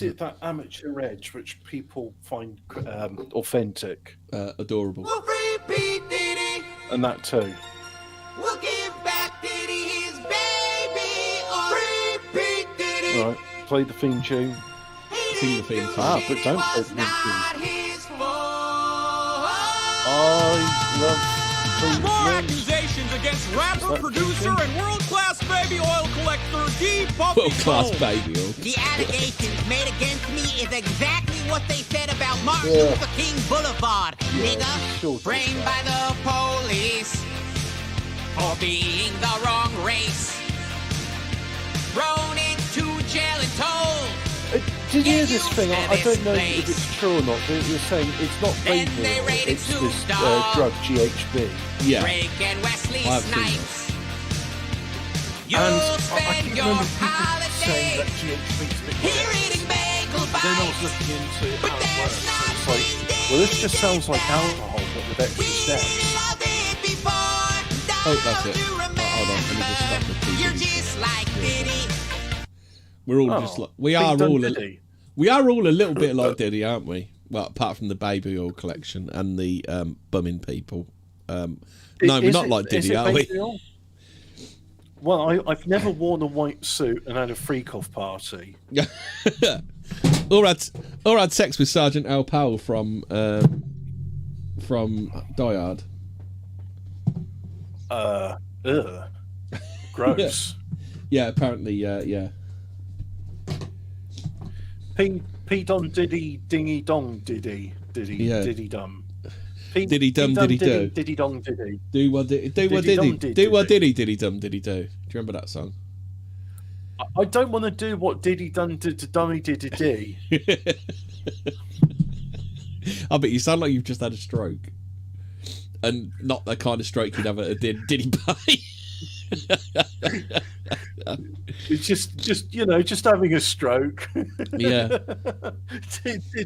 is it that amateur edge which people find authentic? Adorable. We'll free Pete Diddy. And that too. We'll give back Diddy his baby. Free Pete Diddy. Right, play the theme tune. Sing the theme tune. Ah, but don't play the theme tune. I love More accusations against rapper, producer, and world-class baby oil collector D. Puffy World-class Combs. baby oil. The allegations made against me is exactly what they said about Martin Yeah. Luther King Boulevard, nigga. sure. Framed by the police for being the wrong race. Thrown into jail and told. Did you hear this thing? I don't know if it's true or not, but you're saying it's not Then baby they oil, raided it's this Snoop Dogg. drug, GHB. Yeah. Drake and Wesley I've seen Snipes. You'll And I spend can your remember people saying holiday that GHB's a bit here rich. eating bagel Then I was bites. looking into But how it there's works, and it's nothing like, well, this just sounds like alcohol, but with extra We steps. loved it before. Oh, that's it. Don't you Hold on, let me just stop the TV. You're just like Diddy. We're all Oh, just like we Big are Dun all Diddy. we are all a little bit like Diddy, aren't we? Well, apart from the baby oil collection and the bumming people. No, we're Is not it- like is Diddy, it are we? baby oil? Well, I've never worn a white suit and had a freak-off party. Or had sex with Sergeant Al Powell from Die Hard. Ugh. Gross. Yeah, apparently, yeah. P Don Diddy Dingy Dong Diddy Yeah. Diddy Dum. Diddy dum diddy do. Diddy Dong Diddy. Do what diddy Diddy do dum what diddy. diddy dum diddy do. Do you remember that song? I don't want to do what Diddy done to Dummy Diddy Dee. I bet you sound like you've just had a stroke, and not the kind of stroke you'd have at a Diddy party. It's just having a stroke. Yeah. Diddy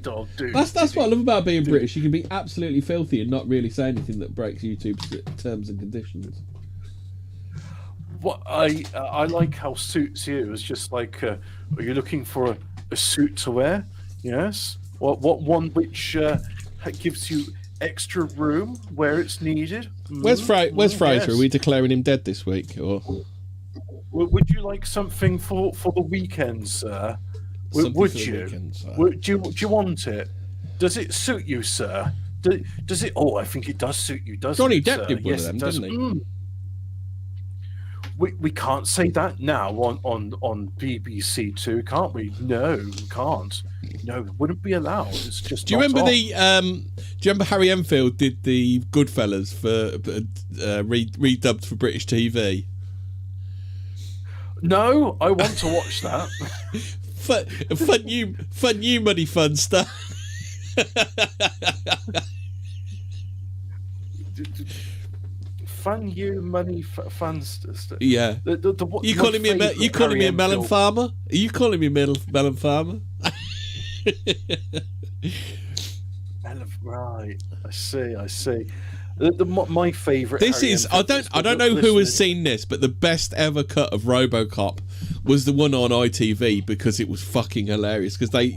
dog do. That's what I love about being British. You can be absolutely filthy and not really say anything that breaks YouTube's terms and conditions. What I like how suits you. It's just like, are you looking for a suit to wear? Yes. What one which gives you extra room where it's needed? Where's Fraser? Yes. Are we declaring him dead this week, or Would you like something for the weekend, sir? something Would for the you? weekend, so? Do you want it? Does it suit you, sir? Does it? Oh, I think it does suit you. Does Johnny it, Depp sir? did one Yes, of them, it does. didn't he? We can't say that now on BBC Two, can't we? No, we can't. No, it wouldn't be allowed. It's just. Do you not remember on. do you remember Harry Enfield did the Goodfellas for redubbed for British TV? No, I want to watch that. fun new money fun stuff. Fun you money fun Yeah. You calling me a melon farmer? Are you calling me melon farmer? Right, I see. My favourite. This is I don't know who has seen this, but the best ever cut of RoboCop was the one on ITV because it was fucking hilarious because they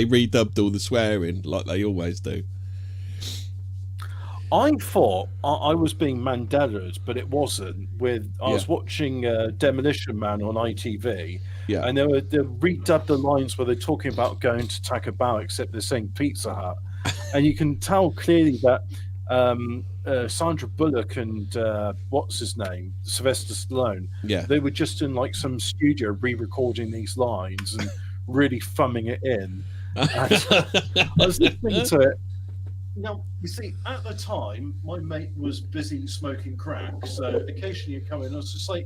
redubbed all the swearing like they always do. I thought I was being Mandela'd, but it wasn't. I was watching Demolition Man on ITV, and they redubbed the lines where they're talking about going to Taco Bell, except they're saying Pizza Hut, and you can tell clearly that Sandra Bullock and what's his name, Sylvester Stallone, they were just in like some studio re-recording these lines and really thumbing it in. And, I was listening to it. Now, you see, at the time, my mate was busy smoking crack, so occasionally you come in, I was just like,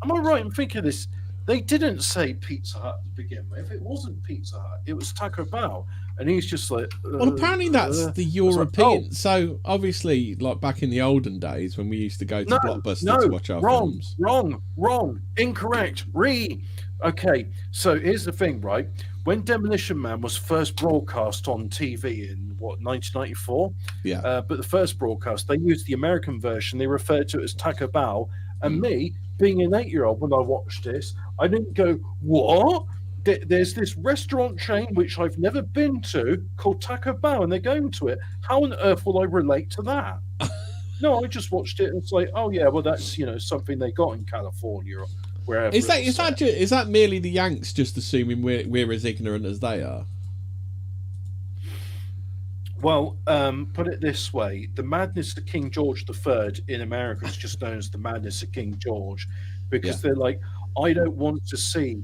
am I right in thinking this? They didn't say Pizza Hut to begin with. It wasn't Pizza Hut. It was Taco Bell. And he's just like... well, apparently that's the European... So, obviously, like back in the olden days when we used to go to Blockbuster to watch our films. Wrong. Incorrect. Okay, so here's the thing, right? When Demolition Man was first broadcast on TV in, 1994? Yeah. But the first broadcast, they used the American version. They referred to it as Taco Bell. And me, being an 8-year-old, when I watched this, I didn't go, what? there's this restaurant chain which I've never been to called Taco Bell, and they're going to it. How on earth will I relate to that? No, I just watched it, and it's like, oh yeah, well that's something they got in California or wherever. Is that merely the Yanks just assuming we're as ignorant as they are? Well, put it this way: the madness of King George III in America is just known as the madness of King George, because they're like, I don't want to see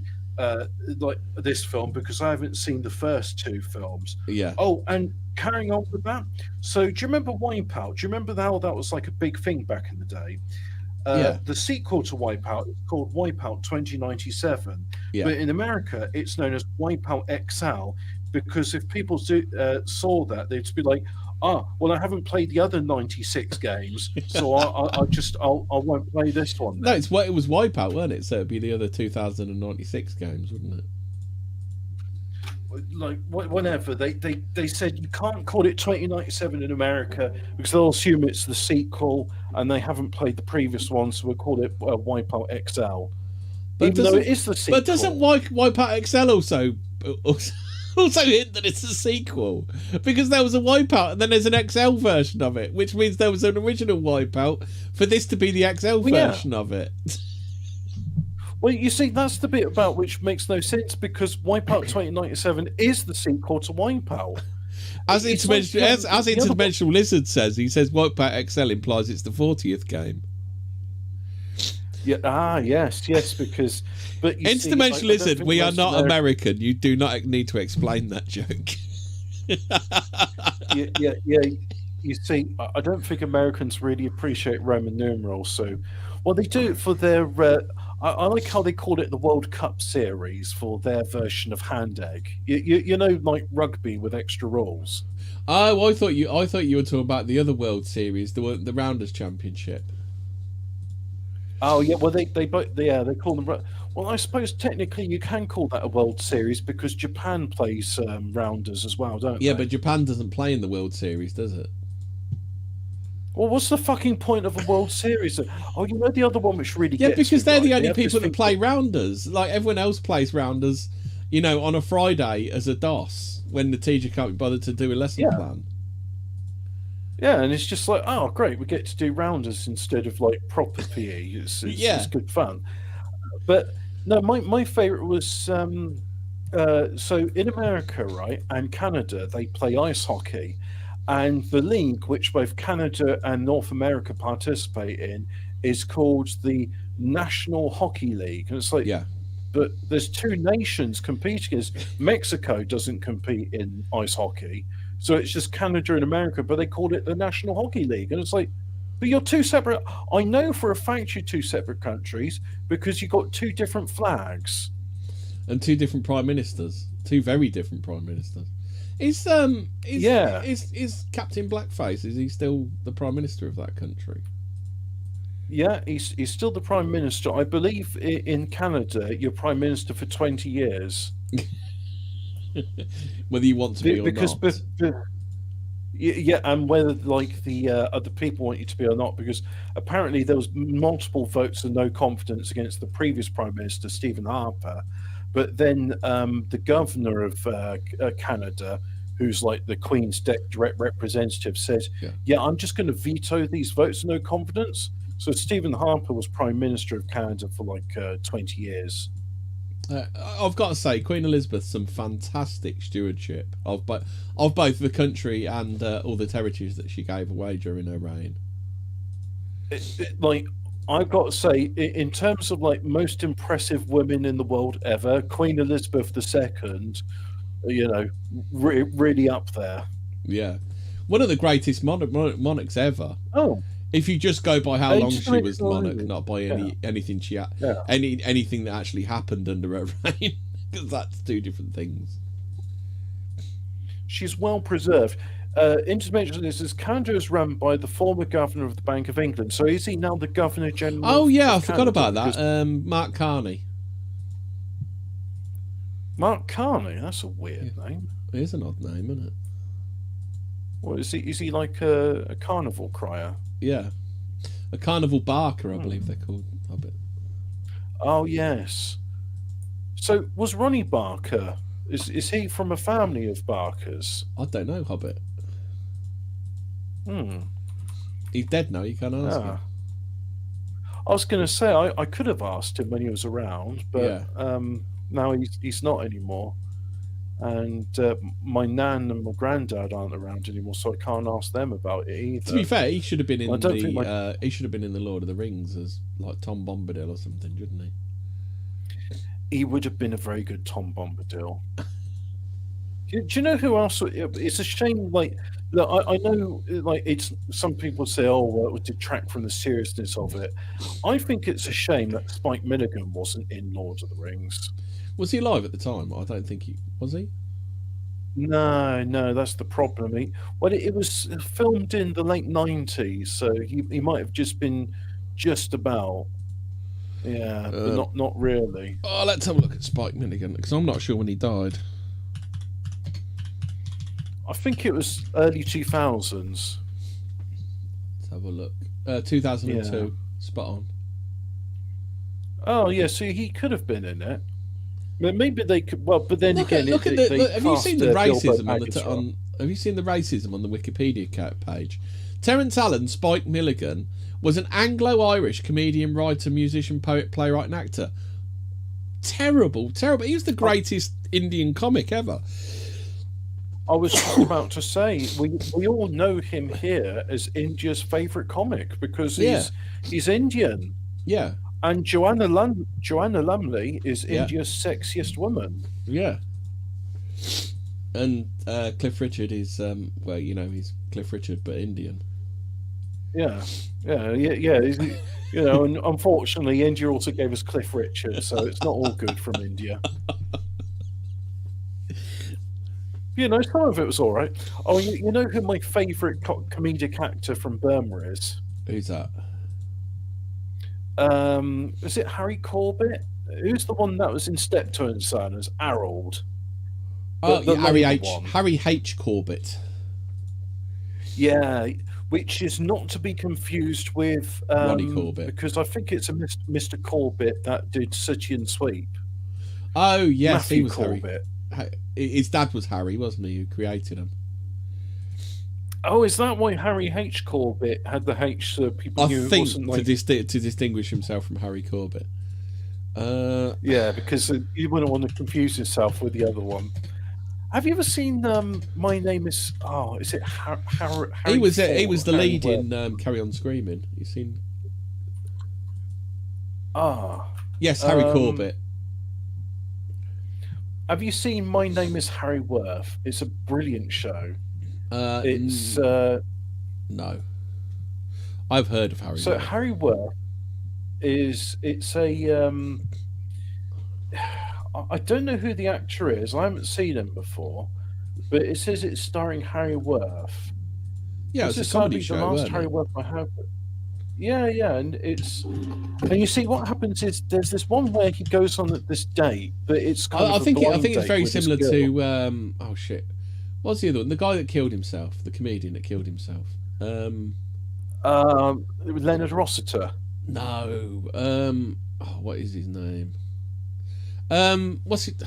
like this film because I haven't seen the first two films. Yeah. Oh, and carrying on with that, so do you remember Wipeout? Do you remember how that was like a big thing back in the day? The sequel to Wipeout is called Wipeout 2097, but in America it's known as Wipeout XL, because if people saw that, they'd be like, well, I haven't played the other 96 games, so I won't play this one then. No, it was Wipeout, wasn't it? So it'd be the other 2096 games, wouldn't it? Like whenever they said you can't call it 2097 in America because they'll assume it's the sequel and they haven't played the previous one, so we'll call it Wipeout XL, even though it is the sequel. But doesn't Wipeout XL also hint that it's a sequel? Because there was a Wipeout and then there's an XL version of it, which means there was an original Wipeout for this to be the XL version of it. Well, you see, that's the bit about which makes no sense, because Wipeout 2097 is the sequel to Wipeout. As Interdimensional Lizard says, he says Wipeout XL implies it's the 40th game. Yeah. Yes, because. But Interdimensional Lizard, we are not American. You do not need to explain that joke. yeah. You see, I don't think Americans really appreciate Roman numerals. So, well, they do it for their. I like how they call it the World Cup Series for their version of Hand Egg. You know, like rugby with extra rules. Oh, I thought you were talking about the other World Series, the Rounders Championship. Oh yeah, well they call them. Well, I suppose technically you can call that a World Series because Japan plays Rounders as well, don't they? Yeah, but Japan doesn't play in the World Series, does it? Well, what's the fucking point of a World Series? Oh, you know the other one which really gets because they're the only people that play that... Rounders. Like everyone else plays Rounders, on a Friday as a DOS when the teacher can't be bothered to do a lesson plan. Yeah, and it's just like, oh, great, we get to do Rounders instead of like proper PE. It's good fun. But no, my favourite was so in America, right, and Canada, they play ice hockey. And the league, which both Canada and North America participate in, is called the National Hockey League. And it's like, but there's two nations competing. Mexico doesn't compete in ice hockey, so it's just Canada and America, but they called it the National Hockey League. And it's like, but you're two separate. I know for a fact you're two separate countries because you've got two different flags. And two different prime ministers. Two very different prime ministers. Is Captain Blackface, is he still the Prime Minister of that country? Yeah, he's still the Prime Minister. I believe in Canada, you're Prime Minister for 20 years. Whether you want to be or not. Yeah, and whether like the other people want you to be or not, because apparently there was multiple votes of no confidence against the previous Prime Minister, Stephen Harper. But then the governor of Canada, who's like the Queen's direct representative, said, I'm just going to veto these votes of no confidence. So Stephen Harper was Prime Minister of Canada for like 20 years. I've got to say, Queen Elizabeth, some fantastic stewardship of both the country and all the territories that she gave away during her reign. I've got to say, in terms of like most impressive women in the world ever, Queen Elizabeth II, really up there. Yeah, one of the greatest monarchs ever. Oh, if you just go by how long she was monarch, not by anything she had, anything that actually happened under her reign, because that's two different things. She's well preserved. Interdimensional is Canada is run by the former governor of the Bank of England. So is he now the Governor General? Oh yeah, I forgot about that. Mark Carney. Mark Carney, that's a weird name. It is an odd name, isn't it? What is he? Is he like a carnival crier? Yeah, a carnival barker, I believe they're called. Hobbit. Oh yes. So was Ronnie Barker? Is he from a family of Barkers? I don't know, Hobbit. Hmm. He's dead now. You can't ask him. I was going to say I could have asked him when he was around, but now he's not anymore. And my nan and my granddad aren't around anymore, so I can't ask them about it either. To be fair, he should have been in he should have been in the Lord of the Rings as like Tom Bombadil or something, shouldn't he? He would have been a very good Tom Bombadil. Do you know who else? It's a shame. Like, look, I know, like, it's some people say, "Oh, well, it would detract from the seriousness of it." I think it's a shame that Spike Milligan wasn't in Lord of the Rings. Was he alive at the time? I don't think he was. He? No, that's the problem. It was filmed in the late 90s, so he might have just been just about. Yeah, but not really. Oh, let's have a look at Spike Milligan, because I'm not sure when he died. I think it was early 2000s. Let's have a look. 2002. Yeah. Spot on. Oh, yeah, so he could have been in it. Maybe they could. Well, but then have you seen the racism have you seen the racism on the Wikipedia page? Terence Allen, Spike Milligan, was an Anglo-Irish comedian, writer, musician, poet, playwright, and actor. Terrible. He was the greatest Indian comic ever. I was just about to say, we all know him here as India's favourite comic because he's Indian. Yeah. And Joanna Lumley is India's sexiest woman. Yeah. And Cliff Richard is, he's Cliff Richard, but Indian. Yeah. And unfortunately, India also gave us Cliff Richard, so it's not all good from India. Some of it was all right. Oh, you know who my favourite comedic actor from Burma is? Who's that? Is it Harry Corbett? Who's the one that was in Steptoe and Son as Harold? Harry H. Corbett. Yeah, which is not to be confused with Ronnie Corbett, because I think it's a Mr. Corbett that did City and Sweep. Oh yes, Matthew he was Corbett. Harry. His dad was Harry, wasn't he? Who created him? Oh, is that why Harry H. Corbett had the H so people knew it wasn't like... to distinguish himself from Harry Corbett. Yeah, because you wouldn't want to confuse yourself with the other one. Have you ever seen My Name Is... Oh, is it Harry? He was the lead in Carry On Screaming. You seen? Yes, Harry Corbett. Have you seen My Name Is Harry Worth? It's a brilliant show. It's no. I've heard of Harry. So Worth. Harry Worth it's a I don't know who the actor is. I haven't seen him before, but it says it's starring Harry Worth. Yeah, it's a comedy show. The last Harry Worth I have. Yeah, and you see what happens is there's this one where he goes on this date, but it's kind of I think it's very similar to oh shit. What's the other one? The guy that killed himself, the comedian that killed himself. Leonard Rossiter. No. What is his name? What's it?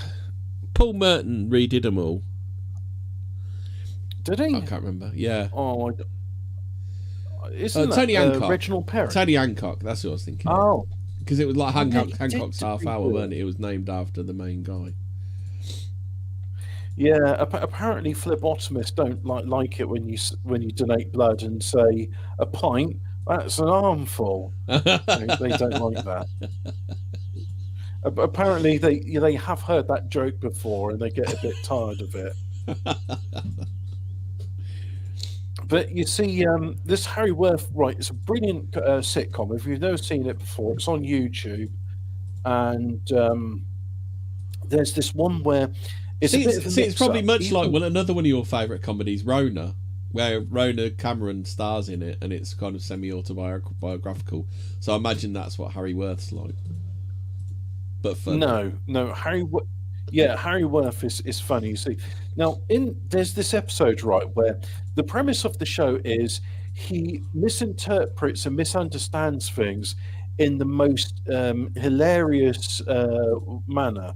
Paul Merton redid them all. Did he? I can't remember. Yeah. Oh, isn't Tony Hancock? Reginald Perry. Tony Hancock. That's what I was thinking. Oh, because it was like Hancock's Half Hour, wasn't it? It was named after the main guy. Yeah, apparently phlebotomists don't like it when you donate blood and say a pint. That's an armful. they don't like that. Apparently they have heard that joke before and they get a bit tired of it. But you see, this Harry Worth, right? It's a brilliant sitcom. If you've never seen it before, it's on YouTube, and there's this one where. It's probably much like another one of your favourite comedies, Rona, where Rona Cameron stars in it, and it's kind of semi-autobiographical. So I imagine that's what Harry Worth's like. But funny. No, Harry Worth is funny. You see, now there's this episode, right, where the premise of the show is he misinterprets and misunderstands things in the most hilarious manner.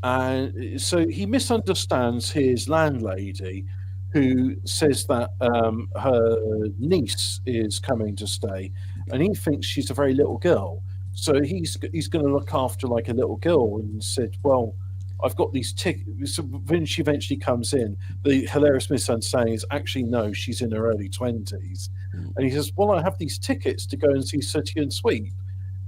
And so he misunderstands his landlady, who says that her niece is coming to stay, and he thinks she's a very little girl. So he's going to look after like a little girl, and said, "Well, I've got these tickets." So when she eventually comes in, the hilarious misunderstanding is actually no, she's in her early 20s, and he says, "Well, I have these tickets to go and see Sooty and Sweep,"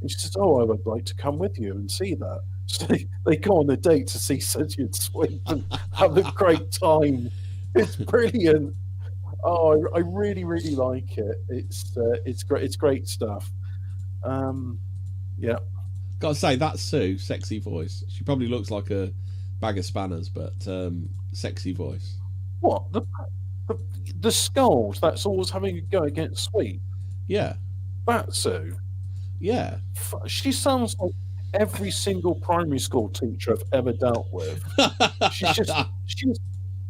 and she says, "Oh, I would like to come with you and see that." So they go on a date to see Sooty and Sweep and have a great time. It's brilliant. Oh, I really, really like it. It's great. It's great stuff. Yeah. Gotta say, that's Sue, sexy voice. She probably looks like a bag of spanners, but sexy voice. What the scold that's always having a go against Sweep? Yeah. That's Sue. Yeah. She sounds like every single primary school teacher I've ever dealt with.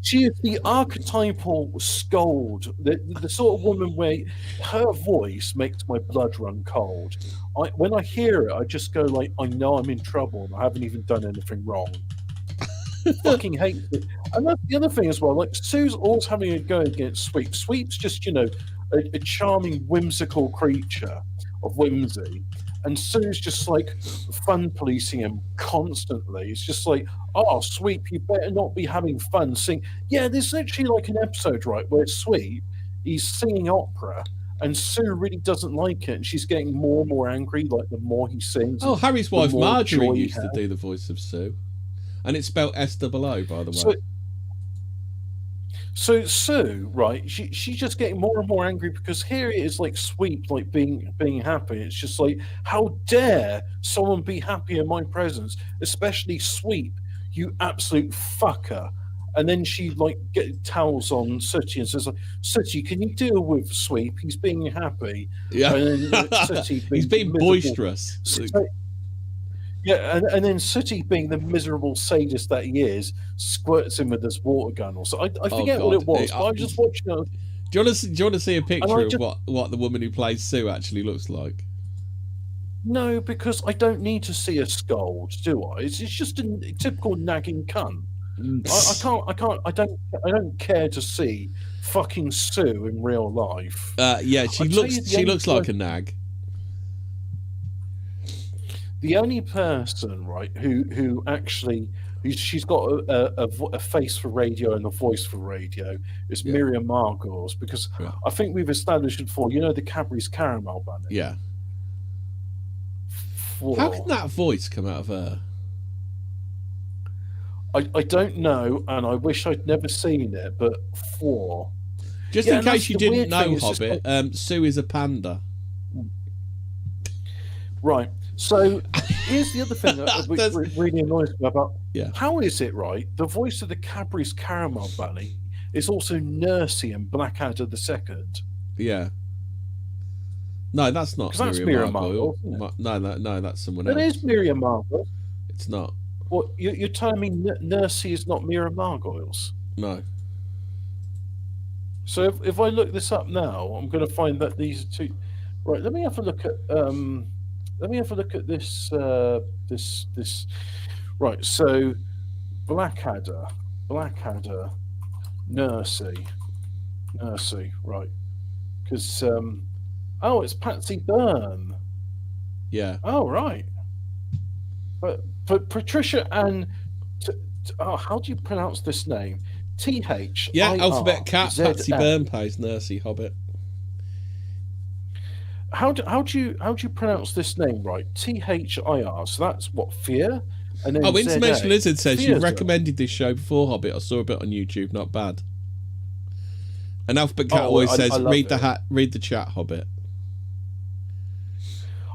She is the archetypal scold, the sort of woman where her voice makes my blood run cold. When I hear it, I just go like, I know I'm in trouble and I haven't even done anything wrong. Fucking hate it. And that's the other thing as well. Like, Sue's always having a go against Sweep. Sweep's just, a charming, whimsical creature of whimsy. And Sue's just like fun policing him constantly. It's just like, oh, Sweep, you better not be having fun singing. Yeah, there's literally like an episode, right, where Sweep, he's singing opera, and Sue really doesn't like it, and she's getting more and more angry, like the more he sings. Oh, Harry's wife Marjorie used to do the voice of Sue. And it's spelled S-O-O, by the way. So Sue, right? She's just getting more and more angry because here it is, like Sweep, like being happy. It's just like, how dare someone be happy in my presence, especially Sweep, you absolute fucker. And then she like towels on Sooty and says, Sooty, can you deal with Sweep? He's being happy. Yeah, and then Sooty he's being boisterous. Yeah, and then Sooty, being the miserable sadist that he is, squirts him with his water gun or so. I forget what it was, but I was just watching it. Do you want to see a picture of what the woman who plays Sue actually looks like? No, because I don't need to see a scold, do I? It's just a typical nagging cunt. I don't care to see fucking Sue in real life. Yeah, she looks like a nag. The only person, right, who actually she's got a face for radio and a voice for radio is Miriam Margolyes, because I think we've established it before. The Cadbury's Caramel Bunny. Yeah. How can that voice come out of her? I don't know, and I wish I'd never seen it, but just in case you didn't know, Hobbit, Sue is a panda. Right. So here's the other thing that really annoys me about. Yeah. How is it, right? The voice of the Cadbury's Caramel Bunny is also Nursey and Blackadder II. Yeah. No, that's not Miriam Margolyes. No, that's someone else. It is Miriam Margolyes. It's not. What, you're telling me Nursey is not Miriam Margolyes? No. So if I look this up now, I'm going to find that these are two. Right. Let me have a look at. Let me have a look at this. This. Right. So, Blackadder, Nursey. Right. Because it's Patsy Byrne. Yeah. Oh, right. But Patricia and how do you pronounce this name? TH. Yeah, alphabet cat. Patsy Byrne plays Nursey Hobbit. How do you pronounce this name, right? THIR. So that's what, fear? And then Interdimensional Lizard says you recommended this show before Hobbit. I saw a bit on YouTube, not bad. And Alphabet Cat always says read the chat, Hobbit.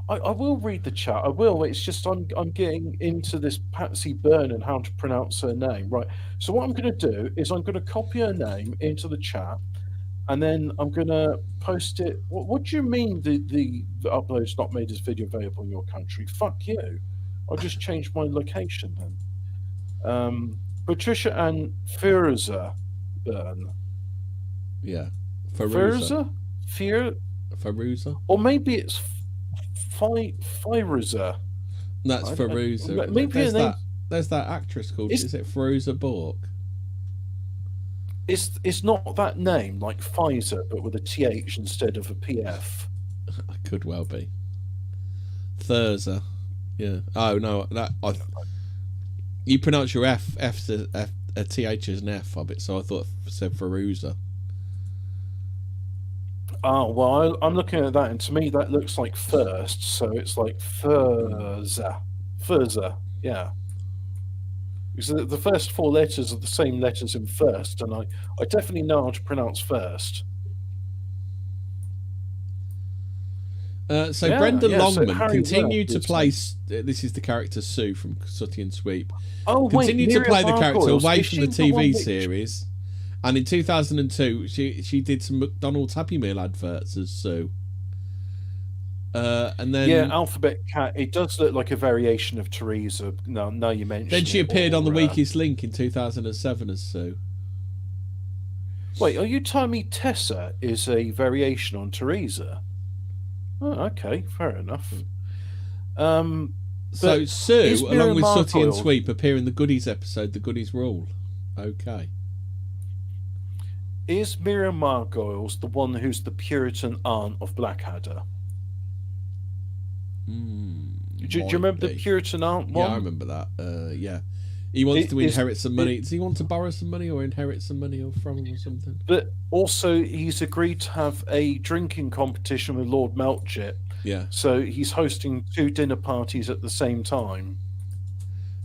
I will read the chat. I will. It's just I'm getting into this Patsy Byrne and how to pronounce her name, right? So what I'm going to do is I'm going to copy her name into the chat. And then I'm going to post it. What do you mean the upload's not made this video available in your country? Fuck you. I'll just change my location then. Patricia and Firuza Byrne. Yeah. Firuza? Firuza? Or maybe it's Firuza. That's Firuza. Maybe her name. there's that actress called, is it Feruza Balk? It's not that name, like Pfizer, but with a TH instead of a PF. Could well be. Thurza. Yeah. Oh no, you pronounce your F's a TH as an F, Hobbit, so I thought it said Feruza. Oh, well, I'm looking at that, and to me that looks like first, so it's like Furza. Yeah. Because the first 4 letters are the same letters in first, and I definitely know how to pronounce first. Brenda Longman continued to play. This is the character Sue from Sooty and Sweep. Continued to play the character away from the TV series, and in 2002 she did some McDonald's Happy Meal adverts as Sue. And then Alphabet Cat. It does look like a variation of Teresa. No, you mentioned. Then she appeared on The Weakest Link in 2007 as Sue. Wait, are you telling me Tessa is a variation on Teresa? Oh, okay, fair enough. So Sue, along with Sooty and Sweep, appear in the Goodies episode, The Goodies Rule. Okay. Is Miriam Margolyes the one who's the Puritan aunt of Blackadder? Do you remember the Puritan aunt one? Yeah, I remember that. Yeah. He wants to inherit some money. Does he want to borrow some money or inherit some money from him or something? But also, he's agreed to have a drinking competition with Lord Melchett. Yeah. So he's hosting 2 dinner parties at the same time.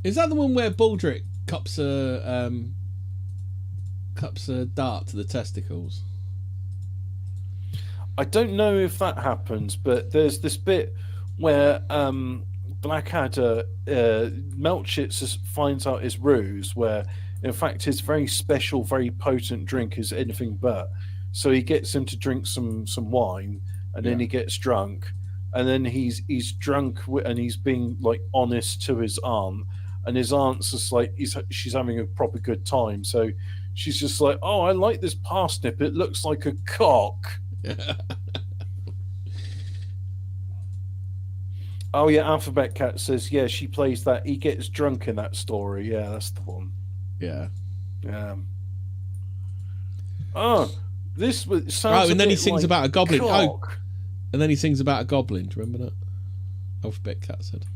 Is that the one where Baldric cups a dart to the testicles? I don't know if that happens, but there's this bit where Blackadder, Melchett finds out his ruse, where in fact his very special, very potent drink is anything but. So he gets him to drink some wine, and then he gets drunk, and then he's drunk and he's being like honest to his aunt, and his aunt's just like she's having a proper good time. So she's just like, "Oh, I like this parsnip. It looks like a cock." Oh yeah, Alphabet Cat says, yeah, she plays that. He gets drunk in that story. Yeah, that's the one. Yeah. Yeah. Oh, this sounds. Oh, and then he sings about a goblin. Cock. Oh, and then he sings about a goblin. Do you remember that? Alphabet Cat said.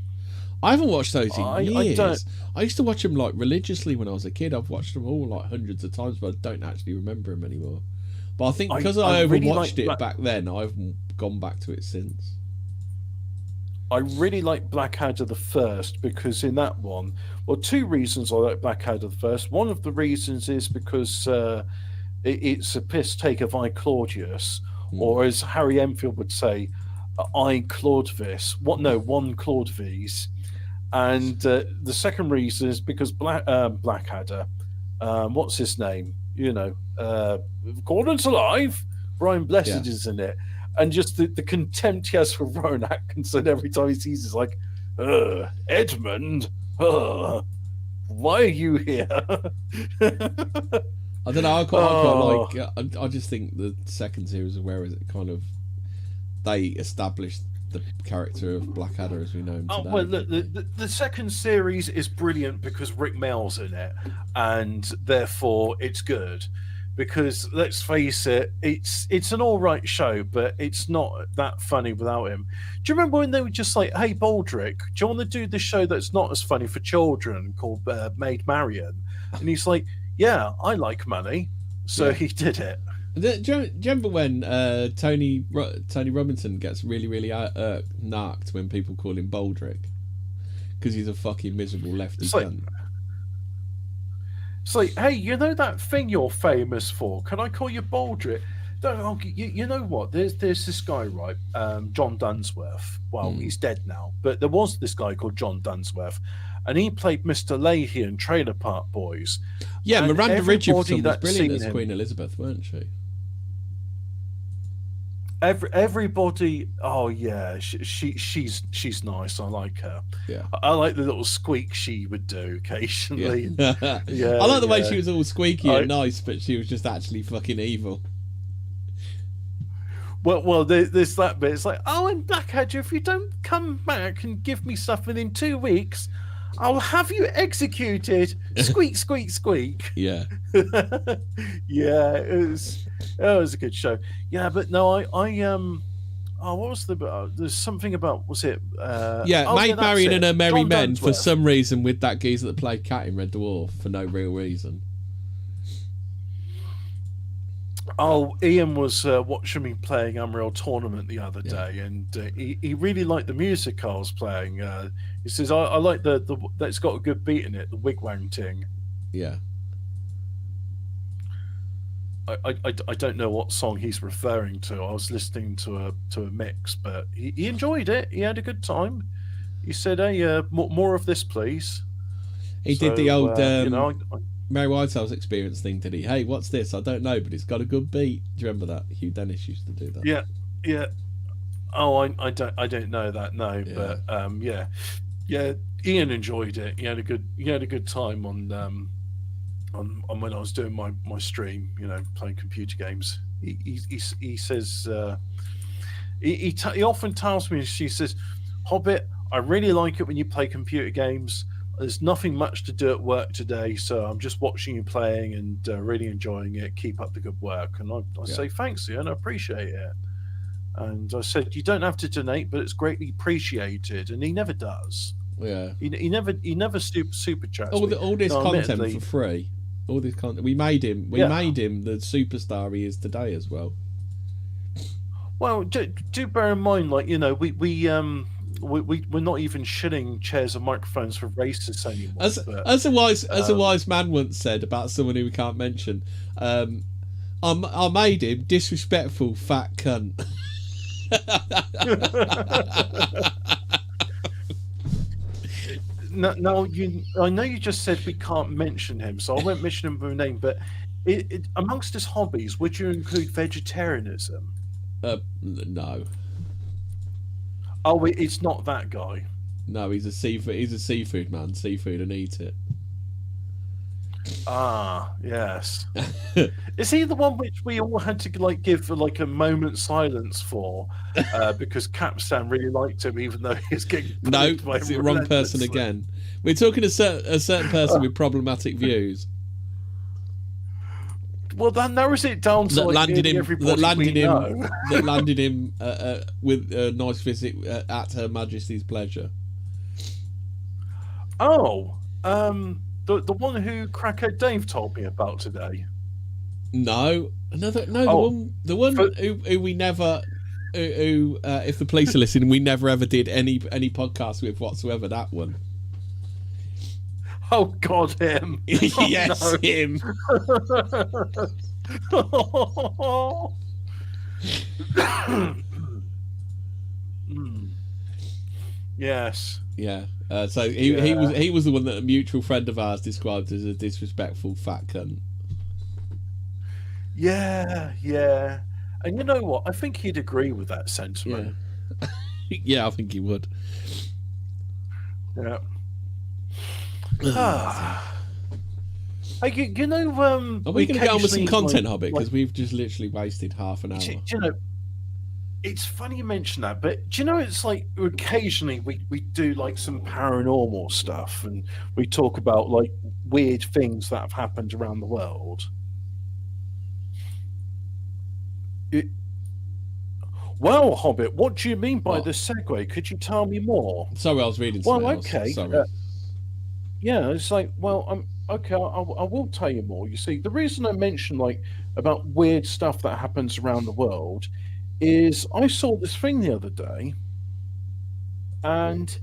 I haven't watched those in years. I used to watch them like religiously when I was a kid. I've watched them all like hundreds of times, but I don't actually remember them anymore. But I think because I overwatched it back then, I've gone back to it since. I really like Blackadder the First because in that one, well, 2 reasons I like Blackadder the First. One of the reasons is because it's a piss take of I Claudius, or as Harry Enfield would say, I Claudevis. One Claudevis. And the second reason is because Blackadder, what's his name? You know, Gordon's alive. Brian Blessed is in it. And just the contempt he has for Rowan Atkinson every time he sees is like, Edmund, why are you here? I don't know. I quite like. I just think the second series, where is it kind of they established the character of Blackadder as we know him today. Well, the second series is brilliant because Rick Mail's in it, and therefore it's good. Because let's face it, it's an all right show, but it's not that funny without him. Do you remember when they were just like, "Hey, Baldric, do you want to do this show that's not as funny for children called Maid Marian?" And he's like, "Yeah, I like money," so he did it. Do you remember when Tony Robinson gets really narked when people call him Baldric because he's a fucking miserable lefty cunt? It's like, hey, you know that thing you're famous for? Can I call you Baldric? You know what? There's this guy, right? John Dunsworth. Well, he's dead now, but there was this guy called John Dunsworth, and he played Mr. Leahy in Trailer Park Boys. Yeah, and Miranda Richardson was brilliant as Queen Elizabeth, weren't she? Everybody, oh yeah, she's nice. I like her. Yeah, I like the little squeak she would do occasionally. Yeah, I like the way she was all squeaky and nice, but she was just actually fucking evil. Well, there's that bit. It's like, oh, and Blackadder, if you don't come back and give me stuff within 2 weeks, I'll have you executed. Squeak, squeak, squeak. Yeah. Yeah, it was a good show. Yeah, but no, I oh, what was there's something about, was it Maid Marian and Her Merry John Men, for Dunsworth. some reason, with that geezer that played Cat in Red Dwarf for no real reason. Oh, Ian was watching me playing Unreal Tournament the other day, and he really liked the music I was playing. He says, I like the that's got a good beat in it, the wigwam ting. Yeah. I don't know what song he's referring to. I was listening to a mix, but he enjoyed it. He had a good time. He said, "Hey, more of this, please." He did the old you know, Mary Whitehall's experience thing, did he? Hey, what's this? I don't know, but it's got a good beat. Do you remember that? Hugh Dennis used to do that. Yeah. Oh, I don't know that. No, yeah. But yeah. Ian enjoyed it. He had a good time on when I was doing my stream. You know, playing computer games. He says he often tells me. She says, "Hobbit, I really like it when you play computer games. There's nothing much to do at work today, so I'm just watching you playing and really enjoying it. Keep up the good work." And I say, "Thanks, Ian, I appreciate it." And I said, "You don't have to donate, but it's greatly appreciated." And he never does. Yeah. He never super chats. All this content for free. All this content. We made him the superstar he is today as well. Well, do bear in mind, like, you know, we're not even shilling chairs and microphones for racists anymore. As a wise man once said about someone who we can't mention, I made him disrespectful fat cunt. No, I know you just said we can't mention him, so I won't mention him by name. But amongst his hobbies, would you include vegetarianism? No. Oh, it's not that guy. No, he's a seafood man. Seafood and eat it. Ah, yes. Is he the one which we all had to like give like a moment's silence for because Capstan really liked him, even though he's getting no, it's the wrong person again. We're talking a certain person with problematic views. Well, that narrows it down to that like landed him. That landed him with a nice visit at Her Majesty's pleasure. Oh, the one who Crackhead Dave told me about today. No, the one who we never, who if the police are listening, we never ever did any podcast with whatsoever. That one. Oh God, him! Yes, no. Him. Yes. Yeah. So he was the one that a mutual friend of ours described as a disrespectful fat cunt. Yeah. And you know what? I think he'd agree with that sentiment. Yeah, yeah, I think he would. Yeah. You know, are we going to get on with some content, Hobbit? Because we've just literally wasted half an hour. Do you know, it's funny you mention that, but do you know, it's like occasionally we do like some paranormal stuff and we talk about like weird things that have happened around the world. Well, Hobbit, what do you mean by this segue? Could you tell me more? Sorry, I was reading something else. Okay. Sorry. Yeah, it's like, well, okay, I will tell you more. You see, the reason I mentioned like about weird stuff that happens around the world is I saw this thing the other day, and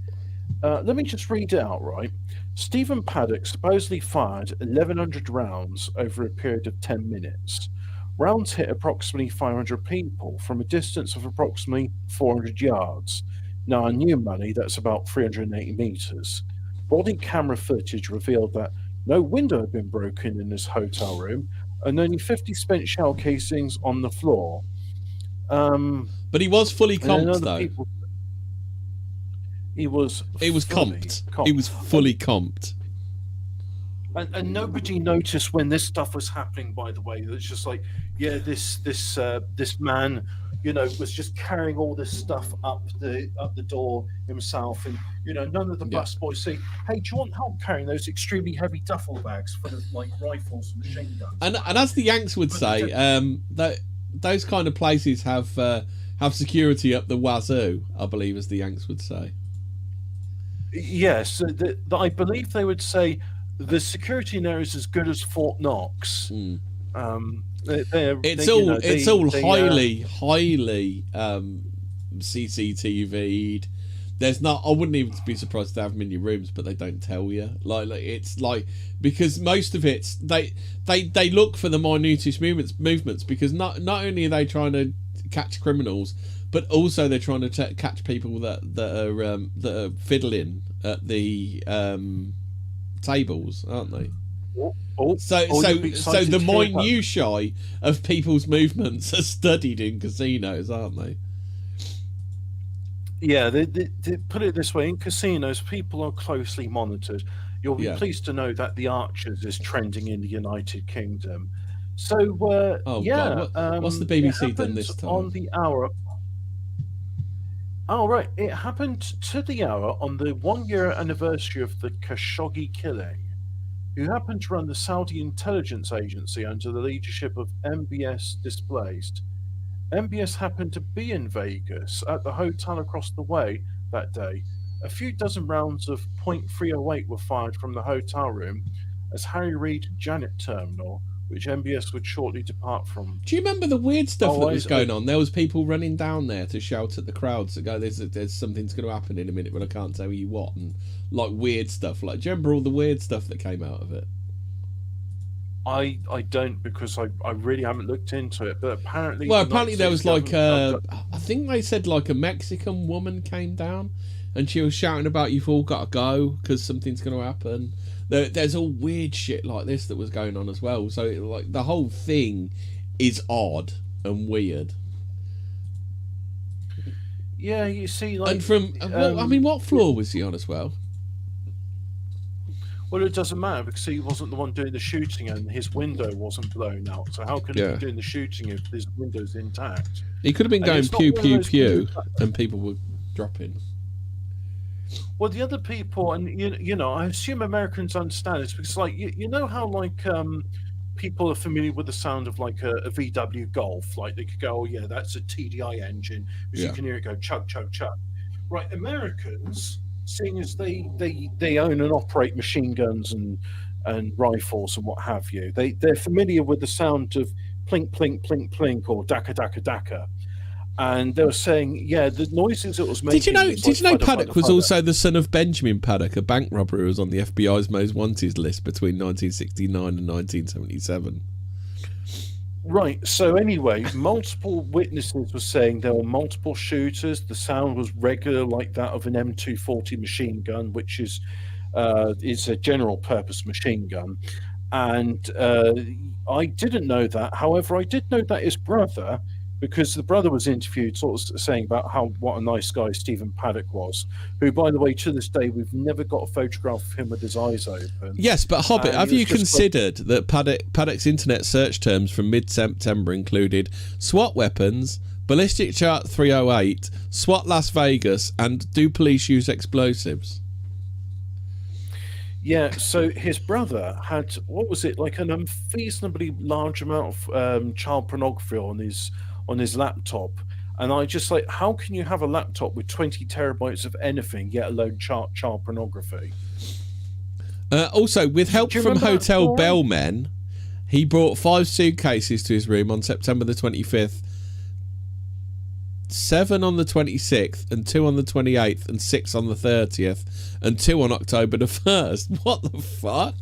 let me just read it out, right? Stephen Paddock supposedly fired 1,100 rounds over a period of 10 minutes. Rounds hit approximately 500 people from a distance of approximately 400 yards. Now, in new money, that's about 380 meters. Body camera footage revealed that no window had been broken in this hotel room and only 50 spent shell casings on the floor. But he was fully comped, though. He was comped. He was fully comped. And nobody noticed when this stuff was happening, by the way. It's just like, yeah, this man was just carrying all this stuff up the door himself, and none of the busboys say, "Hey, do you want help carrying those extremely heavy duffel bags full of like rifles and machine guns?" And as the Yanks would say, that those kind of places have security up the wazoo, I believe, as the Yanks would say. Yes, I believe they would say the security in there is as good as Fort Knox. It's all highly CCTV'd. There's not. I wouldn't even be surprised if they have them in your rooms, but they don't tell you. Like it's like, because most of it's they look for the minutest movements, because not only are they trying to catch criminals, but also they're trying to catch people that are fiddling at the tables, aren't they? So the minutiae of people's movements are studied in casinos, aren't they? Yeah, they put it this way: in casinos, people are closely monitored. You'll be pleased to know that the Archers is trending in the United Kingdom. So, God, what's the BBC done this time? On the hour. Oh, right. It happened to the hour on the 1-year anniversary of the Khashoggi killing, who happened to run the Saudi intelligence agency under the leadership of MBS Displaced. MBS happened to be in Vegas at the hotel across the way that day. A few dozen rounds of .308 were fired from the hotel room as Harry Reid Janet Terminal, which MBS would shortly depart from. Do you remember the weird stuff that was going on? There was people running down there to shout at the crowds to go, there's something's going to happen in a minute, but I can't tell you what, and like weird stuff. Like, do you remember all the weird stuff that came out of it? I don't, because I really haven't looked into it, but apparently... Well, apparently there was like I think they said like a Mexican woman came down and she was shouting about, "You've all got to go because something's going to happen." There's all weird shit like this that was going on as well. So like the whole thing is odd and weird. Yeah, you see, like... And from... what floor was he on as well? Well, it doesn't matter, because he wasn't the one doing the shooting and his window wasn't blown out. So how could he be doing the shooting if his window's intact? He could have been going pew, pew, pew, and people were dropping. Well, the other people, and I assume Americans understand this, because like you know how like people are familiar with the sound of like a VW Golf, like they could go, "Oh yeah, that's a TDI engine," because you can hear it go chug, chug, chug. Right, Americans, seeing as they own and operate machine guns and rifles and what have you, they're familiar with the sound of plink, plink, plink, plink, or daka, daka, daka. And they were saying, the noises it was making... Did you know Paddock was also the son of Benjamin Paddock, a bank robber who was on the FBI's most wanted list between 1969 and 1977? Right, so anyway, multiple witnesses were saying there were multiple shooters. The sound was regular, like that of an M240 machine gun, which is a general purpose machine gun. And I didn't know that. However, I did know that his brother, because the brother was interviewed sort of saying about what a nice guy Stephen Paddock was, who, by the way, to this day, we've never got a photograph of him with his eyes open. Yes, but Hobbit, have you considered that Paddock's internet search terms from mid-September included SWAT weapons, ballistic chart 308, SWAT Las Vegas, and do police use explosives? Yeah, so his brother had, what was it, like an unreasonably large amount of child pornography on his laptop, and I just like, how can you have a laptop with 20 terabytes of anything, yet alone child pornography? Also, with help from hotel bellmen, he brought 5 suitcases to his room on September the 25th, 7 on the 26th, and 2 on the 28th, and 6 on the 30th, and 2 on October the 1st. What the fuck?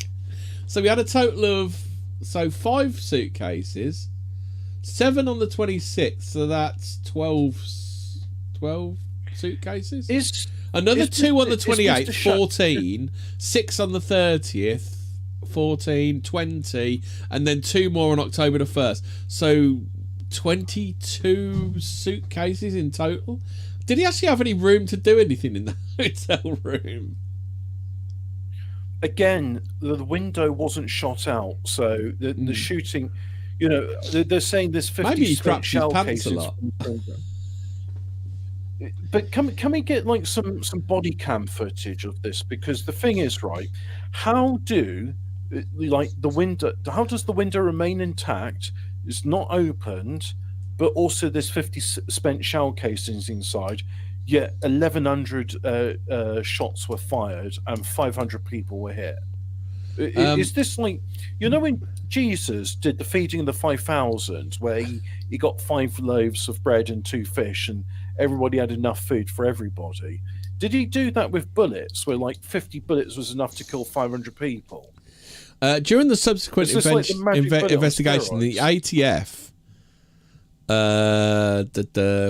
So we had a total of 5 suitcases, 7 on the 26th, so that's 12 suitcases. Another 2 on the 28th, 14, 6 on the 30th, 14, 20, and then 2 more on October the 1st. So 22 suitcases in total. Did he actually have any room to do anything in the hotel room? Again, the window wasn't shot out, so the shooting... You know, they're saying there's 50 Maybe he spent craps his shell pants a cases. lot. But can we get like some body cam footage of this? Because the thing is, right, how do like the window? How does the window remain intact? It's not opened, but also there's 50 spent shell casings inside. Yet 1,100 shots were fired and 500 people were hit. Is this like, you know, when Jesus did the feeding of the 5,000, where he got 5 loaves of bread and 2 fish, and everybody had enough food for everybody? Did he do that with bullets, where like 50 bullets was enough to kill 500 people? During the subsequent investigation, the ATF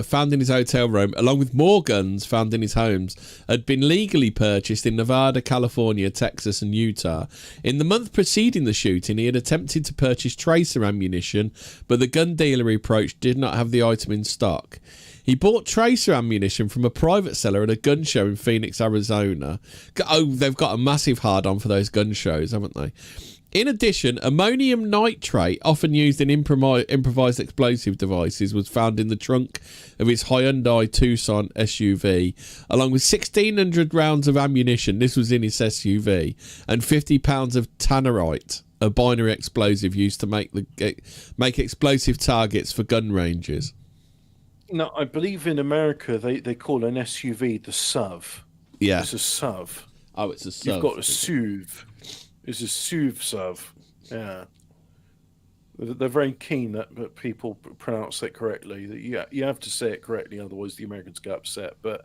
found in his hotel room, along with more guns found in his homes, had been legally purchased in Nevada, California, Texas and Utah. In the month preceding the shooting, he had attempted to purchase tracer ammunition, but the gun dealer he approached did not have the item in stock. He bought tracer ammunition from a private seller at a gun show in Phoenix, Arizona. Oh, they've got a massive hard-on for those gun shows, haven't they? In addition, ammonium nitrate, often used in improvised explosive devices, was found in the trunk of his Hyundai Tucson SUV, along with 1,600 rounds of ammunition. This was in his SUV, and 50 pounds of tannerite, a binary explosive used to make explosive targets for gun ranges. No, I believe in America they call an SUV the SUV. Yeah, it's a SUV. Oh, it's a SUV. You've got a SUV. It's a SUV. Yeah. They're very keen that people pronounce it correctly. That you have to say it correctly, otherwise the Americans get upset. But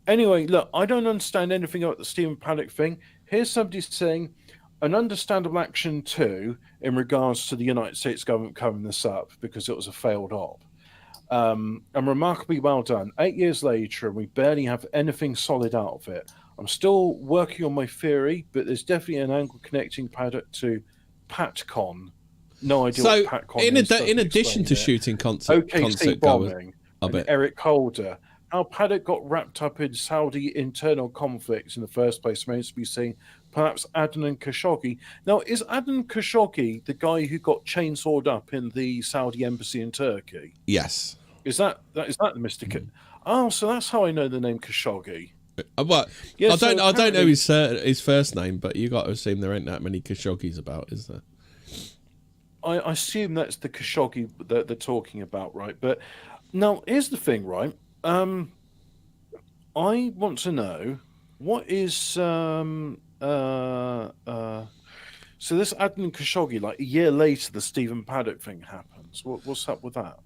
anyway, look, I don't understand anything about the Stephen Paddock thing. Here's somebody saying an understandable action too in regards to the United States government covering this up because it was a failed op. And remarkably well done. 8 years later, and we barely have anything solid out of it. I'm still working on my theory, but there's definitely an angle connecting Paddock to PatCon. No idea what PatCon is. In addition to shooting concert bombing, goers, Eric Holder, how Paddock got wrapped up in Saudi internal conflicts in the first place remains to be seen. Perhaps Adnan Khashoggi. Now, is Adnan Khashoggi the guy who got chainsawed up in the Saudi embassy in Turkey? Yes. Is that the Mr. Oh, so that's how I know the name Khashoggi. Well, yeah, I don't know his first name, but you got to assume there ain't that many Khashoggis about, is there? I assume that's the Khashoggi that they're talking about, right? But now here's the thing, right? I want to know what is so this Adnan Khashoggi, like a year later, the Stephen Paddock thing happens. What's up with that?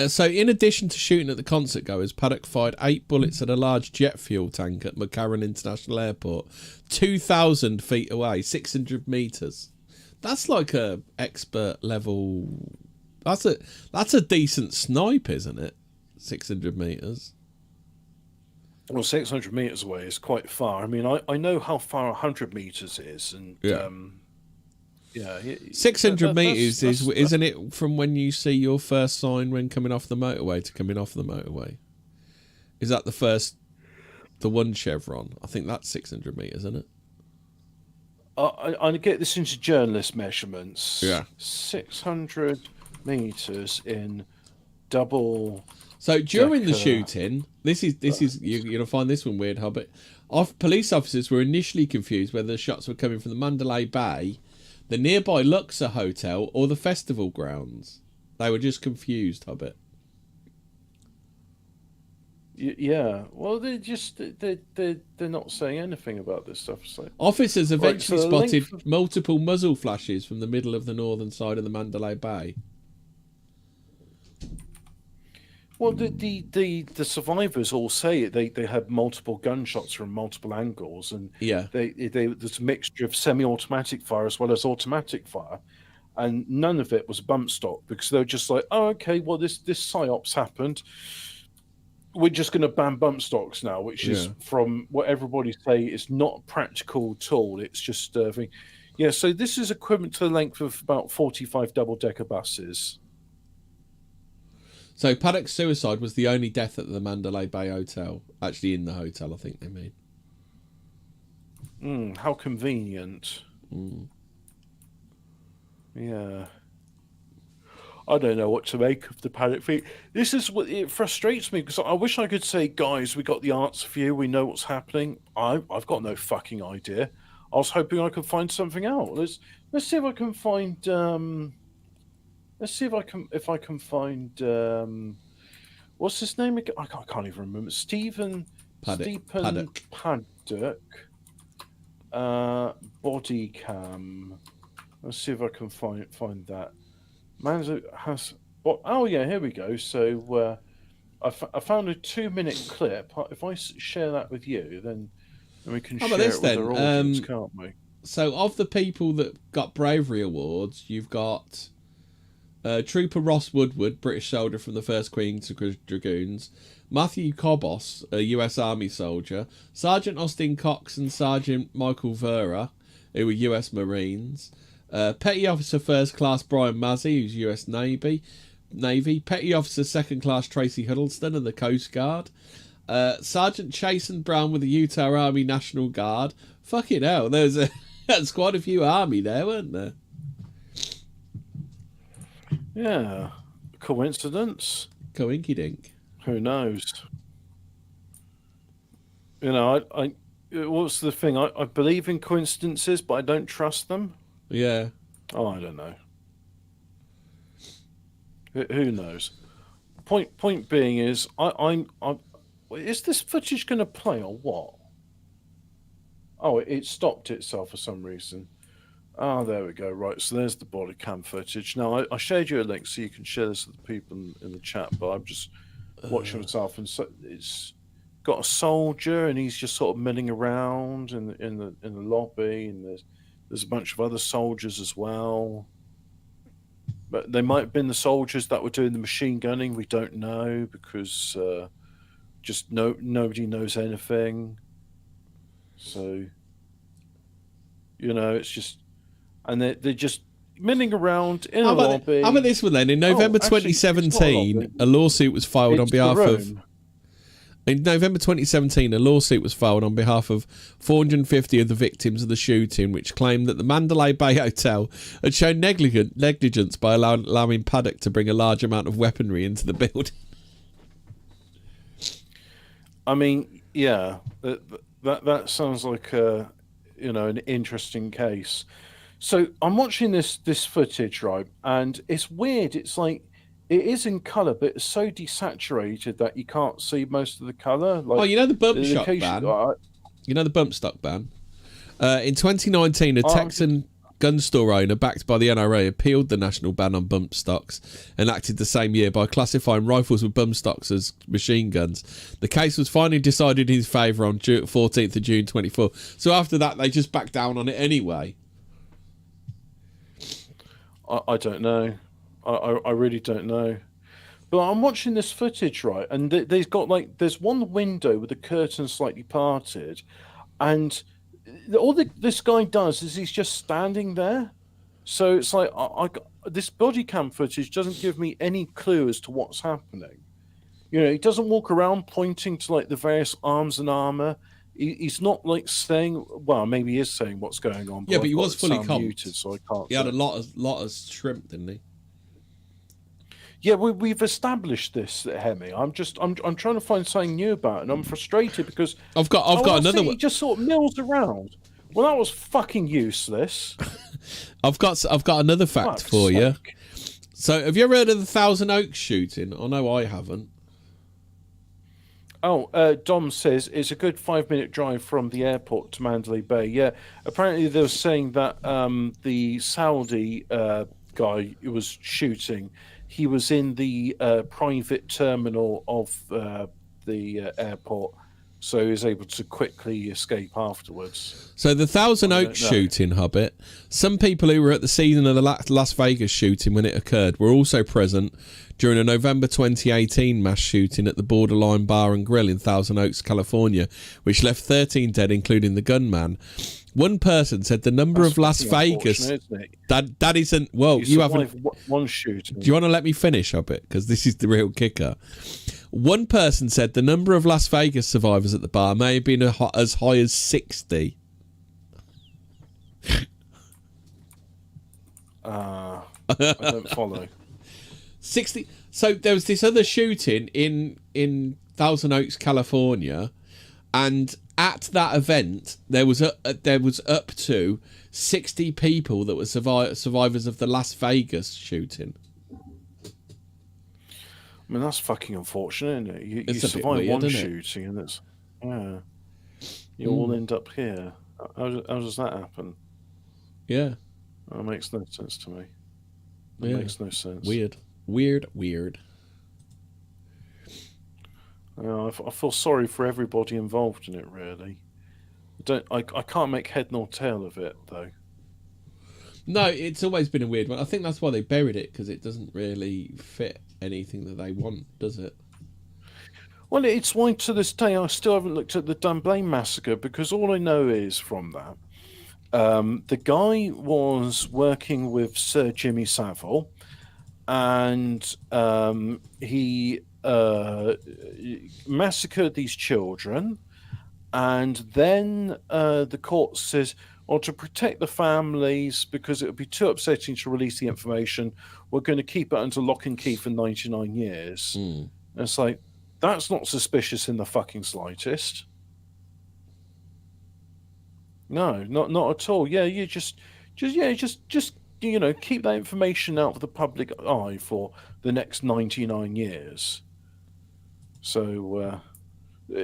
So in addition to shooting at the concert goers, Paddock fired 8 bullets at a large jet fuel tank at McCarran International Airport, 2,000 feet away, 600 metres. That's like a expert level. That's a decent snipe, isn't it? 600 metres. Well, 600 metres away is quite far. I mean, I know how far 100 metres is, and yeah. 600 metres isn't it from when you see your first sign when coming off the motorway to coming off the motorway? Is that the one chevron? I think that's 600 metres, isn't it? I get this into journalist measurements. Yeah. 600 metres in double. So during the shooting, this is you're gonna find this one weird, Hobbit. Police officers were initially confused whether the shots were coming from the Mandalay Bay, the nearby Luxor Hotel, or the festival grounds. They were just confused, Hobbit. Yeah, well, they're not saying anything about this stuff. So. Officers eventually spotted multiple muzzle flashes from the middle of the northern side of the Mandalay Bay. Well, the survivors all say it. They had multiple gunshots from multiple angles, and yeah, there's a mixture of semi-automatic fire as well as automatic fire, and none of it was bump stock because they were just like, oh, okay, well this psyops happened. We're just going to ban bump stocks now, which is from what everybody say is not a practical tool. It's just thing. Yeah. So this is equivalent to the length of about 45 double-decker buses. So Paddock's suicide was the only death at the Mandalay Bay Hotel. Actually, in the hotel, I think they mean. How convenient. Mm. Yeah. I don't know what to make of the paddock feet. This is what it frustrates me, because I wish I could say, guys, we got the answer for you. We know what's happening. I've got no fucking idea. I was hoping I could find something out. Let's see if I can find. Let's see if I can find. What's his name again? I can't even remember. Stephen Paddock. Body cam. Let's see if I can find that. Manzo has. Well, oh yeah, here we go. So I found a 2-minute clip. If I share that with you, then we can share it with our audience, can't we? So, of the people that got bravery awards, you've got Trooper Ross Woodward, British soldier from the 1st Queen's Dragoons, Matthew Cobos, a US Army soldier, Sergeant Austin Cox and Sergeant Michael Vera, who were US Marines, Petty Officer 1st Class Brian Mazzy, who's US Navy, Petty Officer 2nd Class Tracy Huddleston of the Coast Guard, Sergeant Chasen Brown with the Utah Army National Guard. Fucking hell, there's quite a few Army there, weren't there? Yeah. Coincidence? Coinky dink. Who knows? You know, I what's the thing? I believe in coincidences, but I don't trust them. Yeah. Oh, I don't know. Who knows? Point being is, I'm is this footage going to play or what? Oh, it stopped itself for some reason. Oh, there we go. Right, so there's the body cam footage. Now, I shared you a link so you can share this with the people in the chat, but I'm just watching myself, and so it's got a soldier, and he's just sort of milling around in the lobby, and there's a bunch of other soldiers as well. But they might have been the soldiers that were doing the machine gunning. We don't know, because just nobody knows anything. So, you know, it's just, and they're just milling around in a lobby. How about this one then? In November 2017, a lawsuit was filed on behalf of. In November 2017, a lawsuit was filed on behalf of 450 of the victims of the shooting, which claimed that the Mandalay Bay Hotel had shown negligence by allowing Paddock to bring a large amount of weaponry into the building. I mean, yeah, that sounds like an interesting case. So I'm watching this footage, right, and it's weird. It's like, it is in colour, but it's so desaturated that you can't see most of the colour. Like, you know the bump stock ban? You know the bump stock ban? In 2019, a Texan gun store owner backed by the NRA appealed the national ban on bump stocks, enacted the same year, by classifying rifles with bump stocks as machine guns. The case was finally decided in his favour on 14th of June 24. So after that, they just backed down on it anyway. I don't know. I really don't know. But I'm watching this footage, right, and there's one window with the curtain slightly parted, and all this guy does is he's just standing there. So it's like, this body cam footage doesn't give me any clue as to what's happening. You know, he doesn't walk around pointing to like the various arms and armor. He's not like saying, well, maybe he is saying what's going on. Yeah, but he was fully muted, so I can't. He had a lot of shrimp, didn't he? Yeah, we've established this, Hemi. I'm trying to find something new about it, and I'm frustrated because I've got another one. He just sort of mills around. Well, that was fucking useless. I've got another fact for you. So, have you ever heard of the Thousand Oaks shooting? I know I haven't. Oh, Dom says it's a good 5-minute drive from the airport to Mandalay Bay. Yeah, apparently they were saying that the Saudi guy who was shooting, he was in the private terminal of the airport, so he was able to quickly escape afterwards. So the Thousand Oaks shooting, Hobbit, some people who were at the scene of the Las Vegas shooting when it occurred were also present during a November 2018 mass shooting at the Borderline Bar and Grill in Thousand Oaks, California, which left 13 dead, including the gunman. One person said the number of Las Vegas. That isn't. Well, you haven't. One shooting. Do you want to let me finish, Hobbit? Because this is the real kicker. One person said the number of Las Vegas survivors at the bar may have been as high as 60. I don't follow. 60. So there was this other shooting in Thousand Oaks, California, and at that event there was up to 60 people that were survivors of the Las Vegas shooting. I mean, that's fucking unfortunate, isn't it? You survive weird, one shooting, and it's you all end up here. How does that happen? Yeah, that makes no sense to me. It makes no sense. Weird. I feel sorry for everybody involved in it. Really, I can't make head nor tail of it though. No, it's always been a weird one. I think that's why they buried it, because it doesn't really fit anything that they want, does it? Well, it's why to this day I still haven't looked at the Dunblane massacre, because all I know is from that the guy was working with Sir Jimmy Savile, and he massacred these children, and then the court says, or to protect the families, because it would be too upsetting to release the information, we're going to keep it under lock and key for 99 years. And it's like, that's not suspicious in the fucking slightest. No, not at all. Yeah, you just keep that information out of the public eye for the next 99 years. So,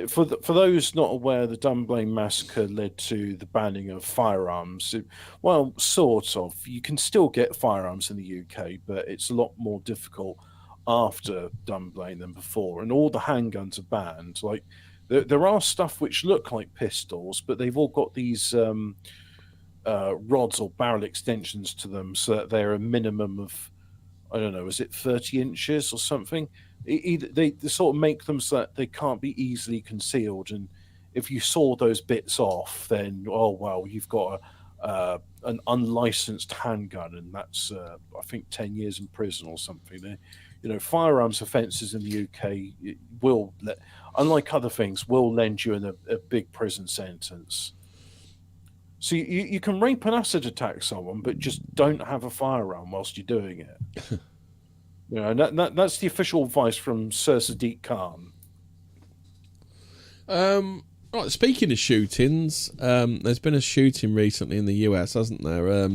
for those not aware, the Dunblane massacre led to the banning of firearms. Well, sort of. You can still get firearms in the UK, but it's a lot more difficult after Dunblane than before. And all the handguns are banned. Like, there are stuff which look like pistols, but they've all got these rods or barrel extensions to them, so that they're a minimum of, I don't know, is it 30 inches or something? They sort of make them so that they can't be easily concealed, and if you saw those bits off, then you've got an unlicensed handgun, and that's I think 10 years in prison or something. Firearms offences in the UK will, unlike other things, will land you in a big prison sentence. So you can rape and acid attack someone, but just don't have a firearm whilst you're doing it. And that's the official advice from Sir Sadiq Khan. Right, speaking of shootings, there's been a shooting recently in the US, hasn't there?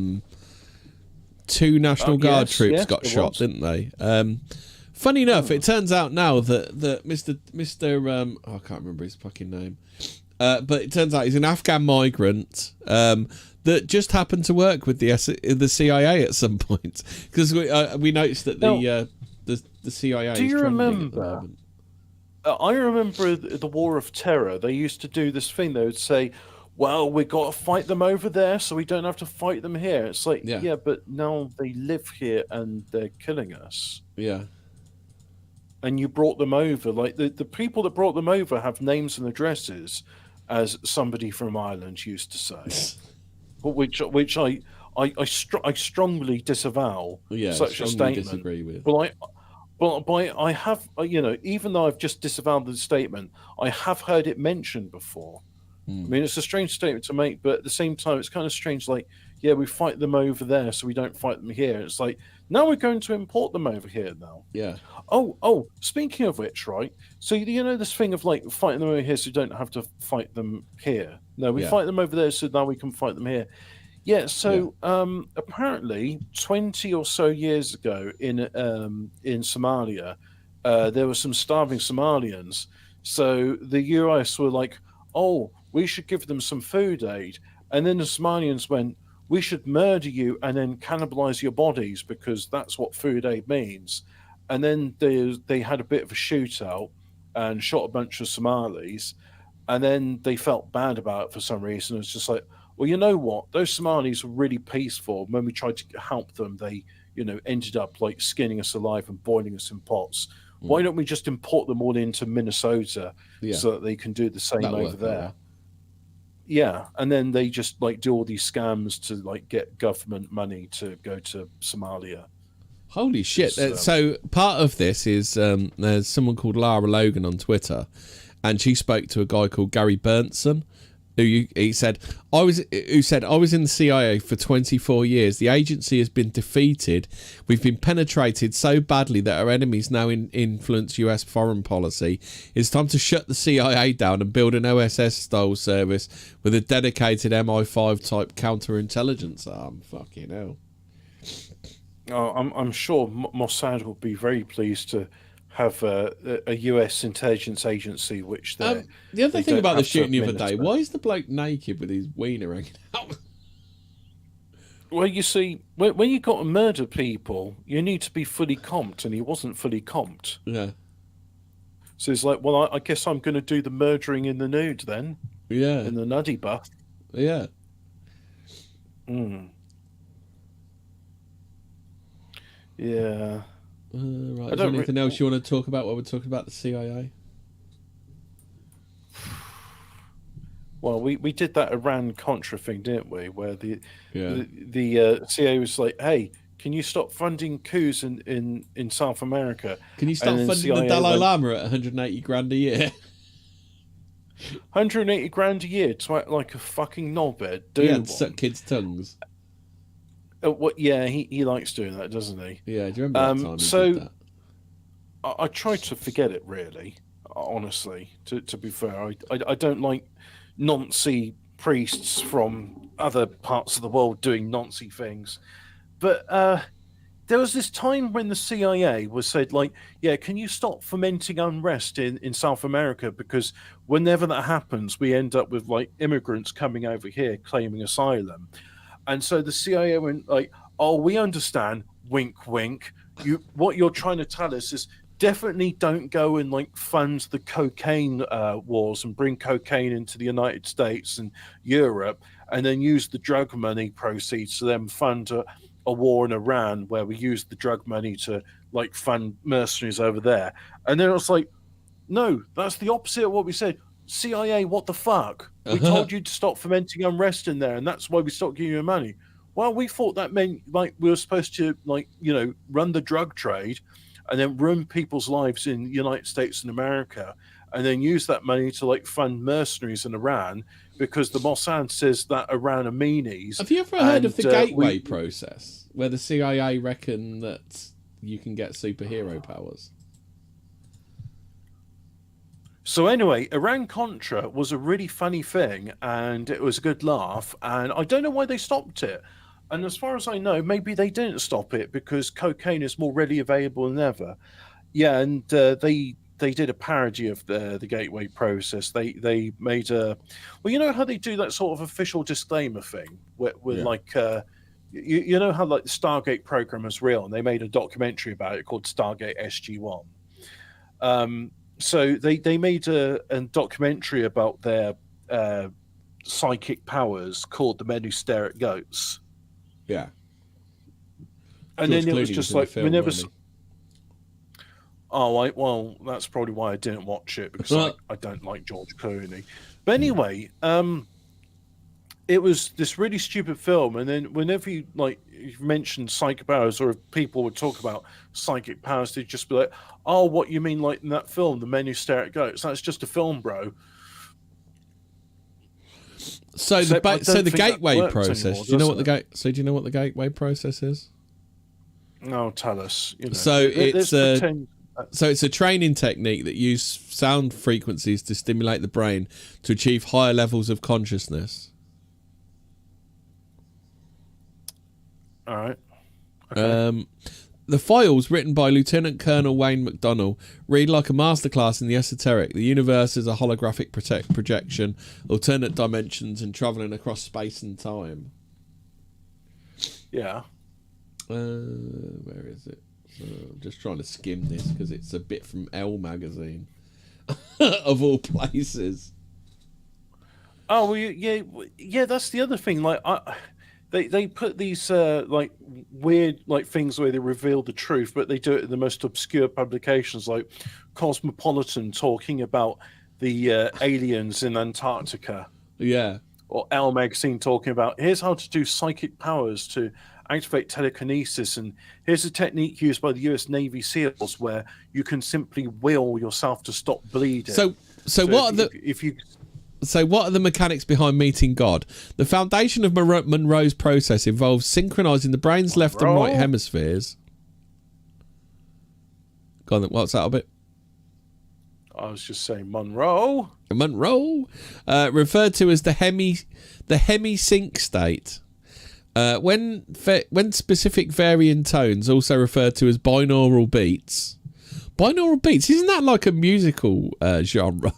2 National Guard troops got shot, didn't they? Funny enough, it turns out now that Mr. I can't remember his fucking name, but it turns out he's an Afghan migrant that just happened to work with the CIA at some point, because we noticed that the CIA. Do you remember? I remember the War of Terror. They used to do this thing. They would say, well, we got to fight them over there, so we don't have to fight them here. It's like, yeah, but now they live here and they're killing us. Yeah. And you brought them over. Like, the people that brought them over have names and addresses, as somebody from Ireland used to say. which I strongly disavow such a statement. Disagree with. But I have, even though I've just disavowed the statement, I have heard it mentioned before. I mean, it's a strange statement to make, but at the same time, it's kind of strange. Like, yeah, we fight them over there, so we don't fight them here. It's like, now we're going to import them over here now. Yeah. Oh, speaking of which, right? So, this thing of like fighting them over here, so you don't have to fight them here. No, we fight them over there, so now we can fight them here. Yeah, so apparently 20 or so years ago in Somalia, there were some starving Somalians. So the US were like, oh, we should give them some food aid. And then the Somalians went, we should murder you and then cannibalize your bodies, because that's what food aid means. And then they had a bit of a shootout and shot a bunch of Somalis. And then they felt bad about it for some reason. It's just like, well, you know what? Those Somalis were really peaceful. When we tried to help them, they, ended up like skinning us alive and boiling us in pots. Why don't we just import them all into Minnesota so that they can do the same over there? Yeah, and then they just like do all these scams to like get government money to go to Somalia. Holy shit! So part of this is there's someone called Lara Logan on Twitter, and she spoke to a guy called Gary Bernson. He said, I was in the CIA for 24 years. The agency has been defeated. We've been penetrated so badly that our enemies now influence US foreign policy. It's time to shut the CIA down and build an OSS-style service with a dedicated MI5 type counterintelligence arm. Fucking hell. Oh, I'm sure Mossad will be very pleased to have a US intelligence agency, which the other thing about the shooting the other day, why is the bloke naked with his wiener hanging out? Well, you see, when you got to murder people, you need to be fully comped, and he wasn't fully comped. Yeah. So it's like, well, I guess I'm going to do the murdering in the nude then. Yeah. In the nuddy buff. Yeah. Yeah. Right. Is there anything else you want to talk about while we're talking about the CIA? Well, we did that Iran-Contra thing, didn't we? Where the CIA was like, hey, can you stop funding coups in South America? Can you stop funding the Dalai Lama at 180 grand a year? 180 grand a year to act like a fucking knobhead. Yeah, suck kids' tongues. Yeah, he likes doing that, doesn't he? Yeah, do you remember that time he did that? I try to forget it, really, honestly, to be fair. I don't like noncy priests from other parts of the world doing noncy things. But there was this time when the CIA was said, like, yeah, can you stop fomenting unrest in South America? Because whenever that happens, we end up with, like, immigrants coming over here claiming asylum. And so the CIA went like, oh, we understand, wink, wink. What you're trying to tell us is definitely don't go and, like, fund the cocaine wars and bring cocaine into the United States and Europe and then use the drug money proceeds to then fund a war in Iran where we use the drug money to, like, fund mercenaries over there. And then it was like, no, that's the opposite of what we said. CIA, what the fuck? We told you to stop fomenting unrest in there, and that's why we stopped giving you money. Well, we thought that meant, like, we were supposed to, like, you know, run the drug trade and then ruin people's lives in the United States and America and then use that money to, like, fund mercenaries in Iran because the Mossad says that Iran are meanies. Have you ever heard of the gateway process where the CIA reckon that you can get superhero powers? So anyway, Iran-Contra was a really funny thing, and it was a good laugh, and I don't know why they stopped it. And as far as I know, maybe they didn't stop it because cocaine is more readily available than ever. Yeah, and they did a parody of the gateway process. They made a... Well, you know how they do that sort of official disclaimer thing? Where like... You know how, like, the Stargate program is real, and they made a documentary about it called Stargate SG-1. So they made a documentary about their psychic powers called The Men Who Stare at Goats. Yeah. And then it was just like, we never... Oh, well, that's probably why I didn't watch it, because I don't like George Clooney. But anyway, it was this really stupid film, and then whenever you mentioned psychic powers, or if people would talk about psychic powers, they'd just be like, oh, what you mean, like in that film, The Men Who Stare at Goats? That's just a film, bro. So the gateway process. Anymore, do you know what do you know what the gateway process is? No, tell us. You know, so it's a training technique that uses sound frequencies to stimulate the brain to achieve higher levels of consciousness. All right. Okay. The files, written by Lieutenant Colonel Wayne McDonnell, read like a masterclass in the esoteric. The universe is a holographic projection, alternate dimensions, and travelling across space and time. Yeah. Where is it? I'm just trying to skim this because it's a bit from Elle magazine, of all places. Oh, well, yeah. That's the other thing. Like, They put these like weird things where they reveal the truth, but they do it in the most obscure publications, like Cosmopolitan talking about the aliens in Antarctica. Yeah. Or Elle magazine talking about, here's how to do psychic powers to activate telekinesis, and here's a technique used by the US Navy SEALs where you can simply will yourself to stop bleeding. So what are the... If you... So what are the mechanics behind meeting God? The foundation of Monroe's process involves synchronizing the brain's left and right hemispheres. Go on then, what's that a bit? I was just saying Monroe. Referred to as the hemi-sync state. When specific varying tones, also referred to as binaural beats. Binaural beats, isn't that like a musical genre?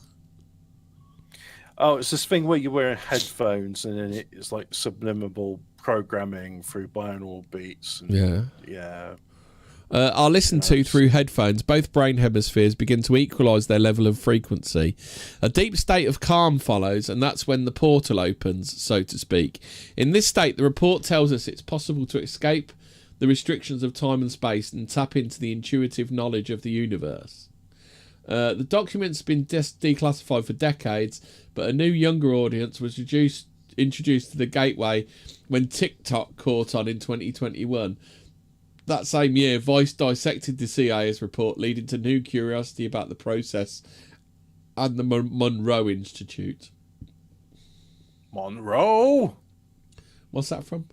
Oh, it's this thing where you wear headphones and then it's like subliminal programming through binaural beats. And, yeah. Are listened to through headphones. Both brain hemispheres begin to equalise their level of frequency. A deep state of calm follows, and that's when the portal opens, so to speak. In this state, the report tells us it's possible to escape the restrictions of time and space and tap into the intuitive knowledge of the universe. The document's been declassified for decades, but a new younger audience was introduced to the gateway when TikTok caught on in 2021. That same year, Vice dissected the CIA's report, leading to new curiosity about the process and the Monroe Institute. Monroe? What's that from?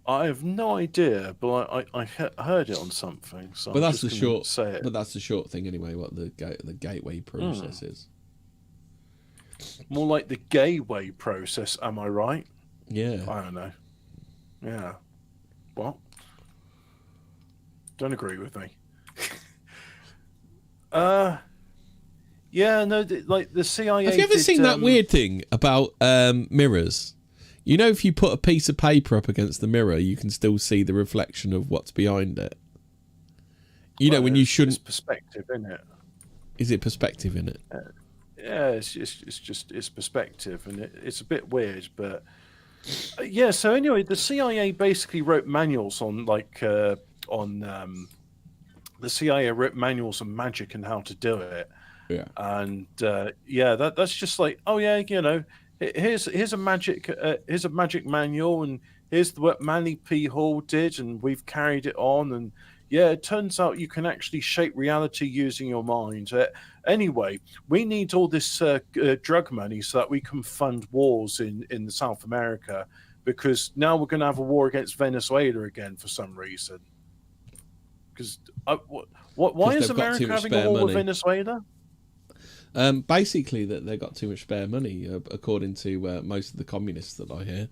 I have no idea, but I heard it on something. So but I'm that's just the gonna short. say it. But that's the short thing anyway. What the gateway process is. More like the gateway process. Am I right? Yeah. I don't know. Yeah. What? Don't agree with me. Yeah. No. Like the CIA. Have you ever seen that weird thing about mirrors? You know, if you put a piece of paper up against the mirror, you can still see the reflection of what's behind it. You know, when you shouldn't. It's perspective, isn't it? Is it perspective in it? Yeah, it's perspective, and it's a bit weird, but yeah. So anyway, the CIA basically wrote manuals on the CIA wrote manuals on magic and how to do it. Yeah, and that's just like, oh yeah, you know. Here's a magic manual, and here's what Manly P. Hall did, and we've carried it on. And yeah, it turns out you can actually shape reality using your mind. Anyway, we need all this drug money so that we can fund wars in South America, because now we're going to have a war against Venezuela again for some reason. Because why is America having a war with Venezuela? Basically that they got too much spare money, according to most of the communists that I hear.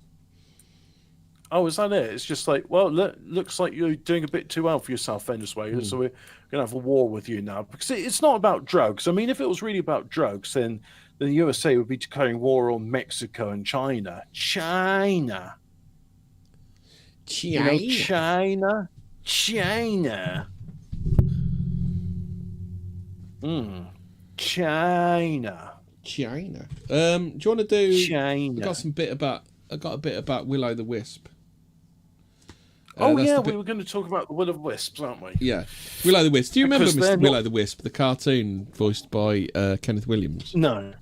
Oh, is that it? It's just like, well, looks like you're doing a bit too well for yourself, Venezuela, so we're going to have a war with you now. Because it's not about drugs. I mean, if it was really about drugs, then the USA would be declaring war on Mexico and China. China. You know, China. China. Do you want to do China? I got a bit about Will-O the Wisp. We were going to talk about the Will-O the Wisps, aren't we? Yeah, Will-O the Wisp. Do you remember Mr. Will-O the Wisp, the cartoon voiced by Kenneth Williams? No,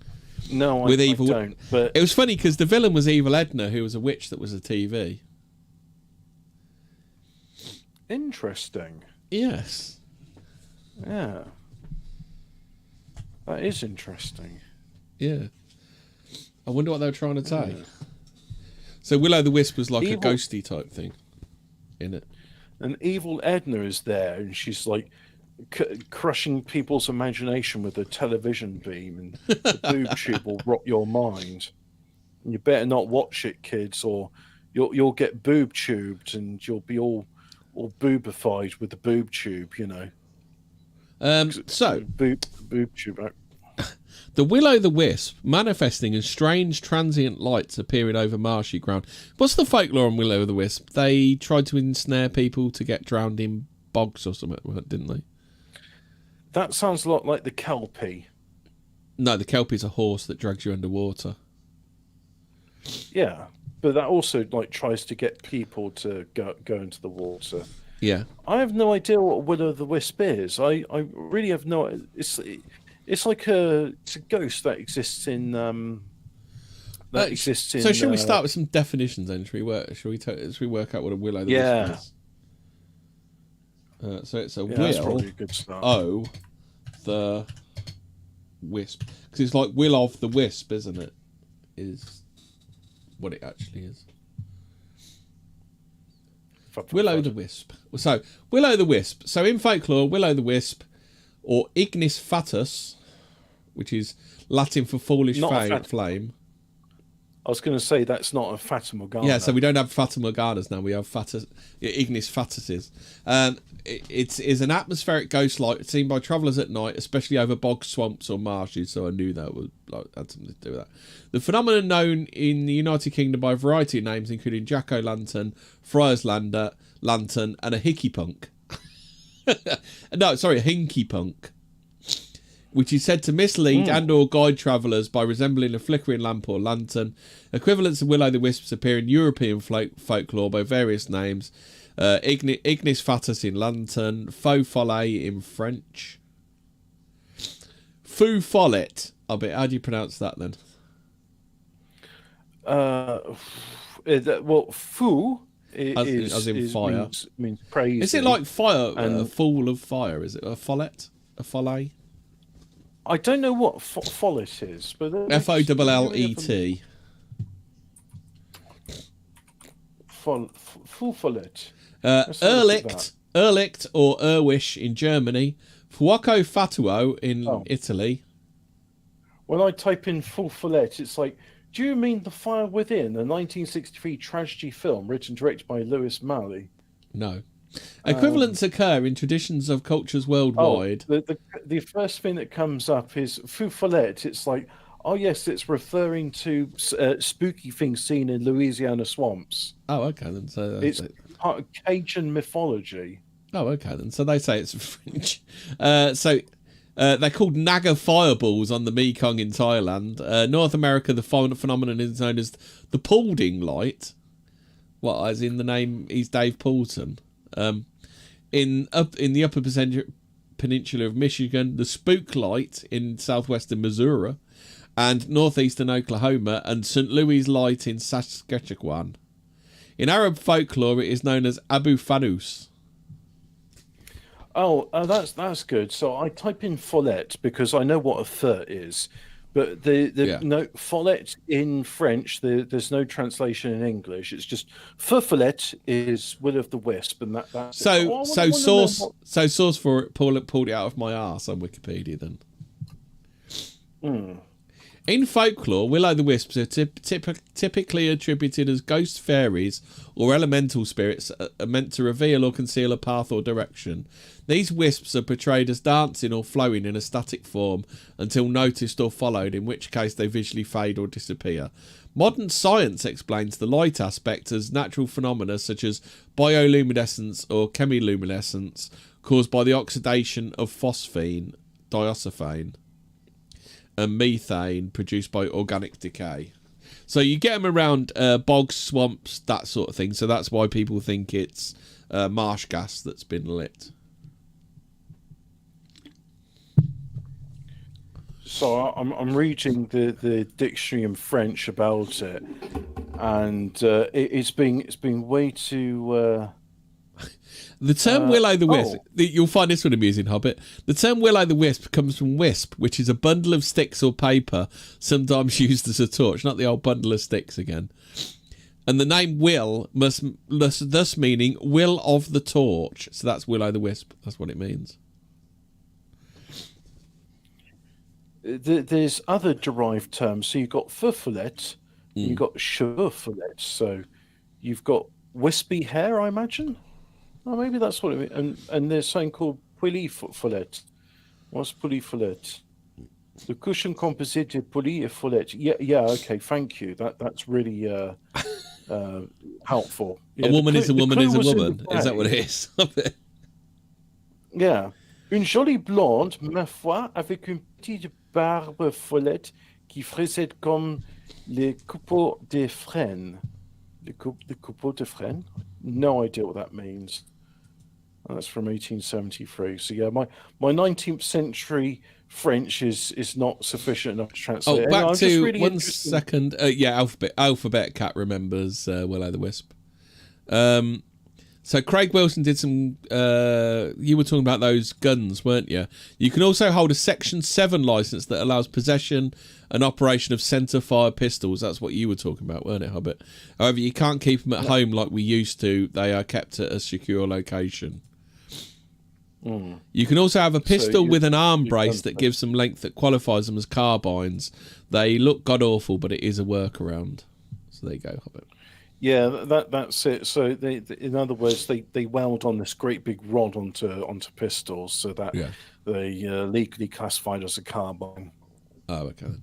I don't. But it was funny because the villain was Evil Edna, who was a witch that was a TV. Interesting. Yes. Yeah. That is interesting. Yeah. I wonder what they were trying to say. Yeah. So Will-O the Wisp was like a ghosty type thing in it. And Evil Edna is there, and she's like crushing people's imagination with a television beam, and the boob tube will rot your mind. And you better not watch it, kids, or you'll get boob tubed, and you'll be all boobified with the boob tube, you know. So boob tube. The Will-O the Wisp manifesting as strange transient lights appearing over marshy ground. What's the folklore on Will-O the Wisp? They tried to ensnare people to get drowned in bogs or something, didn't they? That sounds a lot like the Kelpie. No, the Kelpie's a horse that drags you underwater. Yeah, but that also like tries to get people to go into the water. Yeah, I have no idea what Will-O the Wisp is. I really have no. It's like it's a ghost that exists in So should we start with some definitions then? Should we work out what a Will-O the Wisp is? So it's a that's probably a good start. the wisp, because it's like will of the wisp, isn't it? Is what it actually is. Will-o' the wisp. So will-o' the wisp. So in folklore, will-o' the wisp, or ignis fatuus, which is Latin for foolish flame. I was going to say that's not a Fata Morgana. Yeah, so we don't have Fata Morganas now. We have ignis fatuuses. It is an atmospheric ghost light seen by travellers at night, especially over bogs, swamps, or marshes. So I knew that would had something to do with that. The phenomenon known in the United Kingdom by a variety of names, including jack-o'-lantern, friar's lantern, and a hickey punk. No, sorry, a hinky punk, which is said to mislead and or guide travellers by resembling a flickering lamp or lantern. Equivalents of will-o'-the-wisps appear in European folklore by various names. Ignis fatuus in lantern, faux follet in French. Fou follet. How do you pronounce that then? Well, fou as in fire. Means praise. Is it like fire, a fall of fire? Is it a follet? A follet? I don't know what follet is, but Follet. Full follet. Erlicht or Erwish in Germany. Fuoco fatuo in Italy. When I type in full follet, it's like, do you mean The Fire Within, a 1963 tragedy film written and directed by Lewis Malley? No. Equivalents occur in traditions of cultures worldwide. The first thing that comes up is fou follet. It's like, oh yes, it's referring to spooky things seen in Louisiana swamps. Oh, okay then. So it's part of Cajun mythology. Oh, okay then. So they say it's French. They're called Naga fireballs on the Mekong in Thailand. North America, the phenomenon is known as the Paulding light. What, as in the name, he's Dave Paulson. In the upper peninsula of Michigan, the Spook Light in southwestern Missouri, and northeastern Oklahoma, and St. Louis Light in Saskatchewan. In Arab folklore, it is known as Abu Fanus. Oh, that's good. So I type in follet because I know what a fur is, but no follet in French. There's no translation in English. It's just follet is will of the wisp, and that's source for it pulled it out of my arse on Wikipedia then. In folklore, will-o'-the-wisps are typically attributed as ghost fairies or elemental spirits meant to reveal or conceal a path or direction. These wisps are portrayed as dancing or flowing in a static form until noticed or followed, in which case they visually fade or disappear. Modern science explains the light aspect as natural phenomena such as bioluminescence or chemiluminescence caused by the oxidation of phosphine, diosphane, and methane produced by organic decay. So you get them around bogs, swamps, that sort of thing. So that's why people think it's marsh gas that's been lit. So I'm reading the dictionary in French about it, and it's been way too. The term will-o'-the-wisp, you'll find this one amusing, Hobbit. The term will-o'-the-wisp comes from wisp, which is a bundle of sticks or paper, sometimes used as a torch, not the old bundle of sticks again. And the name will must thus meaning will of the torch. So that's will-o'-the-wisp. That's what it means. There's other derived terms. So you've got furfulet, you've got chevefulet. So you've got wispy hair, I imagine. Oh, maybe that's what it means. And there's something called polyfolette. What's polyfolette? The cushion composite de poly et folette. Yeah. Okay, thank you. That's really helpful. Yeah, a woman is a woman is a woman. Is that what it is? Yeah. Une jolie blonde, ma foi, avec une petite barbe follette qui frisette comme les coupeaux de frêne. The coupeaux de frêne? No idea what that means. That's from 1873. So yeah, my 19th century French is not sufficient enough to translate. Oh, back to really 1 second. Alphabet Cat remembers will-o'-the-wisp. So So Craig Wilson did some... you were talking about those guns, weren't you? You can also hold a Section 7 licence that allows possession and operation of centre-fire pistols. That's what you were talking about, weren't it, Hobbit? However, you can't keep them at home like we used to. They are kept at a secure location. You can also have a pistol with an arm brace that gives them length that qualifies them as carbines. They look god-awful, but it is a workaround. So there you go, Hobbit. Yeah, that's it. So they in other words, they weld on this great big rod onto pistols, so that they legally classified as a carbine. Oh, okay.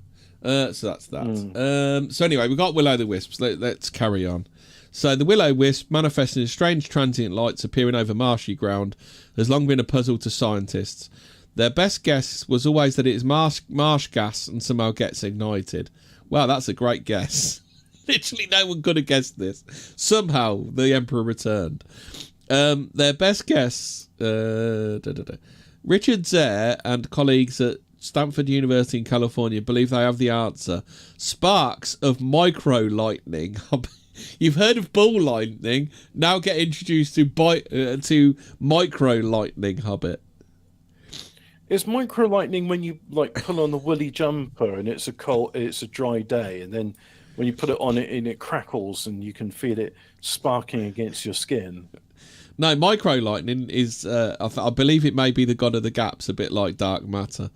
So that's that. So anyway, we've got Will-O-the-Wisps. Let's carry on. So the Will-O-Wisp, manifesting as strange transient lights appearing over marshy ground, has long been a puzzle to scientists. Their best guess was always that it is marsh gas and somehow gets ignited. Wow, that's a great guess. Literally no one could have guessed this. Somehow the Emperor returned. Their best guess, Richard Zare and colleagues at Stanford University in California believe they have the answer. Sparks of micro-lightning. You've heard of ball lightning. Now get introduced to micro-lightning, Hobbit. Is micro-lightning when you pull on the woolly jumper and it's a dry day, and then when you put it on and it crackles and you can feel it sparking against your skin? No, micro-lightning is, I believe it may be the god of the gaps, a bit like dark matter.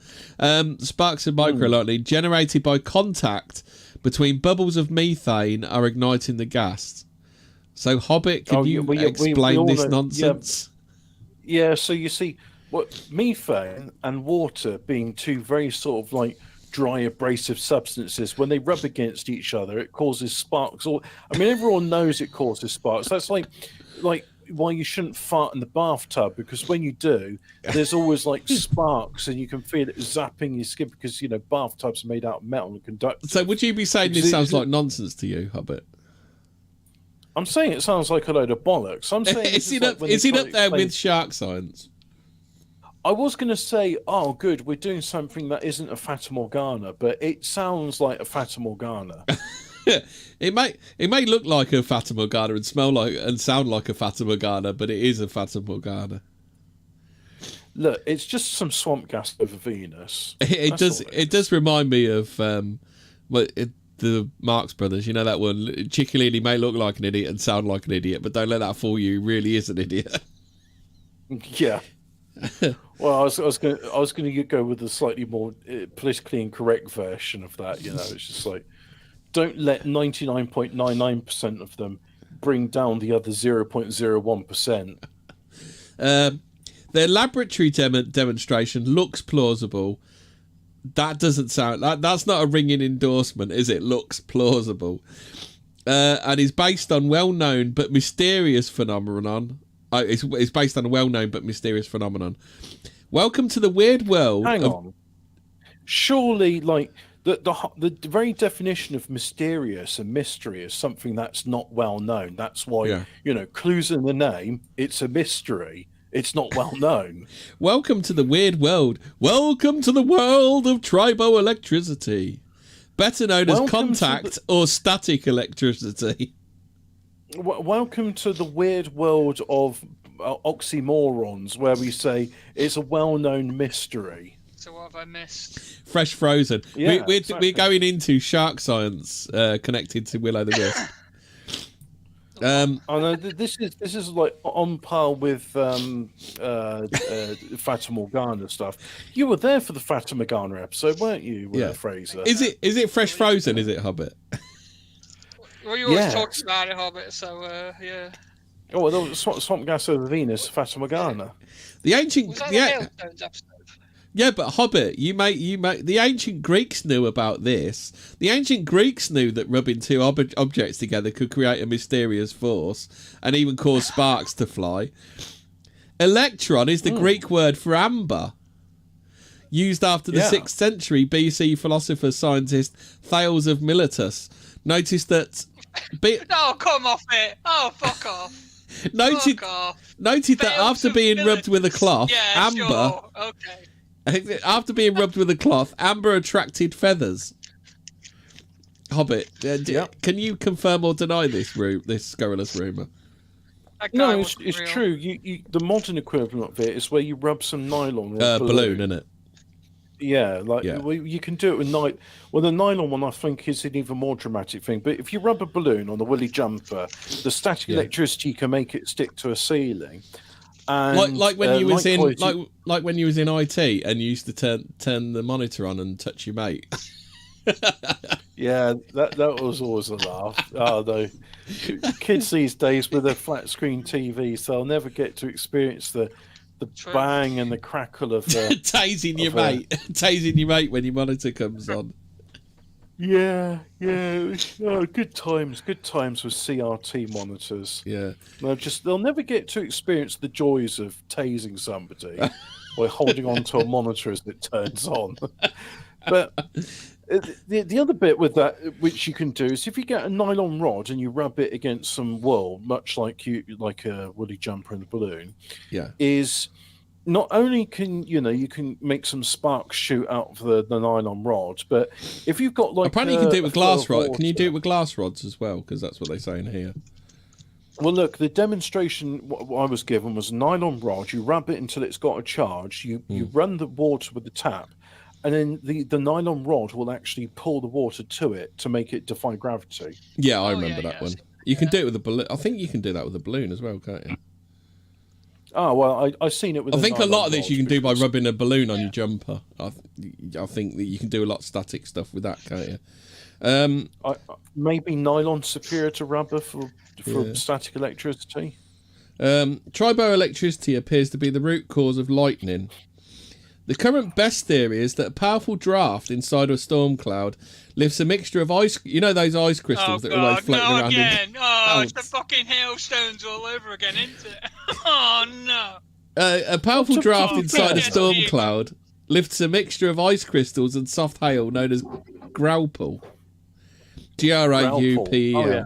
Sparks of micro-lightning generated by contact between bubbles of methane are igniting the gas. So, Hobbit, can you explain this nonsense? Yeah, so you see, methane and water being two very sort of dry abrasive substances, when they rub against each other, it causes sparks. Everyone knows it causes sparks. That's like why you shouldn't fart in the bathtub, because when you do, there's always sparks and you can feel it zapping your skin, because bathtubs are made out of metal and conductive. So would you be saying this sounds like nonsense to you, Hobbit? I'm saying it sounds like a load of bollocks. I'm saying is it up there with shark science? I was going to say, oh, good, we're doing something that isn't a Fata Morgana, but it sounds like a Fata Morgana. It may look like a Fata Morgana and smell like and sound like a Fata Morgana, but it is a Fata Morgana. Look, it's just some swamp gas over Venus. It does remind me of the Marx Brothers. You know that one? Ciccolini may look like an idiot and sound like an idiot, but don't let that fool you. He really is an idiot. Yeah. Well, I was going to go with a slightly more politically incorrect version of that. It's just don't let 99.99% of them bring down the other 0.01%. Their laboratory demonstration looks plausible. That doesn't sound that's not a ringing endorsement, is it? Looks plausible, and is based on well-known but mysterious phenomenon. It's based on a well-known but mysterious phenomenon. Welcome to the weird world. Hang on. Surely, the very definition of mysterious and mystery is something that's not well known. That's why clues in the name. It's a mystery. It's not well known. Welcome to the weird world. Welcome to the world of triboelectricity, better known as contact or static electricity. Welcome to the weird world of oxymorons, where we say it's a well-known mystery. So what have I missed? Fresh frozen. Yeah, we're going into shark science connected to Will-O-the-Wisp. I know this is on par with Fata Morgana stuff. You were there for the Fata Morgana episode, weren't you, Fraser? Is it fresh frozen? Is it, Hobbit? Well, you always talk about it, Hobbit. So yeah. Oh, well, there was swamp gas over Venus, Fata Morgana. The ancient, was that the Hailstones episode? Yeah, but Hobbit, you may the ancient Greeks knew about this. The ancient Greeks knew that rubbing two objects together could create a mysterious force and even cause sparks to fly. Electron is the Greek word for amber, used after the 6th century BC philosopher scientist Thales of Miletus noticed that. No, come off it! Oh, fuck off! Noted that after being rubbed with a cloth, amber. Sure. Okay. After being rubbed with a cloth, amber attracted feathers. Hobbit, can you confirm or deny this scurrilous rumour? That guy No, wasn't it's real. true. The modern equivalent of it is where you rub some nylon or balloon, isn't it? Yeah, well, you can do it with Well, the nylon one I think is an even more dramatic thing. But if you rub a balloon on a woolly jumper, the static electricity can make it stick to a ceiling. And like when you was in like when you was in IT and you used to turn the monitor on and touch your mate. Yeah, that was always a laugh. Though kids these days with their flat screen TVs, they'll never get to experience the bang and the crackle of tasing your mate when your monitor comes on. Yeah. Good times with CRT monitors. Yeah, they'll never get to experience the joys of tasing somebody by holding on to a monitor as it turns on. But the other bit with that, which you can do, is if you get a nylon rod and you rub it against some wool, much like a woolly jumper and a balloon, is not only can you can make some sparks shoot out of the nylon rod, but if you've got apparently you can do it with glass rods. Can you do it with glass rods as well? Because that's what they say in here. Well, look, the demonstration what I was given was a nylon rod. You rub it until it's got a charge. You run the water with the tap, and then the nylon rod will actually pull the water to it to make it defy gravity. Yeah, I remember that one. You can do it with a balloon. I think you can do that with a balloon as well, can't you? Oh, well, I've seen it with I think a lot of this you can do by rubbing a balloon on your jumper. I think that you can do a lot of static stuff with that, can't you? Maybe nylon superior to rubber for static electricity. Triboelectricity appears to be the root cause of lightning. The current best theory is that a powerful draft inside a storm cloud lifts a mixture of ice. You know those ice crystals that are always floating around. Again. It's the fucking hailstones all over again, isn't it? Oh no! A powerful draft inside a storm cloud lifts a mixture of ice crystals and soft hail known as Graupel. Graupel. Oh, yeah.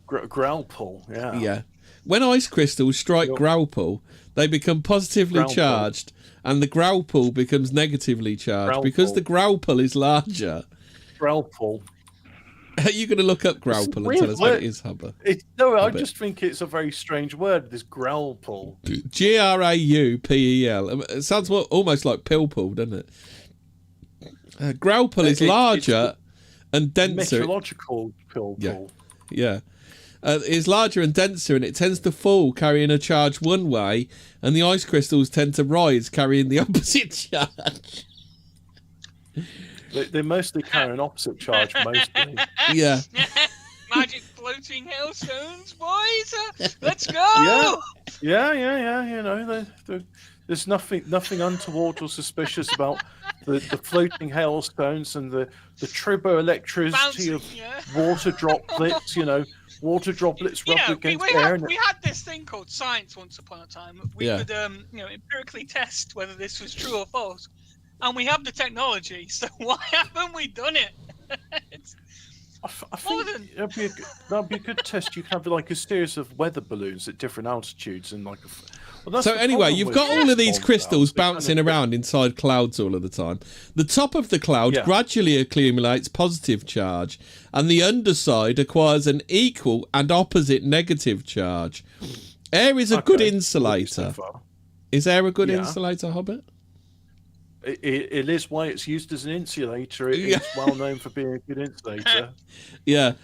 Graupel. Yeah. Yeah. When ice crystals strike Graupel, they become positively charged, and the Graupel becomes negatively charged. Because the Graupel is larger. Graupel. Are you going to look up Graupel and tell us what it is, Hubba? I just think it's a very strange word, this Graupel. Graupel. It sounds almost like Pilpul, doesn't it? Graupel is larger and denser. Meteorological Pilpul. Yeah. It's larger and denser, and it tends to fall carrying a charge one way, and the ice crystals tend to rise carrying the opposite charge. They mostly carry an opposite charge, mostly. Yeah. Magic floating hailstones, boys. Let's go. Yeah. There's nothing untoward or suspicious about the floating hailstones and the triboelectricity of water droplets. Water droplets rubbed against air. We had this thing called science once upon a time. We could empirically test whether this was true or false. And we have the technology, so why haven't we done it? I think that'd be a good test. You have like a series of weather balloons at different altitudes and like. So anyway, you've got all of these crystals bouncing around inside clouds all of the time. The top of the cloud gradually accumulates positive charge, and the underside acquires an equal and opposite negative charge. Air is a good insulator. Is air a good insulator, Hobbit? It is why it's used as an insulator. It's well known for being a good insulator. Yeah.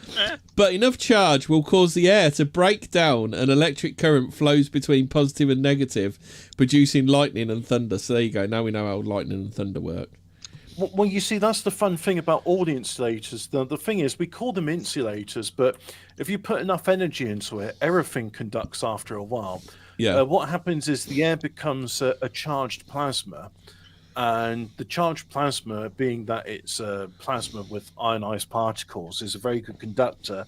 But enough charge will cause the air to break down, and electric current flows between positive and negative, producing lightning and thunder. So there you go. Now we know how lightning and thunder work. Well, you see, that's the fun thing about all the insulators. The thing is, we call them insulators, but if you put enough energy into it, everything conducts after a while. Yeah. What happens is the air becomes a charged plasma. And the charged plasma, being that it's a plasma with ionized particles, is a very good conductor.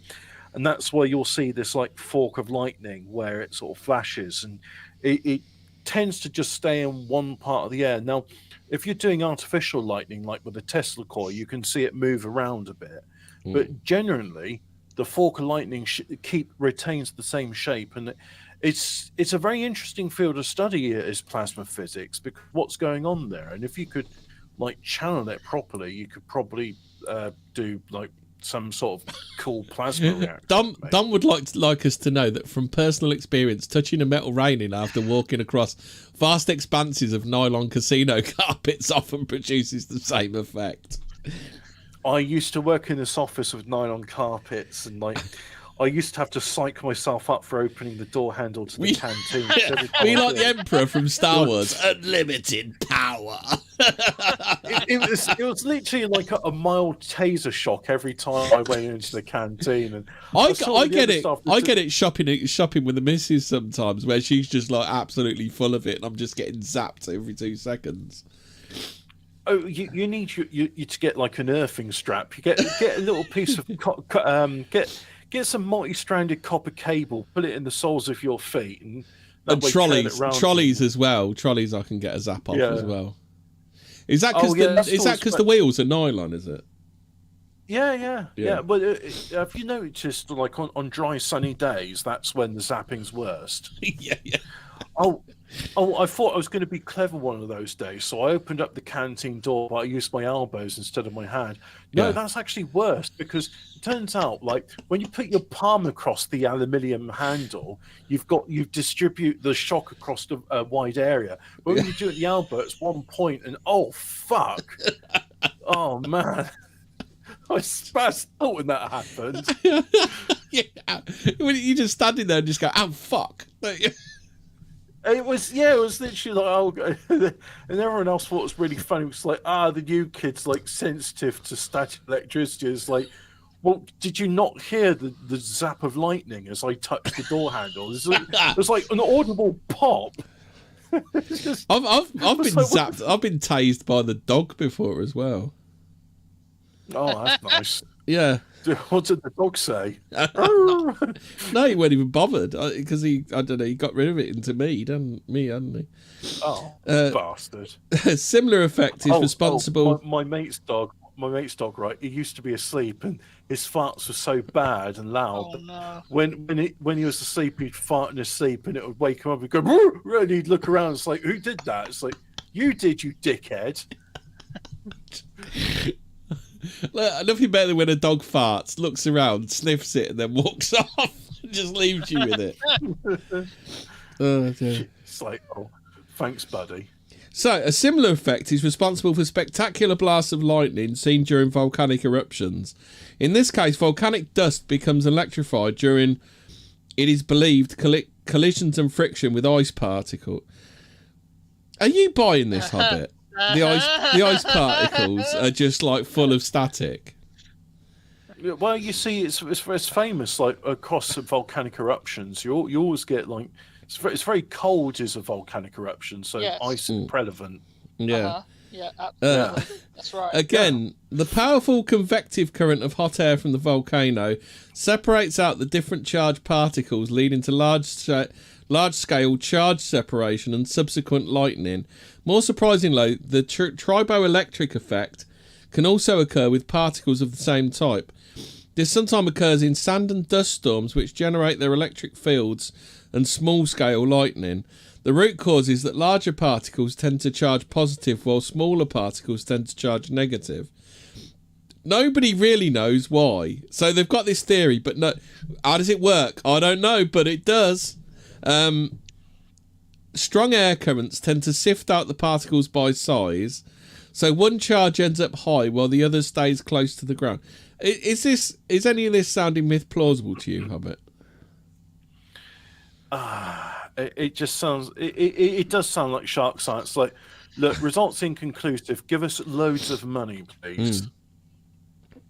And that's why you'll see this like fork of lightning where it sort of flashes. And it tends to just stay in one part of the air. Now, if you're doing artificial lightning, like with a Tesla coil, you can see it move around a bit. But generally, the fork of lightning retains the same shape. And it's a very interesting field of study is plasma physics, because what's going on there, and if you could like channel it properly, you could probably do like some sort of cool plasma reactor. Dom would like us to know that from personal experience, touching a metal railing after walking across vast expanses of nylon casino carpets often produces the same effect. I used to work in this office with nylon carpets, and I used to have to psych myself up for opening the door handle to the canteen. We like the Emperor from Star Wars. Unlimited power. It was literally like a mild taser shock every time I went into the canteen. And I get it. I get it shopping with the missus sometimes, where she's just like absolutely full of it, and I'm just getting zapped every 2 seconds. Oh, you need you to get like an earthing strap. You get a little piece of get some multi-stranded copper cable, put it in the soles of your feet, and trolleys as well. Trolleys I can get a zap off as well. Is that because the wheels are nylon? Is it? Yeah. But have you noticed, like on dry, sunny days, that's when the zapping's worst? yeah. Oh, I thought I was going to be clever one of those days, so I opened up the canteen door, but I used my elbows instead of my hand. No, that's actually worse, because it turns out, like, when you put your palm across the aluminium handle, you distribute the shock across a wide area. But when you do it at the elbow, it's one point, and oh, fuck. Oh, man. I spazzed out when that happened. When you just standing there and just go, oh, fuck. It was literally like, and everyone else thought it was really funny. It was like, the new kid's like sensitive to static electricity. It's like, well, did you not hear the zap of lightning as I touched the door handle? It was like an audible pop. I've been zapped. I've been tased by the dog before as well. Oh, that's nice. Yeah. What did the dog say? No, he wasn't even bothered because he got rid of it into me, hadn't he? Oh, bastard! Similar effect is responsible. My mate's dog, right? He used to be asleep, and his farts were so bad and loud. Oh, no. When he was asleep, he'd fart in his sleep, and it would wake him up and go. Woo! And he'd look around. It's like, who did that? It's like, you did, you dickhead. Nothing better than when a dog farts, looks around, sniffs it, and then walks off and just leaves you with it. Oh, dear. It's like, oh, thanks, buddy. So, a similar effect is responsible for spectacular blasts of lightning seen during volcanic eruptions. In this case, volcanic dust becomes electrified during, it is believed, collisions and friction with ice particles. Are you buying this, Hobbit? The ice particles are just like full of static. Well, you see, it's famous like across volcanic eruptions. You always get like it's very cold as a volcanic eruption, so ice is prevalent. Yeah. Yeah, absolutely. That's right. Again, the powerful convective current of hot air from the volcano separates out the different charged particles, leading to large-scale charge separation and subsequent lightning. More surprisingly, the triboelectric effect can also occur with particles of the same type. This sometimes occurs in sand and dust storms, which generate their electric fields and small-scale lightning. The root cause is that larger particles tend to charge positive, while smaller particles tend to charge negative. Nobody really knows why. So they've got this theory, but no, how does it work? I don't know, but it does. Strong air currents tend to sift out the particles by size, so one charge ends up high while the other stays close to the ground. Is any of this sounding myth plausible to you, Hobbit? It just sounds. It does sound like shark science. Like, look, results inconclusive. Give us loads of money, please.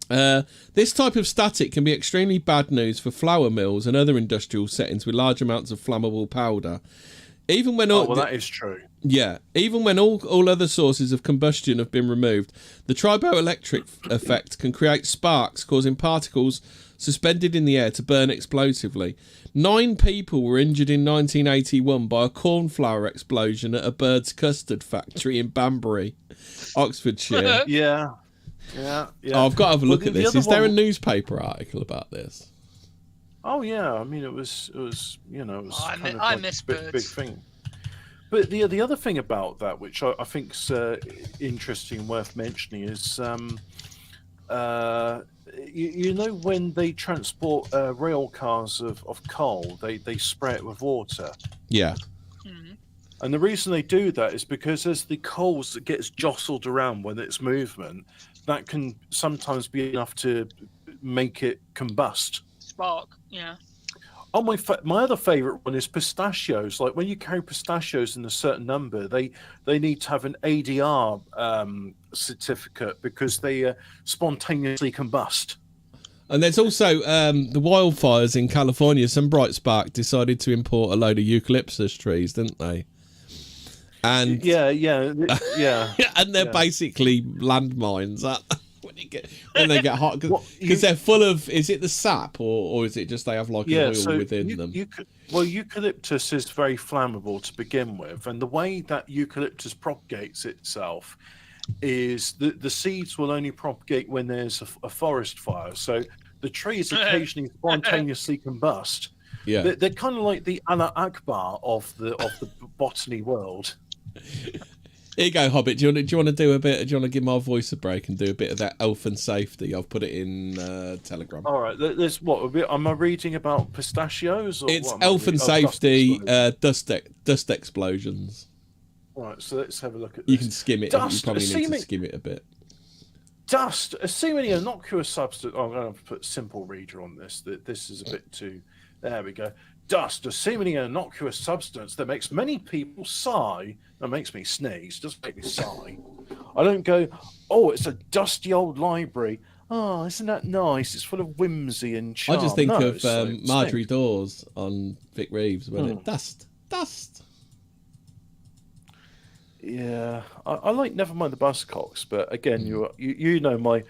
This type of static can be extremely bad news for flour mills and other industrial settings with large amounts of flammable powder. Even when that is true. Yeah, even when all other sources of combustion have been removed, the triboelectric effect can create sparks, causing particles suspended in the air to burn explosively. 9 people were injured in 1981 by a cornflour explosion at a bird's custard factory in Banbury, Oxfordshire. Yeah. Oh, I've got to have a look at this. Is there a newspaper article about this? Oh yeah, I mean it was I miss birds. Big thing. But the other thing about that, which I think's interesting and worth mentioning, is you know when they transport rail cars of coal, they spray it with water. Yeah. And the reason they do that is because as the coal gets jostled around when it's movement, that can sometimes be enough to make it combust. Spark, yeah. Oh, my other favourite one is pistachios. Like when you carry pistachios in a certain number, they need to have an ADR certificate because they spontaneously combust. And there's also the wildfires in California. Some Bright Spark decided to import a load of eucalyptus trees, didn't they? And yeah. And they're basically landmines when they get hot because they're full of. Is it the sap or is it just they have like an oil within them? Eucalyptus is very flammable to begin with, and the way that eucalyptus propagates itself is the seeds will only propagate when there's a forest fire. So the trees occasionally spontaneously combust. Yeah, they're kind of like the Allah Akbar of the botany world. Here you go, Hobbit. Do you want to do a bit? Do you want to give my voice a break and do a bit of that elf and safety? I've put it in Telegram. All right. There's what? Am I reading about pistachios? Or it's elf and safety. Dust explosions. All right. So let's have a look at this. You can skim it. You probably need to skim it a bit. Dust, a seemingly innocuous substance. Oh, I'm going to put simple reader on this. This is a bit too. There we go. Dust, a seemingly innocuous substance that makes many people sigh. That makes me sneeze. Doesn't make me sigh. I don't go, oh, it's a dusty old library. Oh, isn't that nice? It's full of whimsy and charm. I just think of Marjorie Dawes on Vic Reeves when it dust. Yeah, I like Never Mind the Buzzcocks, but again, you know my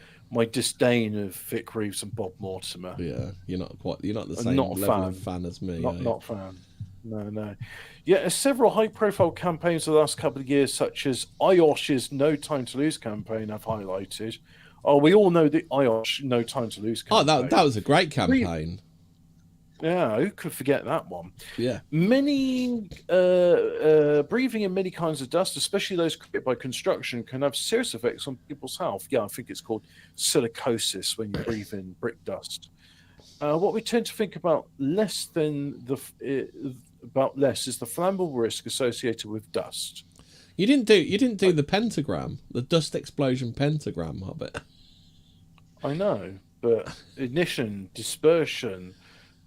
disdain of Vic Reeves and Bob Mortimer. Yeah, you're not the same level of fan as me. Not fan. No. Yeah, several high-profile campaigns the last couple of years, such as IOSH's No Time to Lose campaign, I've highlighted. Oh, we all know the IOSH No Time to Lose campaign. Oh, that was a great campaign. Yeah, who could forget that one? Yeah. Many breathing in many kinds of dust, especially those created by construction, can have serious effects on people's health. Yeah, I think it's called silicosis when you breathe in brick dust. What we tend to think about less is the flammable risk associated with dust. You didn't do the pentagram, the dust explosion pentagram, Hobbit. I know, but ignition, dispersion,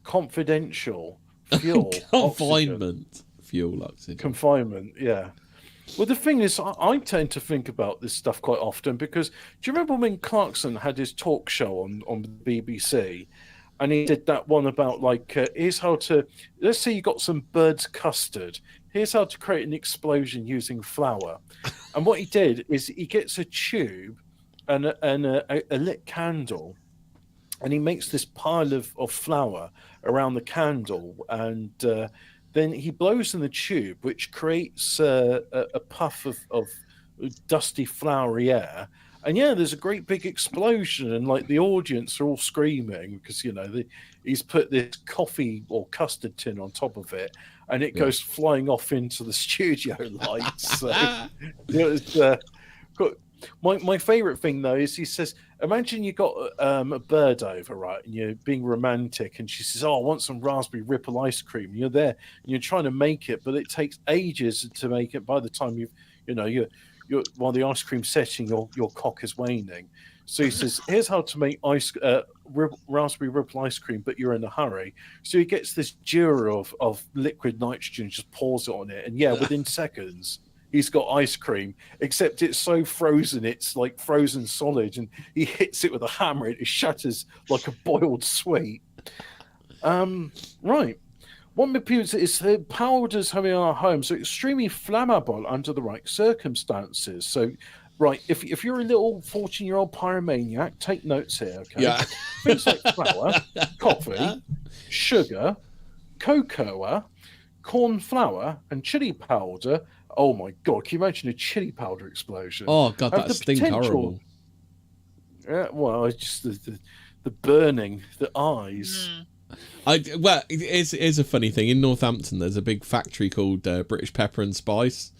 confidential, fuel, confinement, oxygen. Fuel, oxygen, confinement. Yeah. Well, the thing is, I tend to think about this stuff quite often because do you remember when Clarkson had his talk show on the BBC, and he did that one about like here's how to let's say you got some bird's custard. Here's how to create an explosion using flour, and what he did is he gets a tube and a lit candle. And he makes this pile of flour around the candle, and then he blows in the tube, which creates a puff of dusty, floury air. And yeah, there's a great big explosion, and like the audience are all screaming because he's put this coffee or custard tin on top of it, and it goes flying off into the studio lights. So, my favourite thing though is he says, imagine you got a bird over, right, and you're being romantic, and she says, oh, I want some raspberry ripple ice cream. You're there and you're trying to make it, but it takes ages to make it. By the time you're while the ice cream's setting, your cock is waning. So he says, here's how to make raspberry ripple ice cream, but you're in a hurry. So he gets this jar of liquid nitrogen, just pours it on it, and within seconds he's got ice cream, except it's so frozen, it's like frozen solid, and he hits it with a hammer, it shatters like a boiled sweet. Right. One appears is powders having in our homes are extremely flammable under the right circumstances. So, right, if you're a little 14-year-old pyromaniac, take notes here, okay? Yeah. Things like flour, coffee, sugar, cocoa, corn flour, and chili powder. Oh my God! Can you imagine a chili powder explosion? Oh God, that stinks horrible. Yeah, well, it's just the burning, the eyes. Well, it is a funny thing. In Northampton, there's a big factory called British Pepper and Spice,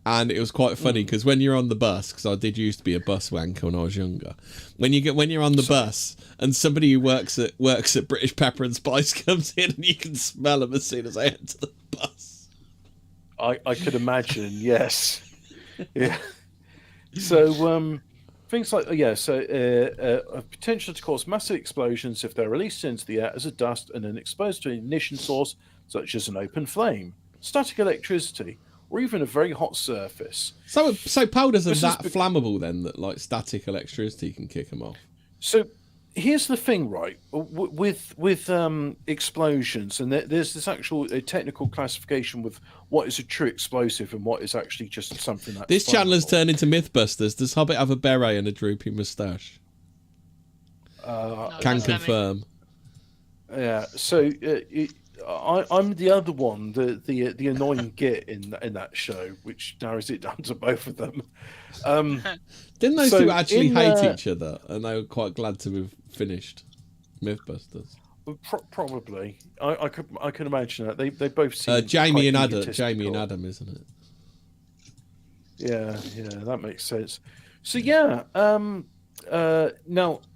And it was quite funny because when you're on the bus, because I did used to be a bus wanker when I was younger, when you're on the bus and somebody who works at British Pepper and Spice comes in and you can smell them as soon as they enter the bus. I could imagine, yes. Yeah. So things like a potential to cause massive explosions if they're released into the air as a dust and then exposed to an ignition source such as an open flame, static electricity, or even a very hot surface. So powders are that flammable then that like static electricity can kick them off? So here's the thing, right? With explosions, and there's this actual technical classification with what is a true explosive and what is actually just something that's This channel has turned into Mythbusters. Does Hobbit have a beret and a droopy moustache? Can confirm. Yeah. So I'm the other one, the annoying git in that show, which narrows it down to both of them. Didn't those two actually hate each other, and they were quite glad to have finished Mythbusters? Probably, I could imagine that they both seem Jamie and Adam, isn't it? Yeah, that makes sense. So yeah, now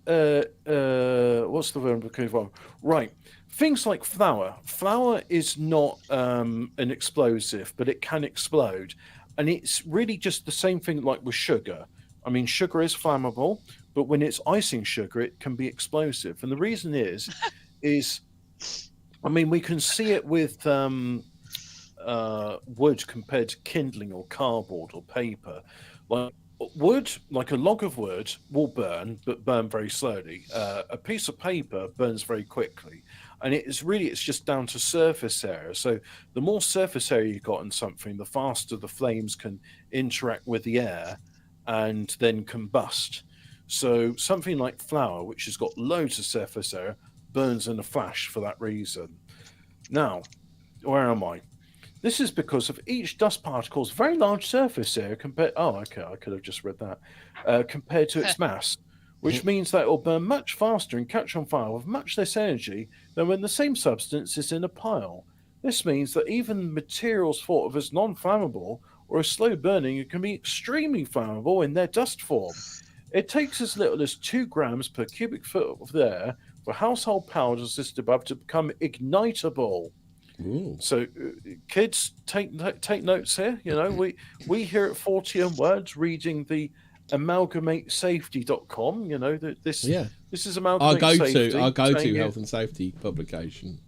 what's the word I'm looking for? Right. Things like flour. Flour is not an explosive, but it can explode. And it's really just the same thing like with sugar. I mean, sugar is flammable, but when it's icing sugar, it can be explosive. And the reason is, I mean, we can see it with wood compared to kindling or cardboard or paper. Like wood, like a log of wood, will burn, but burn very slowly. A piece of paper burns very quickly. And it's just down to surface area. So the more surface area you've got in something, the faster the flames can interact with the air and then combust. So something like flour, which has got loads of surface area, burns in a flash for that reason. Now, where am I? This is because of each dust particle's very large surface area compared... Oh, okay, I could have just read that. Compared to its mass, which means that it will burn much faster and catch on fire with much less energy than when the same substance is in a pile. This means that even materials thought of as non-flammable or as slow burning can be extremely flammable in their dust form. It takes as little as 2 grams per cubic foot of air for household powders listed above to become ignitable. Ooh. So, kids, take notes here. You know, we here at Fortean Words reading the amalgamatesafety.com. You know that this is Amalgamate Safety. Our go-to health and safety publication.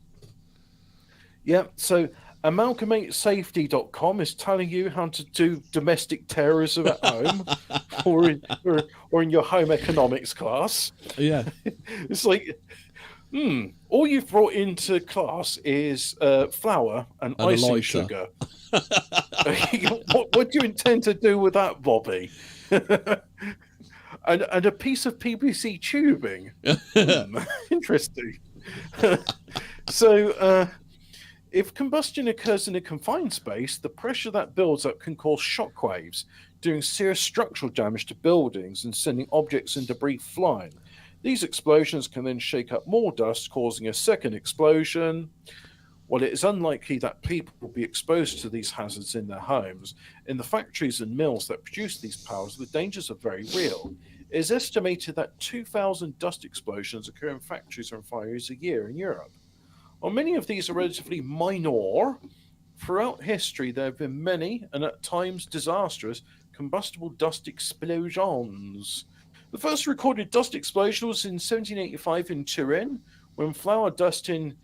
Yeah, so amalgamatesafety.com is telling you how to do domestic terrorism at home or in your home economics class. Yeah. It's like, all you've brought into class is flour and icing sugar. What do you intend to do with that, Bobby? and a piece of PVC tubing. Interesting. So, if combustion occurs in a confined space, the pressure that builds up can cause shock waves, doing serious structural damage to buildings and sending objects and debris flying. These explosions can then shake up more dust, causing a second explosion. While it is unlikely that people will be exposed to these hazards in their homes, in the factories and mills that produce these powders, the dangers are very real. It is estimated that 2,000 dust explosions occur in factories and fires a year in Europe. While many of these are relatively minor, throughout history there have been many, and at times disastrous, combustible dust explosions. The first recorded dust explosion was in 1785 in Turin, when flour dust in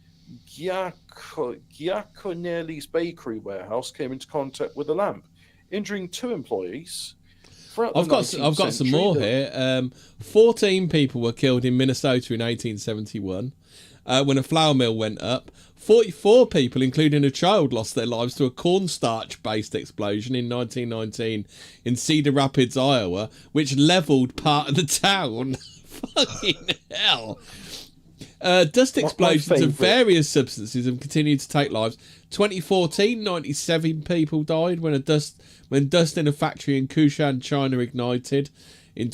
Giaconelli's bakery warehouse came into contact with a lamp, injuring 2 employees. I've got some more here. 14 people were killed in Minnesota in 1871 when a flour mill went up. 44 people, including a child, lost their lives to a cornstarch-based explosion in 1919 in Cedar Rapids, Iowa, which leveled part of the town. Fucking hell. Dust explosions of various substances have continued to take lives. 2014, 97 people died when dust in a factory in Kushan, China ignited. In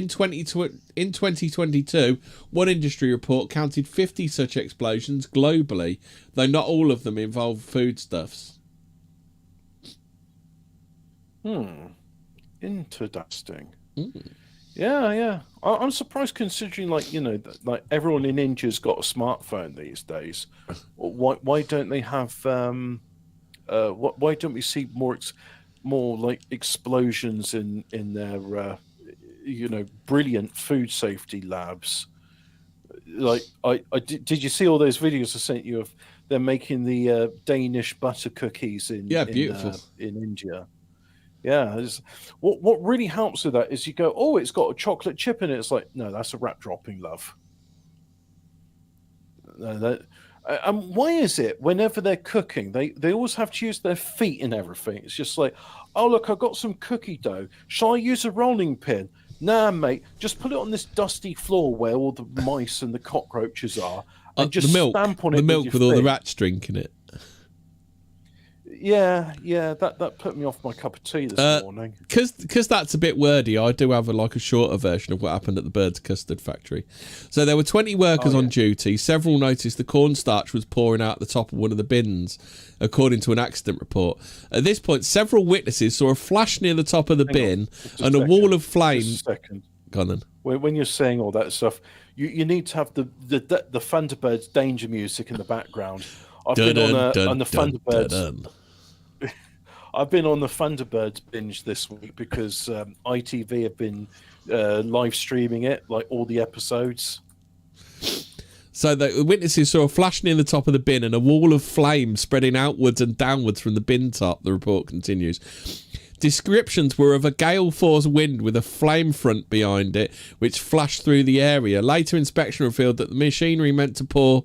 2022, one industry report counted 50 such explosions globally, though not all of them involved foodstuffs. Interesting. Yeah. I'm surprised, considering, like, like everyone in India's got a smartphone these days. Why don't they have? Why don't we see more like explosions in their brilliant food safety labs? Like, did you see all those videos I sent you of them making the Danish butter cookies in beautiful in India? Yeah, what really helps with that is you go, oh, it's got a chocolate chip in it. It's like, no, that's a rat dropping, love. Why is it whenever they're cooking, they always have to use their feet in everything? It's just like, oh, look, I've got some cookie dough. Shall I use a rolling pin? Nah, mate, just put it on this dusty floor where all the mice and the cockroaches are, and just stamp on it. The milk with all the rats drinking it. Yeah, that put me off my cup of tea this morning. Because that's a bit wordy, I do have a shorter version of what happened at the Bird's Custard Factory. So there were 20 workers on duty. Several noticed the cornstarch was pouring out the top of one of the bins, according to an accident report. At this point, several witnesses saw a flash near the top of the bin and a wall of flame. Just a second. Go on then. When you're saying all that stuff, you need to have the Thunderbirds danger music in the background. I've been on the Thunderbirds. I've been on the Thunderbirds binge this week because ITV have been live streaming it, like all the episodes. So the witnesses saw a flash near the top of the bin and a wall of flame spreading outwards and downwards from the bin top, the report continues. Descriptions were of a gale force wind with a flame front behind it, which flashed through the area. Later inspection revealed that the machinery meant to pour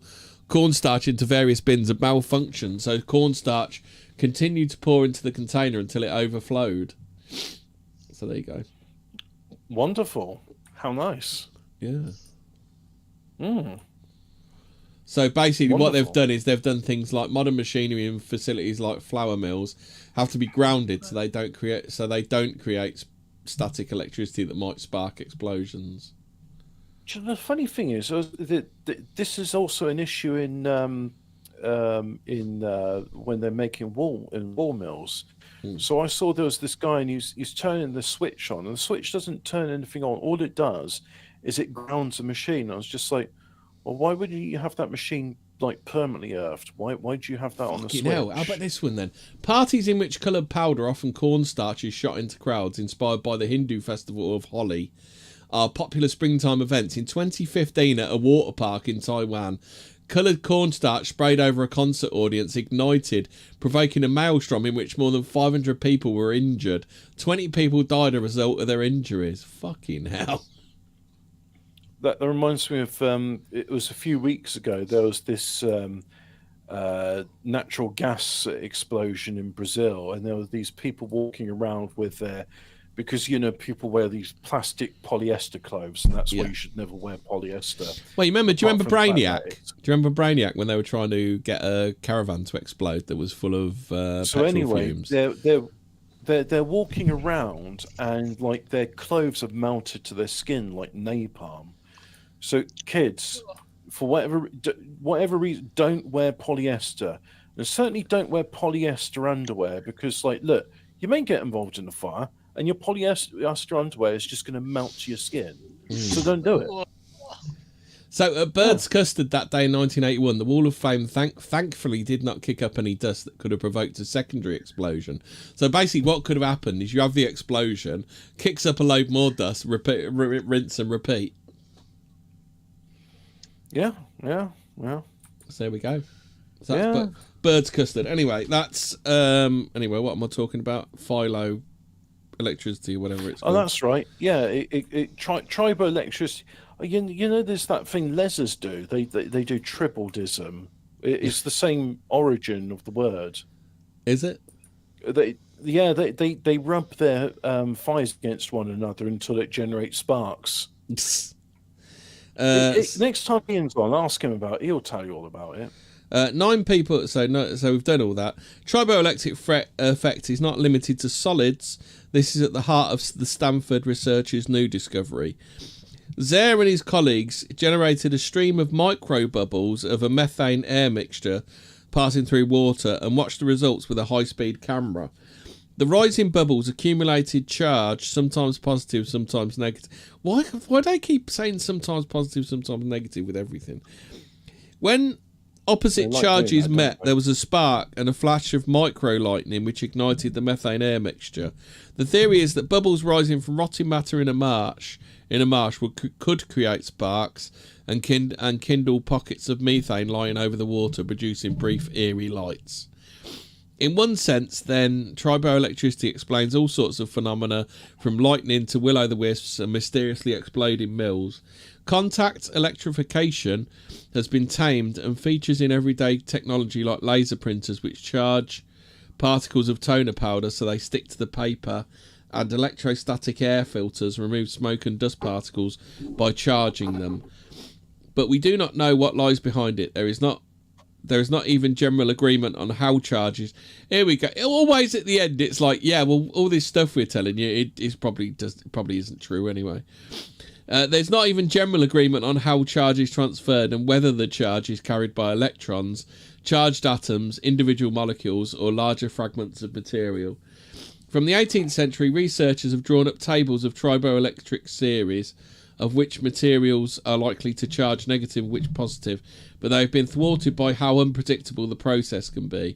cornstarch into various bins had malfunctioned, so cornstarch continued to pour into the container until it overflowed. So there you go. Wonderful. How nice. Yeah. So basically what they've done is they've done things like modern machinery and facilities like flour mills have to be grounded so they don't create static electricity that might spark explosions. The funny thing is that this is also an issue in when they're making wool mills. So I saw there was this guy and he's turning the switch on, and the switch doesn't turn anything on. All it does is it grounds the machine. I was just like, well, why wouldn't you have that machine like permanently earthed? Why do you have that on the switch? How about this one then? Parties in which coloured powder, often cornstarch, is shot into crowds, inspired by the Hindu festival of Holi, are popular springtime events. In 2015 at a water park in Taiwan, coloured cornstarch sprayed over a concert audience ignited, provoking a maelstrom in which more than 500 people were injured. 20 people died as a result of their injuries. Fucking hell. That reminds me of, it was a few weeks ago, there was this natural gas explosion in Brazil, and there were these people walking around with their, because, people wear these plastic polyester clothes, and that's why you should never wear polyester. Well, do you remember Brainiac? Do you remember Brainiac when they were trying to get a caravan to explode that was full of petrol fumes? They're walking around, and like their clothes have melted to their skin like napalm. So kids, for whatever reason, don't wear polyester, and certainly don't wear polyester underwear, because, like, look, you may get involved in a fire, and your polyester underwear is just going to melt to your skin. So don't do it. So at Bird's Custard that day in 1981, the Wall of Flame thankfully did not kick up any dust that could have provoked a secondary explosion. So basically what could have happened is you have the explosion, kicks up a load more dust, rinse and repeat. Yeah. So there we go. So that's Bird's Custard. Anyway, that's what am I talking about? Philo electricity or whatever it's called. Oh, that's right. Yeah, triboelectricity. There's that thing lesers do. They do tribaldism. It's the same origin of the word. Is it? They rub their thighs against one another until it generates sparks. Next time Ian's on, ask him about it. He'll tell you all about it. 9 people. So we've done all that. Triboelectric effect is not limited to solids. This is at the heart of the Stanford researchers' new discovery. Zer and his colleagues generated a stream of microbubbles of a methane air mixture passing through water and watched the results with a high-speed camera. The rising bubbles accumulated charge, sometimes positive, sometimes negative. Why do they keep saying sometimes positive, sometimes negative with everything? When opposite charges met, there was a spark and a flash of micro-lightning which ignited the methane air mixture. The theory is that bubbles rising from rotting matter in a marsh could create sparks and kindle pockets of methane lying over the water, producing brief eerie lights. In one sense, then, triboelectricity explains all sorts of phenomena, from lightning to will-o'-the-wisps and mysteriously exploding mills. Contact electrification has been tamed and features in everyday technology like laser printers, which charge particles of toner powder so they stick to the paper, and electrostatic air filters remove smoke and dust particles by charging them. But we do not know what lies behind it. There is not even general agreement on how charges. Here we go. Always at the end, it's like, yeah, well, all this stuff we're telling you, it probably isn't true anyway. There's not even general agreement on how charge is transferred and whether the charge is carried by electrons, charged atoms, individual molecules, or larger fragments of material. From the 18th century, researchers have drawn up tables of triboelectric series of which materials are likely to charge negative, which positive, but they have been thwarted by how unpredictable the process can be.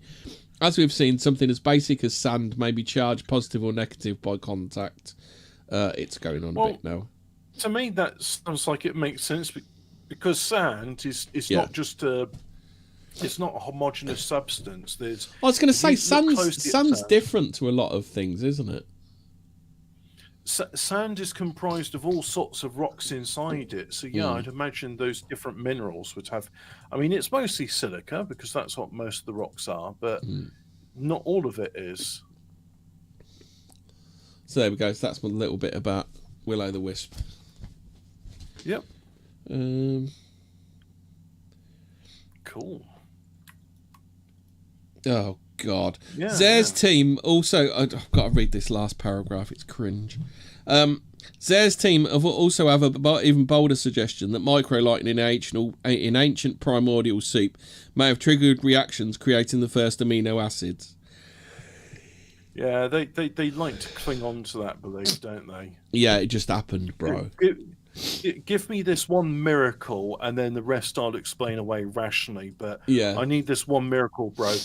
As we've seen, something as basic as sand may be charged positive or negative by contact. It's going on a bit now. To me, that sounds like it makes sense because sand is not just it's not a homogeneous substance. I was going to say sand's different to a lot of things, isn't it? Sand is comprised of all sorts of rocks inside it. So, yeah, I'd imagine those different minerals would have... I mean, it's mostly silica because that's what most of the rocks are, but not all of it is. So there we go. So that's a little bit about will-o'-the-wisp. Yep. Cool. Oh, God. Yeah, Zare's team also... I've got to read this last paragraph. It's cringe. Zare's team also have a even bolder suggestion that micro-lightning in ancient primordial soup may have triggered reactions creating the first amino acids. Yeah, they like to cling on to that belief, don't they? Yeah, it just happened, bro. Give me this one miracle, and then the rest I'll explain away rationally. But yeah, I need this one miracle, bro.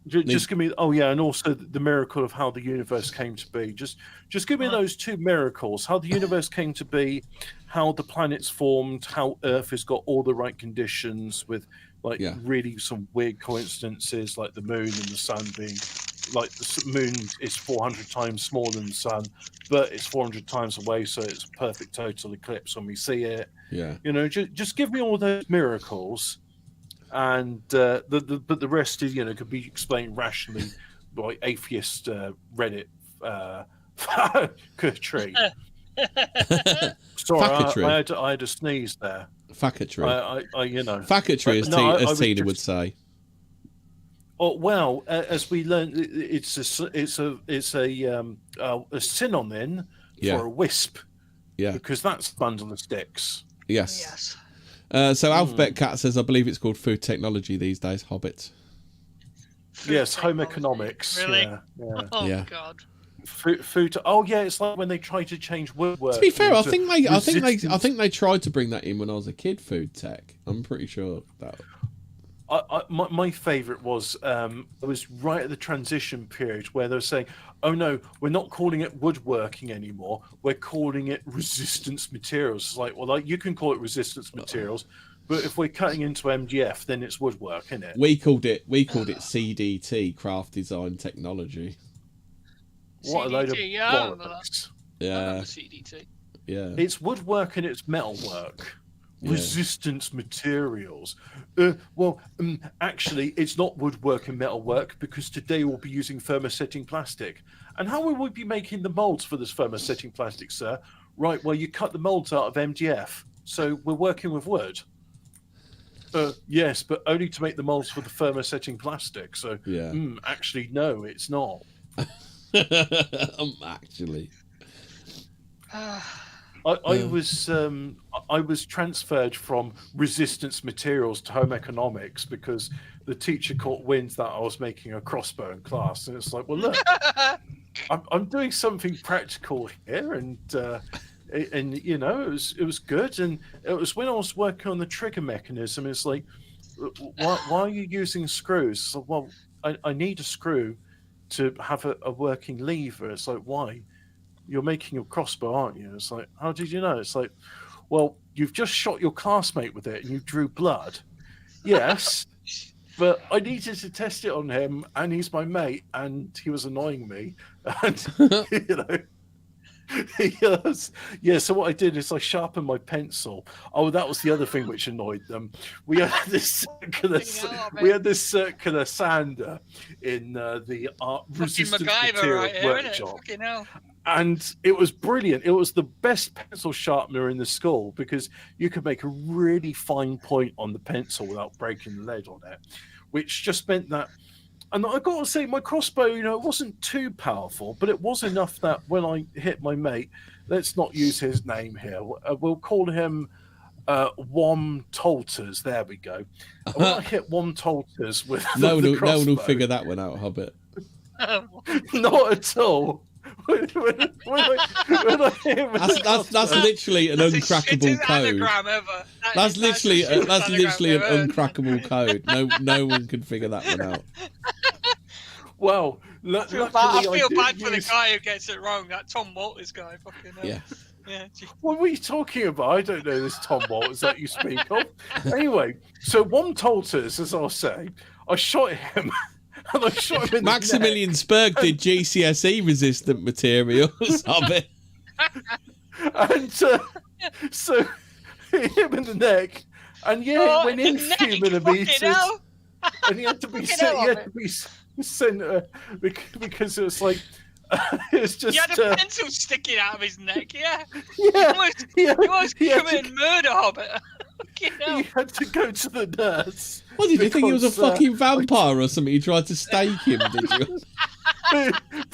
Just give me. Oh yeah, and also the miracle of how the universe came to be. Just give me those two miracles: how the universe came to be, how the planets formed, how Earth has got all the right conditions, with really some weird coincidences, like the moon and the sun being. Like the moon is 400 times smaller than the sun, but it's 400 times away, so it's a perfect total eclipse when we see it. Yeah, you know, just give me all those miracles, and but the rest is could be explained rationally by atheist Reddit tree. Sorry, I had a sneeze there. Facketry. Facketry, as Tina would say. Oh well, as we learned, it's a synonym for a wisp. Yeah, because that's bundle of sticks. Yes. So Alphabet Cat says, I believe it's called food technology these days. Hobbit. Yes, home economics. Really? Yeah. Oh God. Food. Oh yeah, it's like when they try to change woodwork. To be fair, I think they tried to bring that in when I was a kid. Food tech. I'm pretty sure that. My favourite was it was right at the transition period where they were saying, "Oh no, we're not calling it woodworking anymore. We're calling it resistance materials." It's like, well, you can call it resistance materials, but if we're cutting into MDF, then it's woodwork, isn't it? We called it CDT, craft design technology. What a load of bollocks! Yeah, CDT. Yeah, it's woodwork and it's metalwork. Resistance materials. Actually, it's not woodwork and metalwork because today we'll be using thermosetting plastic. And how will we be making the molds for this thermosetting plastic, sir? Right, well, you cut the molds out of MDF, so we're working with wood. Yes, but only to make the molds for the thermosetting plastic. So, actually, no, it's not. Actually. I was transferred from resistance materials to home economics because the teacher caught wind that I was making a crossbow in class, and it's like, well, look, I'm doing something practical here, and you know, it was good, and it was when I was working on the trigger mechanism. It's like, why are you using screws? So, well, I need a screw to have a working lever. It's like, why? You're making a crossbow, aren't you? It's like, how did you know? It's like, well, you've just shot your classmate with it and you drew blood. Yes, but I needed to test it on him, and he's my mate, and he was annoying me. And, you know, yes. Yeah, so what I did is I sharpened my pencil. Oh, that was the other thing which annoyed them. We had this circular sander in the resistance material workshop. And it was brilliant. It was the best pencil sharpener in the school because you could make a really fine point on the pencil without breaking the lead on it, which just meant that. And I've got to say, my crossbow, you know, it wasn't too powerful, but it was enough that when I hit my mate, let's not use his name here. We'll call him Wom Tolters. There we go. When I hit Wom Tolters with no one will figure that one out, Hobbit. Not at all. When I hit him that's literally an uncrackable code. That's literally an uncrackable code. No one can figure that one out. Well, I feel bad for the guy who gets it wrong. That Tom Walters guy, fucking hell. Yeah. What were you talking about? I don't know this Tom Walters that you speak of. Anyway, so Wom Tolters, as I'll say, I shot him. And I shot him in Maximilian Spurg did GCSE resistant materials of it. And so hit him in the neck, and it went in a few millimeters, and he had to be sent because it was like it was just. He had a pencil sticking out of his neck. Yeah. He was committing murder, Hobbit. He had to go to the nurse. What, did you think he was a fucking vampire or something? You tried to stake him, did you?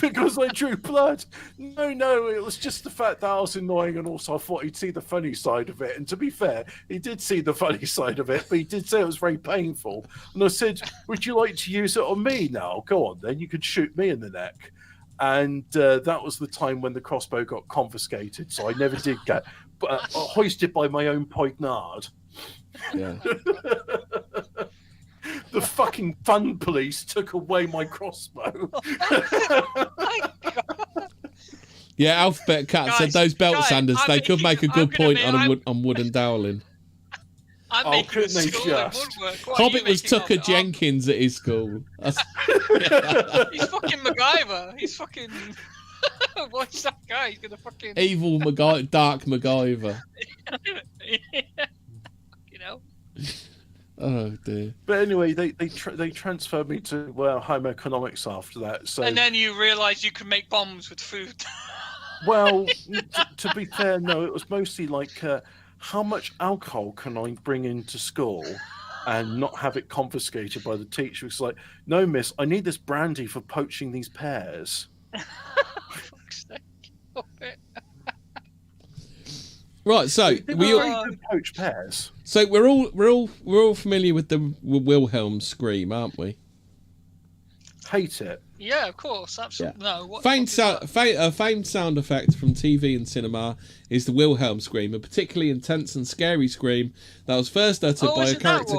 Because I drew blood. No, it was just the fact that I was annoying, and also I thought he'd see the funny side of it. And to be fair, he did see the funny side of it, but he did say it was very painful. And I said, would you like to use it on me now? Go on, then you could shoot me in the neck. And that was the time when the crossbow got confiscated, so I never did get hoisted by my own poignard. Yeah. The fucking fun police took away my crossbow. Yeah, Alphabet Cat said those belt sanders, they could make a good point on wooden doweling. Couldn't they just? Hobbit was Tucker Jenkins at his school. He's fucking MacGyver. He's fucking... Watch that guy. He's gonna fucking... Evil Dark MacGyver. You know? Oh dear. But anyway, they transferred me to home economics after that. So and then you realised you could make bombs with food. Well, to be fair, no, it was mostly like how much alcohol can I bring into school and not have it confiscated by the teacher? It's like, no, miss, I need this brandy for poaching these pears. Fuck's sake. Right, so we all poach pears. So we're all familiar with the Wilhelm scream, aren't we? Hate it. Yeah, of course, absolutely. Yeah. No, a famed sound effect from TV and cinema is the Wilhelm scream, a particularly intense and scary scream that was first uttered by a character.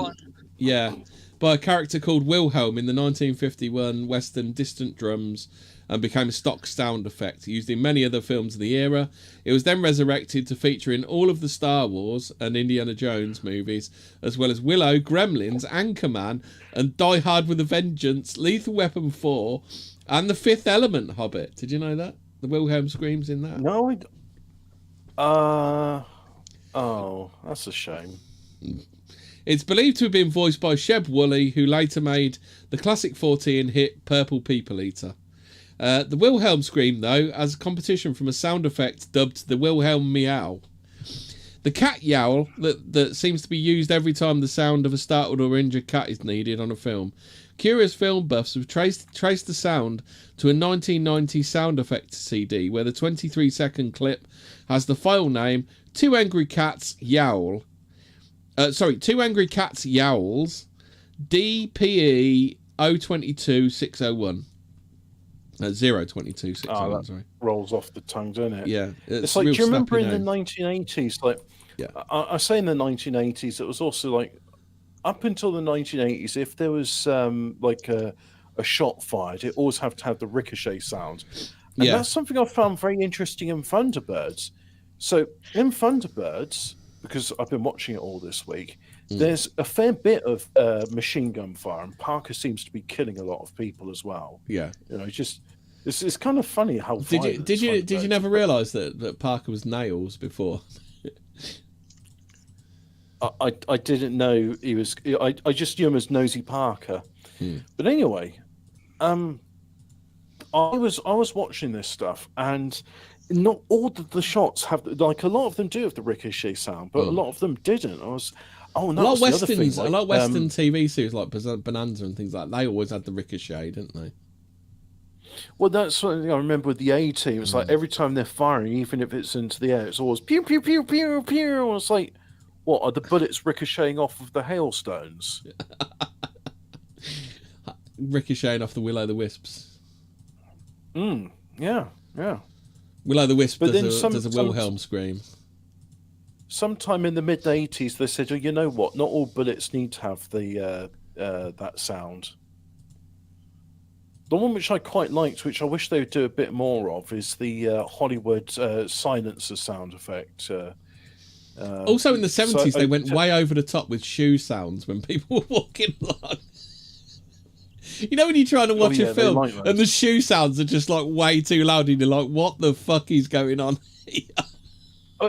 By a character called Wilhelm in the 1951 Western Distant Drums, and became a stock sound effect used in many other films of the era. It was then resurrected to feature in all of the Star Wars and Indiana Jones movies, as well as Willow, Gremlins, Anchorman, and Die Hard with a Vengeance, Lethal Weapon 4, and The Fifth Element, Hobbit. Did you know that? The Wilhelm scream's in that? No, oh, that's a shame. It's believed to have been voiced by Sheb Woolley, who later made the classic Fortean hit Purple People Eater. The Wilhelm scream, though, as a competition from a sound effect dubbed the Wilhelm meow. The cat yowl that seems to be used every time the sound of a startled or injured cat is needed on a film Curious film buffs have traced the sound to a 1990 sound effects CD where the 23-second clip has the file name Two Angry Cats Yowl. Two Angry Cats Yowls DPE 022601. 022601, sorry. Rolls off the tongue, doesn't it? Yeah. It's like, do you remember in the 1980s, like, yeah. I say in the 1980s, it was also like, up until the 1980s, if there was like a shot fired, it always have to have the ricochet sound. And that's something I found very interesting in Thunderbirds. So in Thunderbirds, because I've been watching it all this week, there's a fair bit of machine gun fire, and Parker seems to be killing a lot of people as well. Yeah, you know, it's kind of funny how. Did you never realise that Parker was Nails before? I didn't know he was. I just knew him as Nosy Parker. But anyway, I was watching this stuff, and not all the shots have, like, a lot of them do have the ricochet sound, but a lot of them didn't. I was. Oh no! A lot of westerns, a lot of Western TV series like Bonanza and things like that, they always had the ricochet, didn't they? Well, that's what I remember with the A-Team. It's like every time they're firing, even if it's into the air, it's always pew pew pew pew pew. It's like, what are the bullets ricocheting off of the hailstones? Ricocheting off the Will-O'-the-Wisps. Yeah. Will-O'-the-Wisp does a Wilhelm scream. Sometime in the mid-80s, they said, "Oh, you know what? Not all bullets need to have the that sound." The one which I quite liked, which I wish they would do a bit more of, is the Hollywood silencer sound effect. Also in the 70s, they went way over the top with shoe sounds when people were walking along. You know when you're trying to watch a film and the shoe sounds are just like way too loud and you're like, what the fuck is going on here?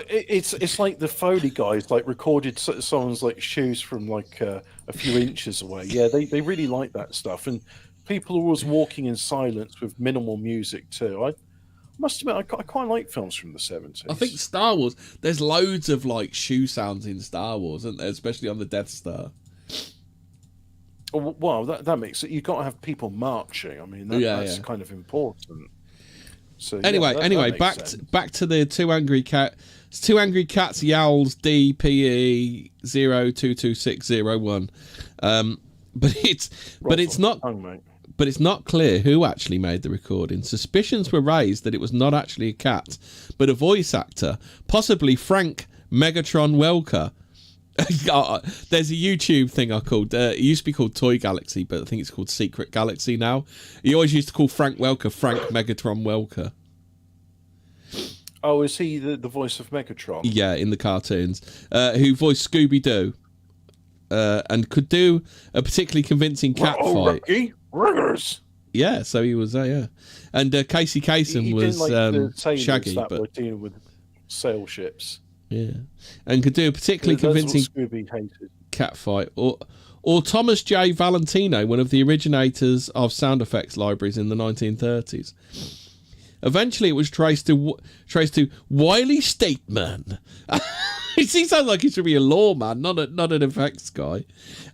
It's like the Foley guys like recorded someone's like shoes from like a few inches away. Yeah, they really like that stuff, and people are always walking in silence with minimal music too. I must admit, I quite like films from the 70s. I think Star Wars, there's loads of like shoe sounds in Star Wars, isn't there? Especially on the Death Star. Well, that makes it. You've got to have people marching. I mean, that's kind of important. So anyway, back to the Two Angry Cats Yowls DPE 022601. But it's not clear who actually made the recording. Suspicions were raised that it was not actually a cat, but a voice actor, possibly Frank Megatron Welker. There's a YouTube thing I called. It used to be called Toy Galaxy, but I think it's called Secret Galaxy now. He always used to call Frank Welker Frank Megatron Welker. Oh, is he the voice of Megatron? Yeah, in the cartoons. Who voiced Scooby-Doo and could do a particularly convincing cat fight. Ricky Riggers. Yeah, so he was there, yeah. And Casey Kasem was Shaggy, that but were dealing with sail ships. Yeah, and could do a particularly convincing cat fight. Or Thomas J. Valentino, one of the originators of sound effects libraries in the 1930s. Eventually, it was traced to Wiley Stateman. He sounds like he should be a lawman, not an effects guy.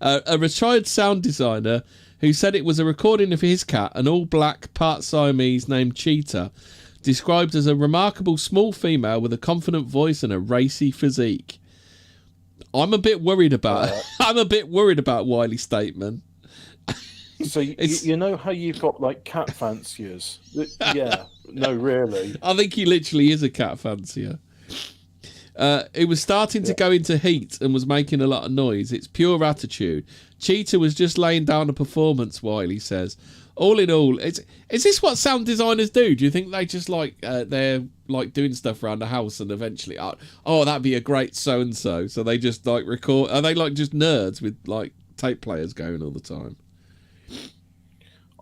A retired sound designer who said it was a recording of his cat, an all-black, part Siamese named Cheetah, described as a remarkable small female with a confident voice and a racy physique. I'm a bit worried about Wiley Stateman. So you know how you've got like cat fanciers? Yeah, no, really. I think he literally is a cat fancier. It was starting to go into heat and was making a lot of noise. It's pure attitude. Cheetah was just laying down a performance, Wiley says. All in all, is this what sound designers do? Do you think they just like they're like doing stuff around the house and eventually, oh, that'd be a great so and so they just like record? Are they like just nerds with like tape players going all the time?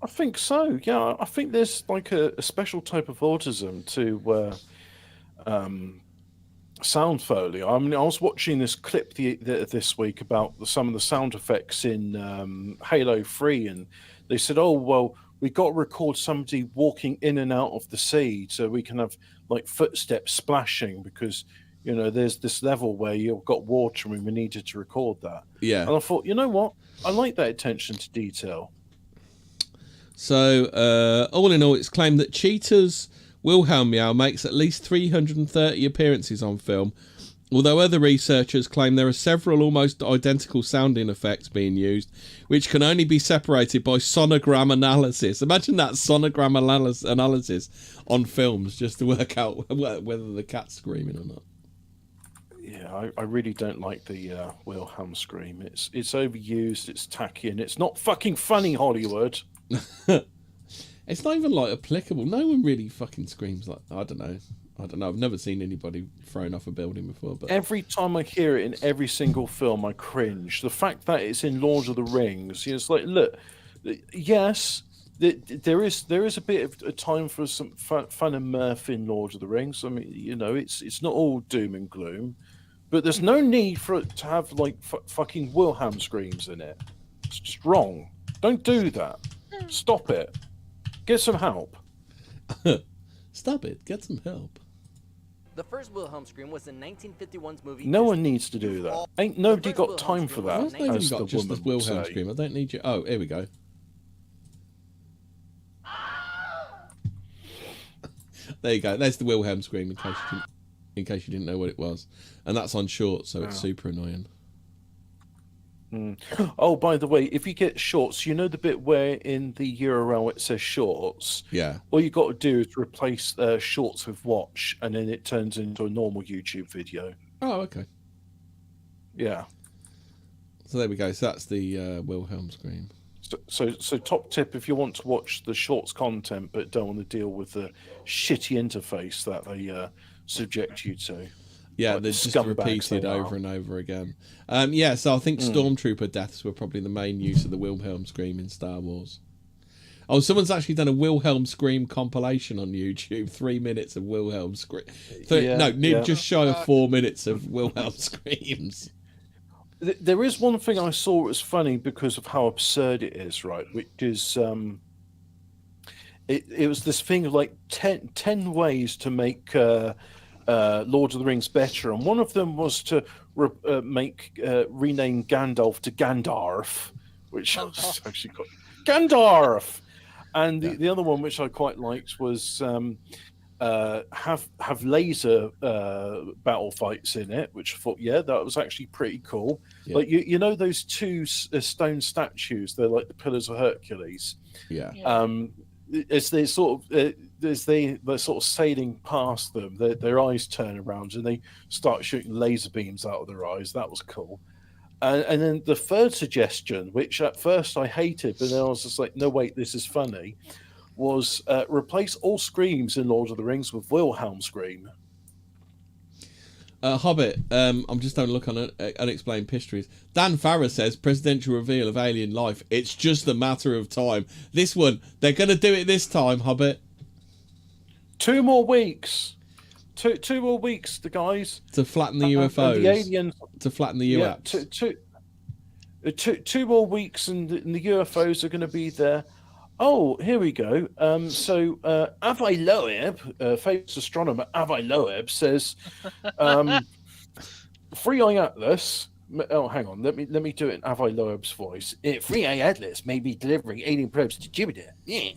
I think so. Yeah, I think there's like a special type of autism to sound foley. I mean, I was watching this clip this week about some of the sound effects in Halo 3, and they said, oh, well, we got to record somebody walking in and out of the sea so we can have like footsteps splashing because, you know, there's this level where you've got water and we needed to record that. Yeah. And I thought, you know what? I like that attention to detail. So, all in all, it's claimed that Cheetah's Wilhelm Meow makes at least 330 appearances on film, although other researchers claim there are several almost identical sounding effects being used, which can only be separated by sonogram analysis. Imagine that, sonogram analysis on films, just to work out whether the cat's screaming or not. Yeah, I really don't like the Wilhelm scream. It's overused, it's tacky, and it's not fucking funny, Hollywood. It's not even like applicable. No one really fucking screams like, I don't know. I've never seen anybody thrown off a building before. But every time I hear it in every single film, I cringe. The fact that it's in Lord of the Rings, it's like, look, yes, there is a bit of a time for some fun and mirth in Lord of the Rings. I mean, it's not all doom and gloom, but there's no need for it to have like fucking Wilhelm screams in it. It's just wrong. Don't do that. Stop it. Get some help. Stop it. Get some help. The first Wilhelm scream was in 1951's movie. No one needs to do that. Ain't nobody got time for that. I've not even got just the Wilhelm scream. I don't need you. Oh, here we go. There you go. There's the Wilhelm scream in case you didn't know what it was, and that's on short, so it's super annoying. Oh, by the way, if you get shorts, you know the bit where in the URL it says shorts? Yeah. All you got to do is replace shorts with watch, and then it turns into a normal YouTube video. Oh, okay. Yeah. So there we go. So that's the Wilhelm scream. So top tip, if you want to watch the shorts content but don't want to deal with the shitty interface that they subject you to. Yeah, like they're just repeated over and over again. Yeah, so I think Stormtrooper deaths were probably the main use of the Wilhelm scream in Star Wars. Oh, someone's actually done a Wilhelm scream compilation on YouTube. 3 minutes of Wilhelm scream. Just shy of 4 minutes of Wilhelm screams. There is one thing I saw was funny because of how absurd it is, right? Which is, it was this thing of like 10 ways to make Lord of the Rings better, and one of them was to rename Gandalf to Gandalf, which was actually called Gandalf. And the other one, which I quite liked, was have laser battle fights in it, which I thought, that was actually pretty cool. Yeah. Like you know those two stone statues, they're like the Pillars of Hercules. Yeah. As they sort of they're sort of sailing past them, their eyes turn around and they start shooting laser beams out of their eyes. That was cool. And then the third suggestion, which at first I hated, but then I was just like, no, wait, this is funny, was replace all screams in Lord of the Rings with Wilhelm scream. Hobbit, I'm just having a look on Unexplained Histories. Dan Farrar says, presidential reveal of alien life. It's just a matter of time. This one, they're going to do it this time, Hobbit. 2 more weeks. Two more weeks, the guys. To flatten the UFOs. And the aliens. To flatten the UAPs. Two more weeks and the UFOs are going to be there. Oh, here we go. So Avi Loeb, famous astronomer Avi Loeb, says, Free Eye Atlas. Oh, hang on. Let me do it in Avi Loeb's voice. Free Eye Atlas may be delivering alien probes to Jupiter. Yeah.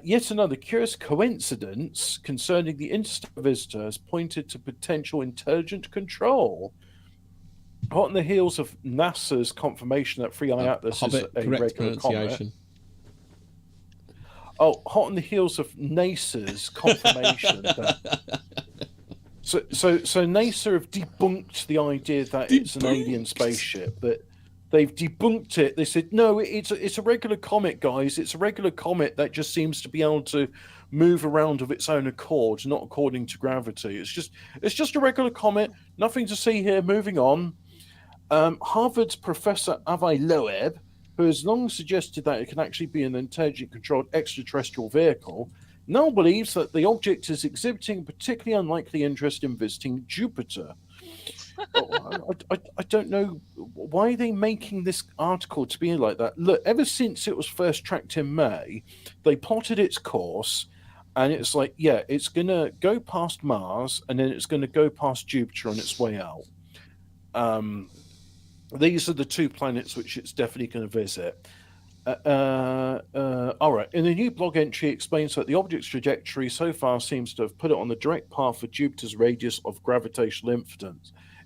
Yet another curious coincidence concerning the interstellar visitor has pointed to potential intelligent control. Hot on the heels of NASA's confirmation that Free Eye Atlas is a regular comet. Oh, hot on the heels of NASA's confirmation that. So NASA have debunked the idea that it's an alien spaceship. That they've debunked it. They said no, it's a regular comet, guys. It's a regular comet that just seems to be able to move around of its own accord, not according to gravity. It's just a regular comet. Nothing to see here. Moving on. Harvard's Professor Avi Loeb, who has long suggested that it can actually be an intelligent controlled extraterrestrial vehicle, now believes that the object is exhibiting a particularly unlikely interest in visiting Jupiter. I don't know why are they making this article to be like that. Look, ever since it was first tracked in May, they plotted its course, and it's like, it's going to go past Mars, and then it's going to go past Jupiter on its way out. These are the 2 planets which it's definitely going to visit. All right. In a new blog entry, it explains that the object's trajectory so far seems to have put it on the direct path of Jupiter's radius of gravitational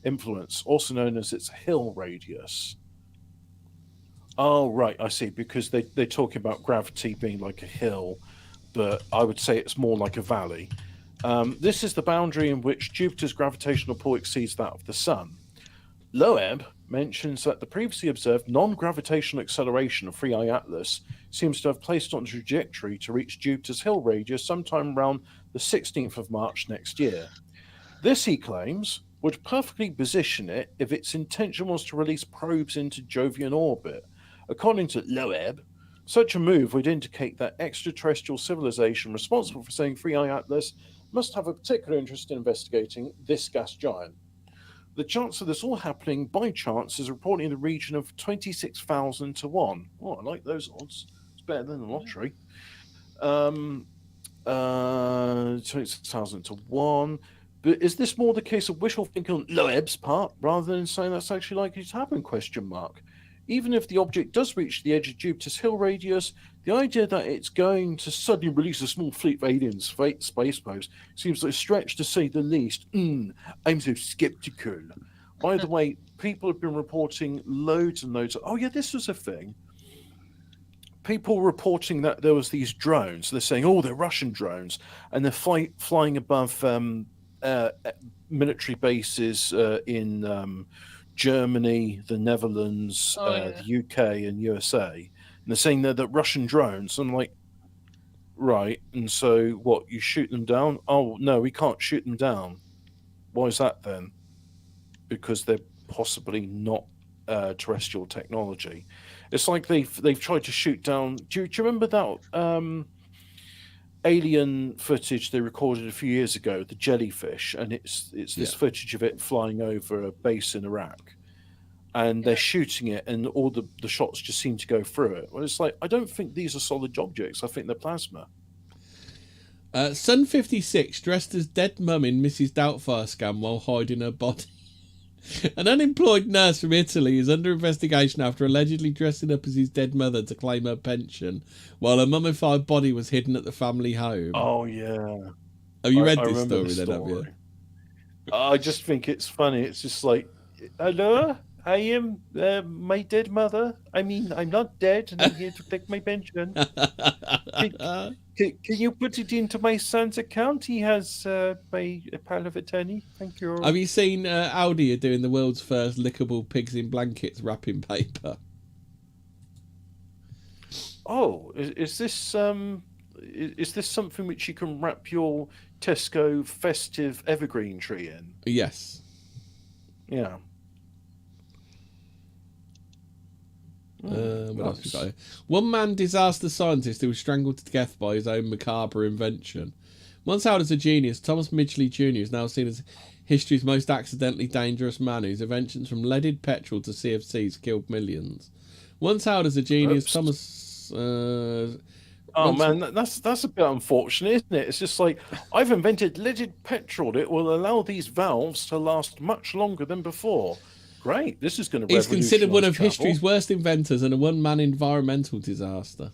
influence, also known as its Hill radius. Oh, right. I see. Because they're talking about gravity being like a hill, but I would say it's more like a valley. This is the boundary in which Jupiter's gravitational pull exceeds that of the Sun. Loeb mentions that the previously observed non-gravitational acceleration of 3i Atlas seems to have placed on a trajectory to reach Jupiter's Hill radius sometime around the 16th of March next year. This, he claims, would perfectly position it if its intention was to release probes into Jovian orbit. According to Loeb, such a move would indicate that extraterrestrial civilization responsible for sending 3i Atlas must have a particular interest in investigating this gas giant. The chance of this all happening by chance is reported in the region of 26,000 to 1. Oh, I like those odds. It's better than the lottery. 26,000 to 1. But is this more the case of wishful thinking on Loeb's part, rather than saying that's actually likely to happen? Even if the object does reach the edge of Jupiter's Hill radius, the idea that it's going to suddenly release a small fleet of alien space probes seems like a stretch to say the least. I'm so skeptical. By the way, people have been reporting loads and loads of... Oh, yeah, this was a thing. People reporting that there was these drones. They're saying, oh, they're Russian drones. And they're flying above military bases in... Germany, the Netherlands, the UK, and USA, and they're saying they're Russian drones. I'm like, right, and so what? You shoot them down? Oh no, we can't shoot them down. Why is that then? Because they're possibly not terrestrial technology. It's like they've tried to shoot down. Do you remember that alien footage they recorded a few years ago, the jellyfish, and it's this footage of it flying over a base in Iraq, and they're shooting it, and all the shots just seem to go through it. Well, it's like, I don't think these are solid objects. I think they're plasma. Sun 56 dressed as dead mum in Mrs. Doubtfire scam while hiding her body. An unemployed nurse from Italy is under investigation after allegedly dressing up as his dead mother to claim her pension, while her mummified body was hidden at the family home. Oh, yeah. Have you read this story then, have you? I just think it's funny. It's just like, hello, I am my dead mother. I mean, I'm not dead, and I'm here to take my pension. Can you put it into my son's account? He has my power of attorney. Thank you. Have you seen Audi are doing the world's first lickable pigs in blankets wrapping paper? Oh, is this something which you can wrap your Tesco festive evergreen tree in? Yes. Yeah. What else we got here? One-man disaster scientist who was strangled to death by his own macabre invention. Once hailed as a genius, Thomas Midgley Jr. is now seen as history's most accidentally dangerous man whose inventions from leaded petrol to CFCs killed millions. Once hailed as a genius, Thomas... that's a bit unfortunate, isn't it? It's just like, I've invented leaded petrol. It will allow these valves to last much longer than before. Great, this is going to He's considered one of history's worst inventors and a one-man environmental disaster.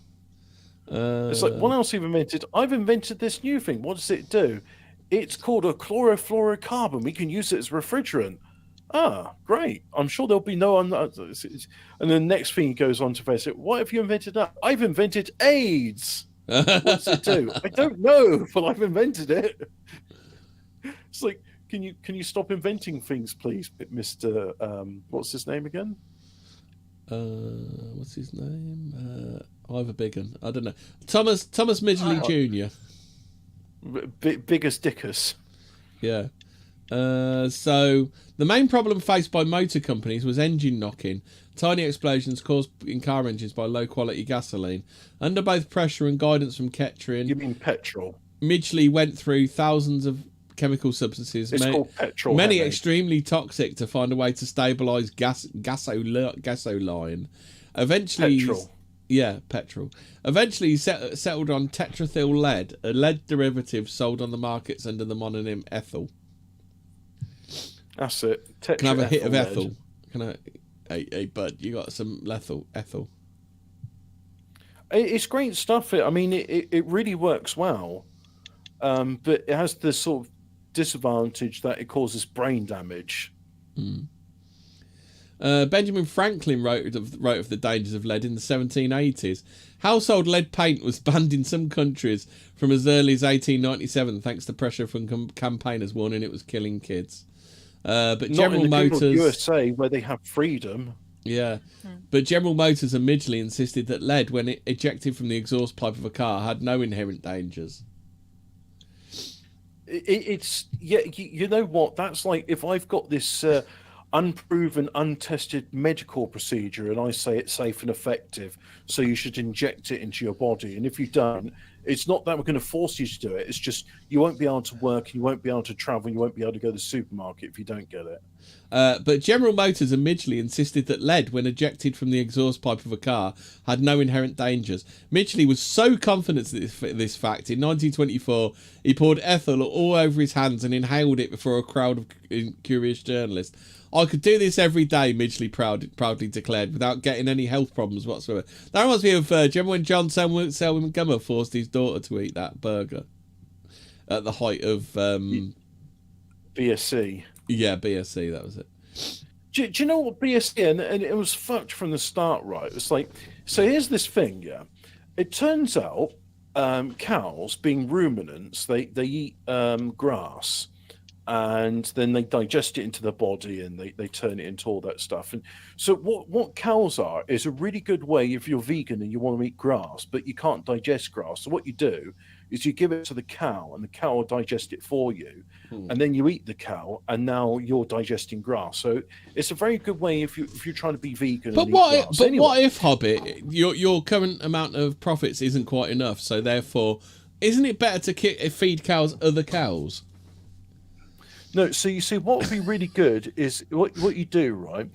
It's like, what else have you invented? I've invented this new thing. What does it do? It's called a chlorofluorocarbon. We can use it as refrigerant. Ah, great. I'm sure there'll be no one. And the next thing he goes on to say, what have you invented now? I've invented AIDS. What does it do? I don't know, but I've invented it. It's like, can you stop inventing things, please, Mr. What's his name again? What's his name? Ivor Biggin. I don't know. Thomas Midgley Jr. Biggest Dickus. Yeah. So the main problem faced by motor companies was engine knocking, tiny explosions caused in car engines by low quality gasoline. Under both pressure and guidance from Kettering, you mean petrol? Midgley went through thousands of chemical substances, called petrol, many extremely toxic, to find a way to stabilise gasoline. Eventually, petrol. Eventually, he settled on tetrathyl lead, a lead derivative sold on the markets under the mononym ethyl. That's it. Can I have a hit of ethyl? Can I? Hey, bud, you got some ethyl? It's great stuff. I mean, it really works well, but it has the sort of disadvantage that it causes brain damage. Benjamin Franklin wrote of the dangers of lead in the 1780s. Household lead paint was banned in some countries from as early as 1897, thanks to pressure from campaigners warning it was killing kids. But Not General in the Motors, USA, where they have freedom. yeah, but General Motors and Midgley insisted that lead, when it ejected from the exhaust pipe of a car, had no inherent dangers. It's you know what? That's like if I've got this unproven, untested medical procedure, and I say it's safe and effective, so you should inject it into your body. And if you don't, it's not that we're going to force you to do it. It's just you won't be able to work, you won't be able to travel, you won't be able to go to the supermarket if you don't get it. But General Motors and Midgley insisted that lead, when ejected from the exhaust pipe of a car, had no inherent dangers. Midgley was so confident of this fact, in 1924, he poured ethyl all over his hands and inhaled it before a crowd of curious journalists. I could do this every day, Midgley proudly declared, without getting any health problems whatsoever. That reminds me of, do you remember when John Selwyn Gummer forced his daughter to eat that burger? At the height of... BSC. Yeah, BSC, that was it. Do you know what BSC, and it was fucked from the start, right? It's like, so here's this thing, yeah. It turns out cows, being ruminants, they eat grass, and then they digest it into the body, and they turn it into all that stuff. And so what cows are is a really good way if you're vegan and you want to eat grass, but you can't digest grass. So what you do is you give it to the cow, and the cow will digest it for you, and then you eat the cow, and now you're digesting grass. So it's a very good way if you're trying to be vegan. But what if, Hobbit, your current amount of profits isn't quite enough? So therefore, isn't it better to feed cows other cows? No, so you see, what would be really good is what you do, right,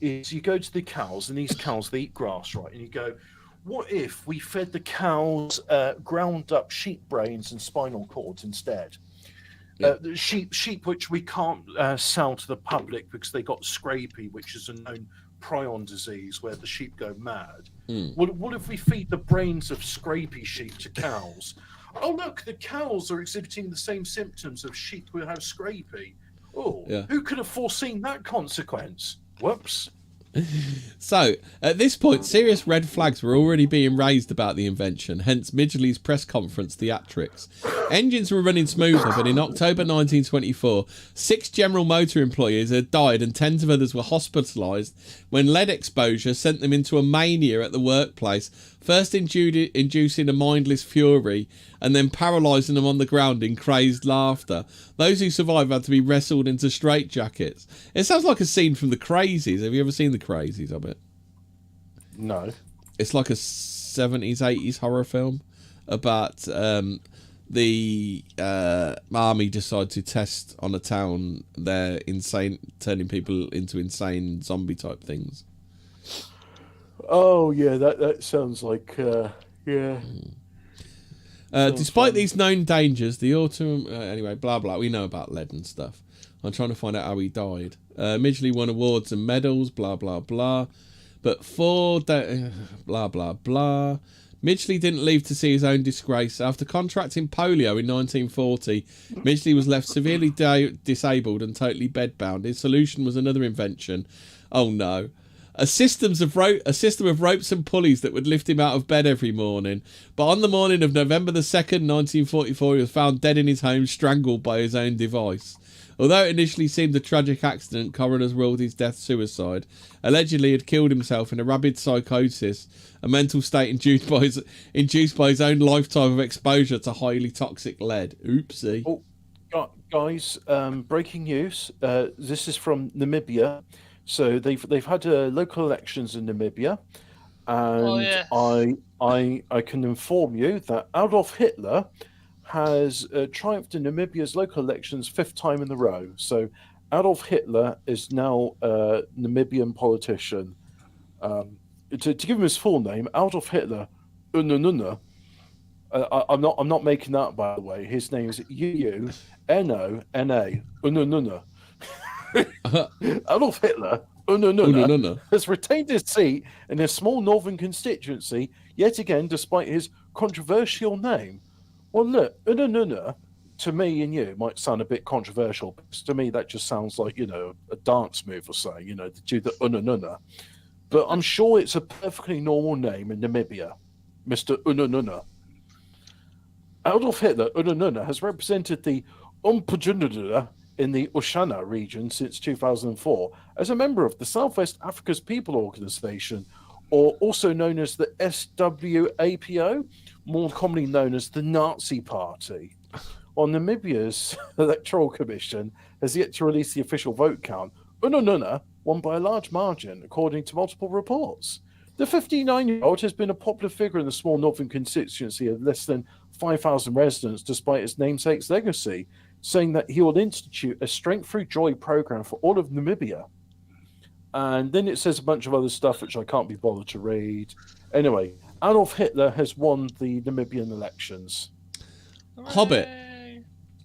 is you go to the cows, and these cows, they eat grass, right, and you go, what if we fed the cows ground up sheep brains and spinal cords instead? Yeah. The sheep which we can't sell to the public because they got scrapie, which is a known prion disease where the sheep go mad. What if we feed the brains of scrapie sheep to cows? Oh, look, the cows are exhibiting the same symptoms of sheep who have scrapie. Oh, yeah. Who could have foreseen that consequence? Whoops. So, at this point, serious red flags were already being raised about the invention, hence Midgley's press conference theatrics. Engines were running smoothly, but in October 1924, 6 General Motor employees had died and tens of others were hospitalised when lead exposure sent them into a mania at the workplace, first inducing a mindless fury and then paralysing them on the ground in crazed laughter. Those who survived had to be wrestled into straitjackets. It sounds like a scene from The Crazies. Have you ever seen The Crazies, Hobbit? No. It's like a 70s, 80s horror film about the army decide to test on a town their insane, turning people into insane zombie type things. Oh yeah, that sounds like yeah. Despite these known dangers, the autumn anyway, blah blah. We know about lead and stuff. I'm trying to find out how he died. Midgley won awards and medals, blah blah blah. But blah blah blah. Midgley didn't leave to see his own disgrace. After contracting polio in 1940, Midgley was left severely disabled and totally bedbound. His solution was another invention. Oh no. A system of ropes and pulleys that would lift him out of bed every morning. But on the morning of November the 2nd, 1944, he was found dead in his home, strangled by his own device. Although it initially seemed a tragic accident, coroners ruled his death suicide. Allegedly, he had killed himself in a rabid psychosis, a mental state induced by his own lifetime of exposure to highly toxic lead. Oopsie. Oh, guys, breaking news. This is from Namibia. So they've had local elections in Namibia, and I can inform you that Adolf Hitler has triumphed in Namibia's local elections 5th time in a row. So Adolf Hitler is now a Namibian politician. To give him his full name, Adolf Hitler Unununa. I'm not making that, by the way. His name is Unona Unununa. Adolf Hitler Unununa has retained his seat in a small northern constituency, yet again, despite his controversial name. Well, look, Unununa, to me and you, might sound a bit controversial, but to me that just sounds like, a dance move or so, to do the Unununa. But I'm sure it's a perfectly normal name in Namibia, Mr. Unununa. Adolf Hitler, Unununa, has represented the Umpajununa in the Oshana region since 2004 as a member of the Southwest Africa's People Organization, or also known as the SWAPO, more commonly known as the Nazi Party. While Namibia's Electoral Commission has yet to release the official vote count, Unununa won by a large margin, according to multiple reports. The 59-year-old has been a popular figure in the small northern constituency of less than 5,000 residents, despite his namesake's legacy, saying that he will institute a Strength Through Joy program for all of Namibia. And then it says a bunch of other stuff which I can't be bothered to read. Anyway, Adolf Hitler has won the Namibian elections. Hobbit,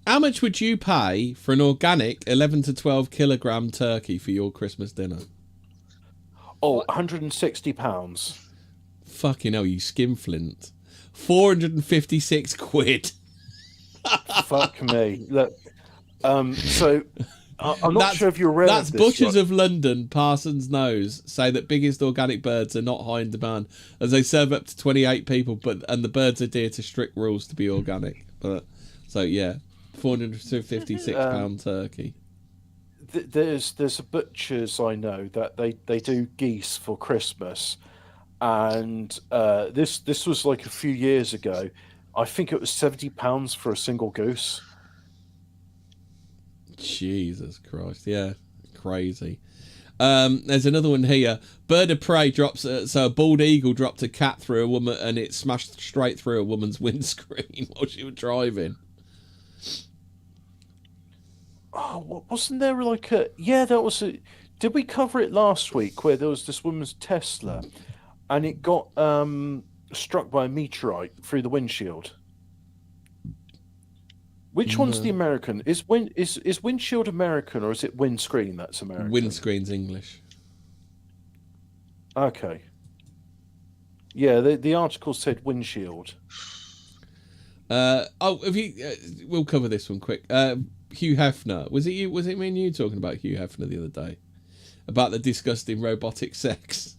how much would you pay for an organic 11 to 12 kilogram turkey for your Christmas dinner? Oh, £160. Fucking hell, you skinflint. 456 quid. Fuck me. Look, so I'm not sure if you're aware That's of this, Butchers of London, Parsons Nose, say that biggest organic birds are not high in demand as they serve up to 28 people, and the birds adhere to strict rules to be organic. But so yeah, £456 turkey. There's a butchers I know that they do geese for Christmas, and this was like a few years ago. I think it was £70 for a single goose. Jesus Christ, yeah, crazy. There's another one here. Bird of prey drops. So a bald eagle dropped a cat through a woman, and it smashed straight through a woman's windscreen while she was driving. Oh, wasn't there like a... Yeah, that was a... Did we cover it last week where there was this woman's Tesla and it got struck by a meteorite through the windshield? Which one's the American? Is windshield American or is it windscreen that's American? Windscreen's English. Okay. Yeah, the article said windshield. Have you? We'll cover this one quick. Hugh Hefner. Was it you? Was it me and you talking about Hugh Hefner the other day? About the disgusting robotic sex?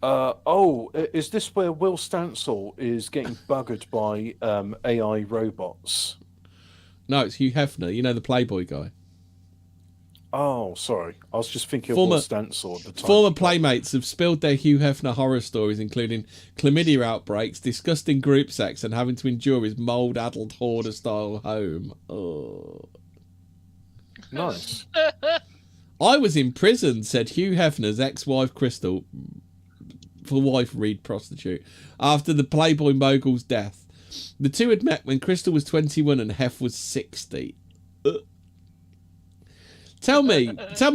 Is this where Will Stansel is getting buggered by AI robots? No, it's Hugh Hefner. You know, the Playboy guy. Oh, sorry. I was just thinking of Will Stansel at the time. Former playmates have spilled their Hugh Hefner horror stories, including chlamydia outbreaks, disgusting group sex, and having to endure his mould-addled hoarder-style home. Oh. Nice. I was in prison, said Hugh Hefner's ex-wife Crystal, for wife Reed prostitute, after the Playboy mogul's death. The two had met when Crystal was 21 and Hef was 60. Tell me,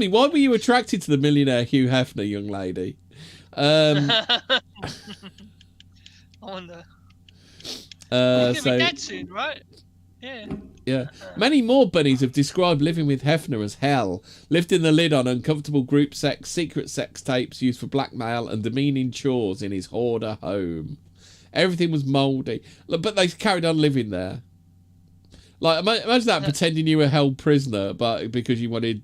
why were you attracted to the millionaire Hugh Hefner, young lady? I wonder. He's gonna be dead soon, right? Yeah. Yeah. Many more bunnies have described living with Hefner as hell. Lived in the lid on uncomfortable group sex, secret sex tapes used for blackmail, and demeaning chores in his hoarder home. Everything was mouldy, but they carried on living there. Like, imagine that, pretending you were held prisoner, but because you wanted...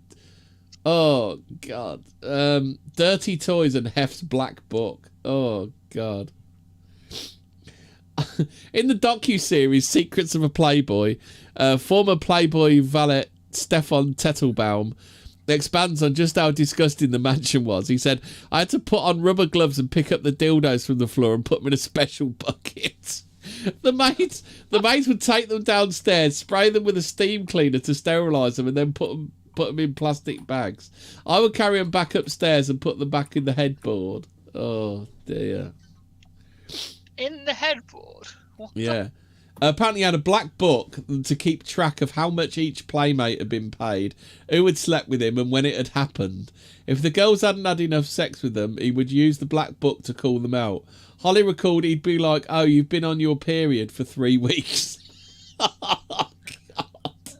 Oh, God. Dirty toys and Hef's black book. Oh, God. In the docu-series Secrets of a Playboy, former Playboy valet Stefan Tettelbaum expands on just how disgusting the mansion was. He said, I had to put on rubber gloves and pick up the dildos from the floor and put them in a special bucket. The maids would take them downstairs, spray them with a steam cleaner to sterilise them, and then put them in plastic bags. I would carry them back upstairs and put them back in the headboard. Oh, dear. In the headboard? What? Yeah. Apparently he had a black book to keep track of how much each playmate had been paid, who had slept with him, and when it had happened. If the girls hadn't had enough sex with them, he would use the black book to call them out. Holly recalled he'd be like, oh, you've been on your period for 3 weeks. Oh, God.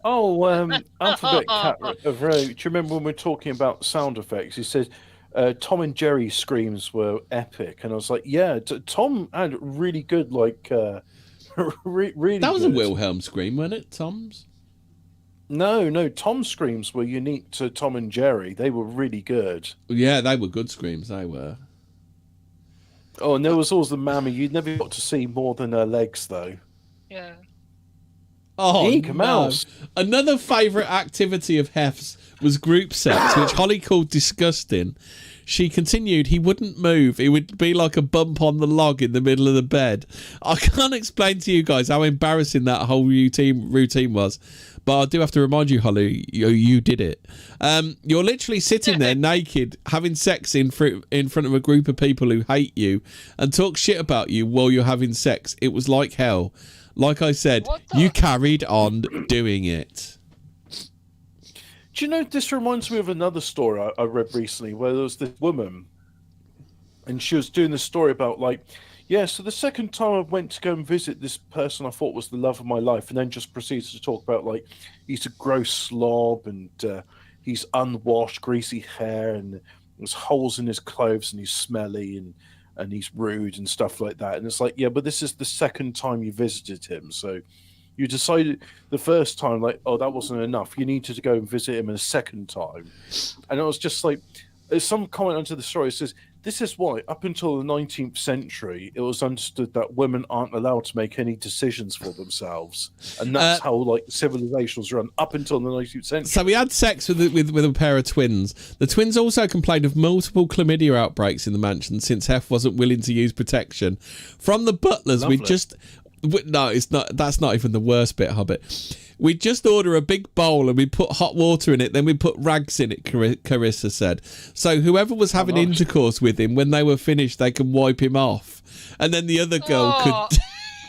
Oh, Alphabet Cat of Row. Do you remember when we were talking about sound effects? He said Tom and Jerry screams were epic, and I was like, yeah, Tom had really good, like, really. That was good. a Wilhelm scream, wasn't it? Tom's. No, Tom's screams were unique to Tom and Jerry. They were really good. Yeah, they were good screams. They were. Oh, and there was always the mammy. You never got to see more than her legs, though. Yeah. Oh, Eek, no. mouse. Another favourite activity of Hef's was group sex, which Holly called disgusting. She continued, he wouldn't move. It would be like a bump on the log in the middle of the bed. I can't explain to you guys how embarrassing that whole routine was. But I do have to remind you, Holly, you did it. You're literally sitting there naked, having sex in front of a group of people who hate you and talk shit about you while you're having sex. It was like hell. Like I said, you carried on doing it. Do you know, this reminds me of another story I read recently where there was this woman and she was doing this story about, like, yeah, so the second time I went to go and visit this person I thought was the love of my life, and then just proceeds to talk about, like, he's a gross slob and he's unwashed, greasy hair, and there's holes in his clothes, and he's smelly and he's rude and stuff like that. And it's like, yeah, but this is the second time you visited him, so you decided the first time, like, oh, that wasn't enough. You needed to go and visit him a second time. And it was just like, there's some comment onto the story. It says, this is why, up until the 19th century, it was understood that women aren't allowed to make any decisions for themselves. And that's how, like, civilization was run up until the 19th century. So we had sex with a pair of twins. The twins also complained of multiple chlamydia outbreaks in the mansion since Hef wasn't willing to use protection. From the butlers, Lovely. No, it's not. That's not even the worst bit, Hobbit. We just order a big bowl and we put hot water in it, then we put rags in it, Carissa said. So whoever was having intercourse with him, when they were finished, they can wipe him off. And then the other girl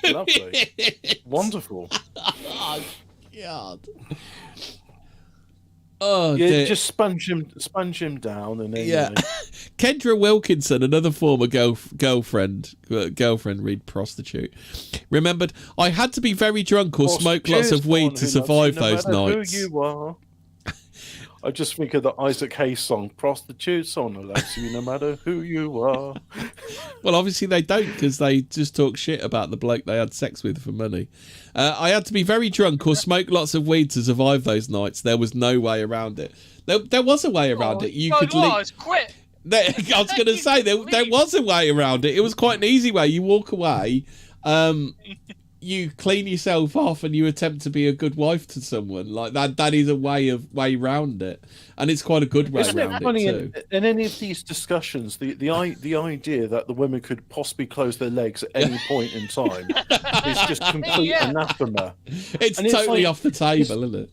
could... Lovely. Wonderful. Oh, God. Oh, yeah, dear. just sponge him down, and then yeah. Kendra Wilkinson, another former girlfriend, read prostitute, remembered, I had to be very drunk or smoke lots of weed to survive those nights. Who you are. I just think of the Isaac Hayes song, "Prostitutes on the loves you no matter who you are." Well, obviously they don't, because they just talk shit about the bloke they had sex with for money. I had to be very drunk or smoke lots of weed to survive those nights. There was no way around it. There was a way around it. You could quit. I was going to say there was a way around it. It was quite an easy way. You walk away, you clean yourself off, and you attempt to be a good wife to someone. Like that. That is a way around it, and it's quite a good way around it too. In any of these discussions, the idea that the women could possibly close their legs at any point in time is just complete anathema. It's totally off the table, isn't it?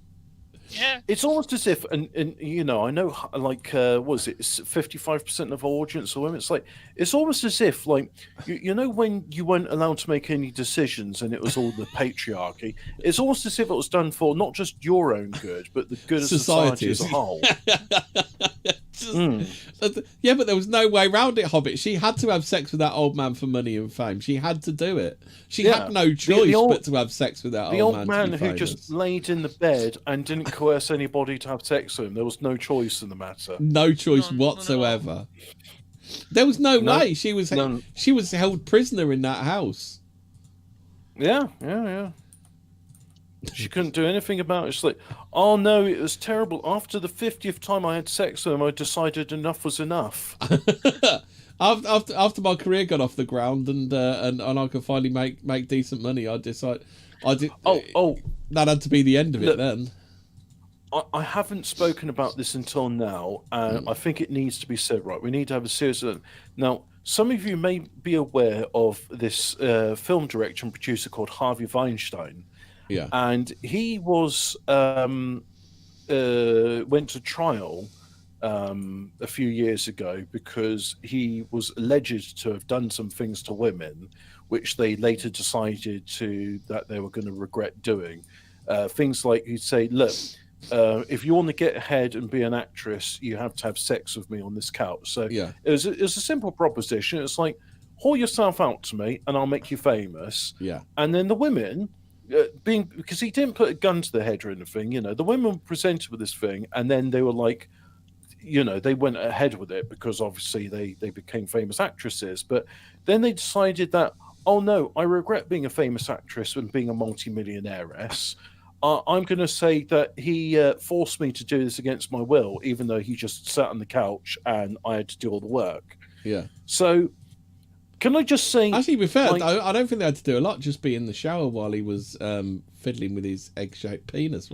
Yeah. It's almost as if, and you know, I know, like, was it 55% of our audience are women? It's like, it's almost as if, like, you know, when you weren't allowed to make any decisions and it was all the patriarchy, it's almost as if it was done for not just your own good, but the good of society as a whole. Yeah, but there was no way around it, Hobbit. She had to have sex with that old man for money and fame. She had to do it. She had no choice but to have sex with that old man. The old man who just laid in the bed and didn't coerce anybody to have sex with him. There was no choice in the matter. No choice whatsoever. There was no way. She was held prisoner in that house. Yeah. She couldn't do anything about it. She's like, oh no, it was terrible. After the 50th time I had sex with him, I decided enough was enough. After my career got off the ground and I could finally make decent money, that had to be the end of it. Then I haven't spoken about this until now, and I think it needs to be said. Right, we need to have a serious. Now, some of you may be aware of this film director and producer called Harvey Weinstein. Yeah, and he was went to trial a few years ago because he was alleged to have done some things to women, which they later decided that they were going to regret doing. Things like he'd say, "Look, if you want to get ahead and be an actress, you have to have sex with me on this couch." So yeah, it was a simple proposition. It's like, haul yourself out to me, and I'll make you famous. Yeah, and then the women because he didn't put a gun to the head or anything. The women were presented with this thing, and then they were like, they went ahead with it because obviously they became famous actresses. But then they decided that, oh no, I regret being a famous actress and being a multimillionairess. I'm going to say that he forced me to do this against my will, even though he just sat on the couch and I had to do all the work. Yeah. So, can I just say... Actually, to be fair, I don't think they had to do a lot, just be in the shower while he was fiddling with his egg-shaped penis.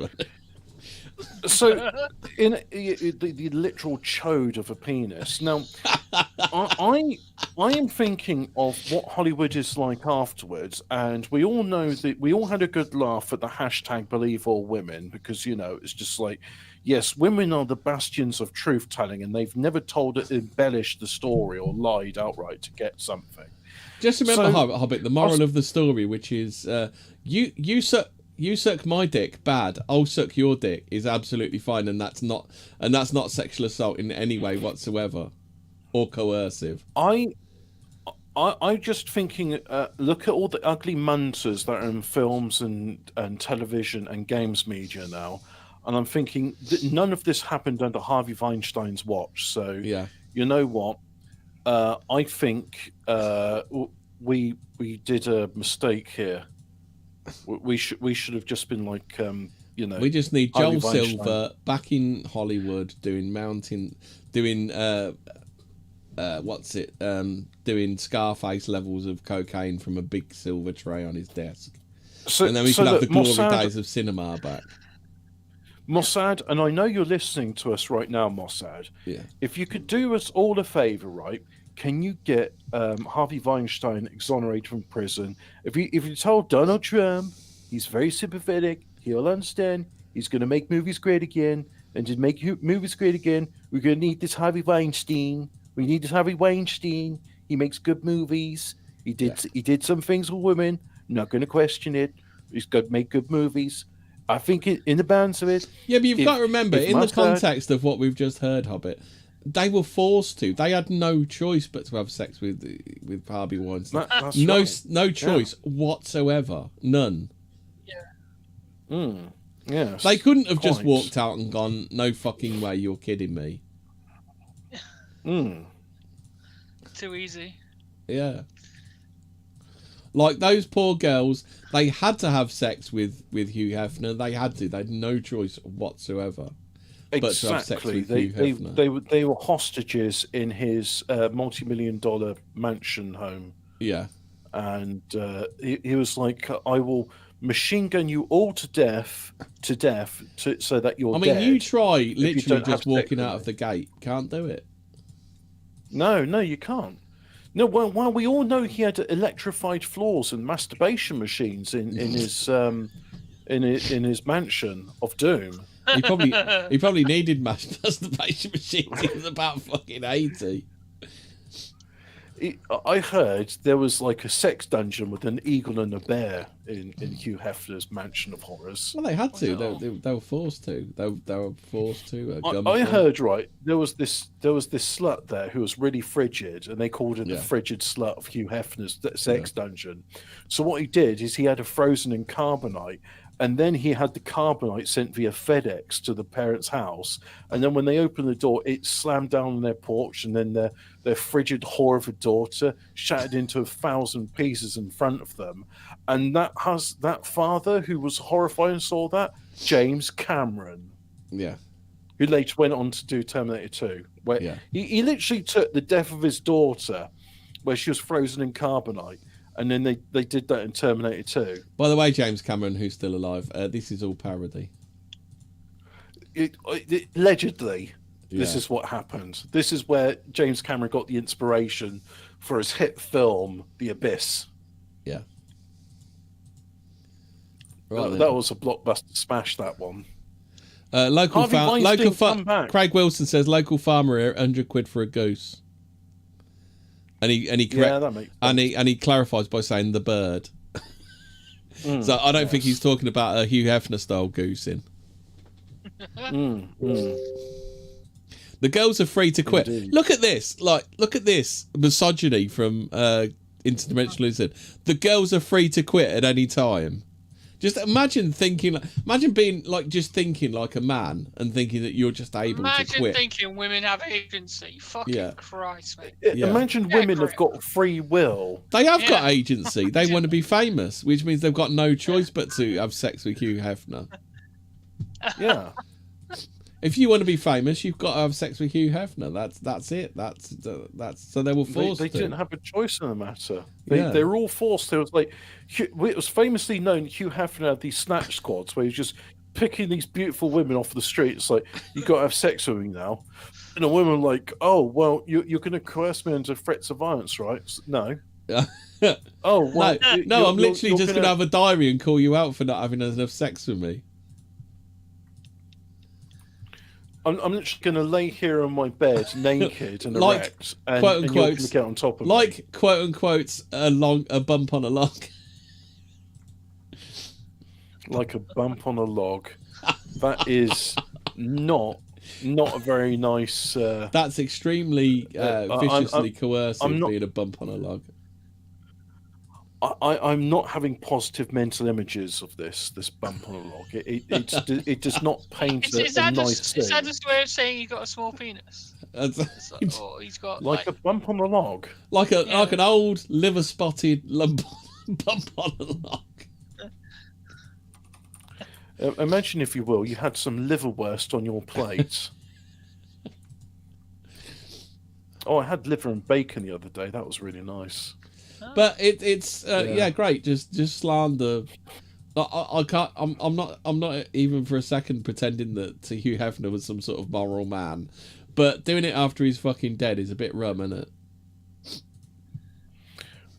So, in the literal chode of a penis. Now, I am thinking of what Hollywood is like afterwards, and we all know that we all had a good laugh at the hashtag Believe All Women, because it's just like, yes, women are the bastions of truth telling, and they've never embellished the story or lied outright to get something. Just remember, Hobbit, the moral of the story, which is you suck my dick, bad. I'll suck your dick is absolutely fine, and that's not sexual assault in any way whatsoever, or coercive. I'm just thinking. Look at all the ugly munters that are in films and television and games media now, and I'm thinking that none of this happened under Harvey Weinstein's watch. So yeah, you know what? I think we did a mistake here. We should have just been like, We just need Joel Silver back in Hollywood doing doing Scarface levels of cocaine from a big silver tray on his desk. And then we could have the glory days of cinema back. Mossad, and I know you're listening to us right now, Mossad. Yeah. If you could do us all a favor, right? Can you get Harvey Weinstein exonerated from prison? If you told Donald Trump he's very sympathetic, he'll understand. He's going to make movies great again, and to make movies great again, we're going to need this Harvey Weinstein. We need this Harvey Weinstein. He makes good movies. He did some things with women. Not going to question it. He's got to make good movies. I think in the balance of it. Yeah, but you've got to remember, in the context of what we've just heard, Hobbit, they were forced to. They had no choice but to have sex with Harvey Weinstein. No choice whatsoever. None. Yeah. Yes. They couldn't have just walked out and gone, no fucking way, you're kidding me. Too easy. Yeah. Like those poor girls, they had to have sex with Hugh Hefner. They had to. They had no choice whatsoever. Exactly. They were hostages in his multi-million-dollar mansion home. Yeah. And he was like, I will machine gun you all to death so that you're dead. I mean, you try literally just walking out of the gate. Can't do it. No, you can't. No, well, we all know he had electrified floors and masturbation machines in his mansion of doom. He probably needed masturbation machines. He was about fucking 80. I heard there was like a sex dungeon with an eagle and a bear in Hugh Hefner's mansion of horrors. Well, they had to. They were forced to. They were forced to. I heard there was this slut there who was really frigid, and they called her the frigid slut of Hugh Hefner's sex dungeon. So what he did is he had her frozen in carbonite. And then he had the carbonite sent via FedEx to the parents' house. And then when they opened the door, it slammed down on their porch. And then their frigid whore of a daughter shattered into 1,000 pieces in front of them. And that father who was horrified and saw that, James Cameron. Yeah. Who later went on to do Terminator 2. Where he literally took the death of his daughter, where she was frozen in carbonite. And then they did that in Terminator 2. By the way, James Cameron, who's still alive, this is all parody. Allegedly, this is what happened. This is where James Cameron got the inspiration for his hit film, The Abyss. Yeah. Right, that was a blockbuster smash, that one. Craig Wilson says, local farmer here, 100 quid for a goose. And he clarifies by saying the bird. So I don't think he's talking about a Hugh Hefner style goosing. The girls are free to quit. Indeed. Look at this misogyny from Interdimensional Lizard. The girls are free to quit at any time. Just imagine being like just thinking like a man and thinking that you're just able to quit. Imagine thinking women have agency. Fucking Christ, mate. Imagine women have got free will. They have got agency. They want to be famous, which means they've got no choice but to have sex with Hugh Hefner. Yeah. If you want to be famous, you've got to have sex with Hugh Hefner. That's it. That's so they were forced. They didn't have a choice in the matter. They were all forced. There was like, it was famously known. Hugh Hefner had these snatch squads where he was just picking these beautiful women off the streets. Like, you got to have sex with me now, and a woman like, oh well, you're going to coerce me into threats of violence, right? No. Oh well, no. I'm literally just going to have a diary and call you out for not having enough sex with me. I'm literally going to lay here on my bed naked and like, erect, and quote you're unquote, going to get on top of like, me. Quote unquote, a bump on a log. Like a bump on a log. That is not a very nice... That's extremely viciously coercive, being a bump on a log. I'm not having positive mental images of this bump on a log. It does not paint a nice thing. Is that just a way of saying you got a small penis? Or he's got like a bump on a log, like an old liver spotted bump on a log. Imagine, if you will, you had some liverwurst on your plate. Oh, I had liver and bacon the other day. That was really nice. But it's great. Just slander. I can't. I'm not even for a second pretending that Hugh Hefner was some sort of moral man, but doing it after he's fucking dead is a bit rum, isn't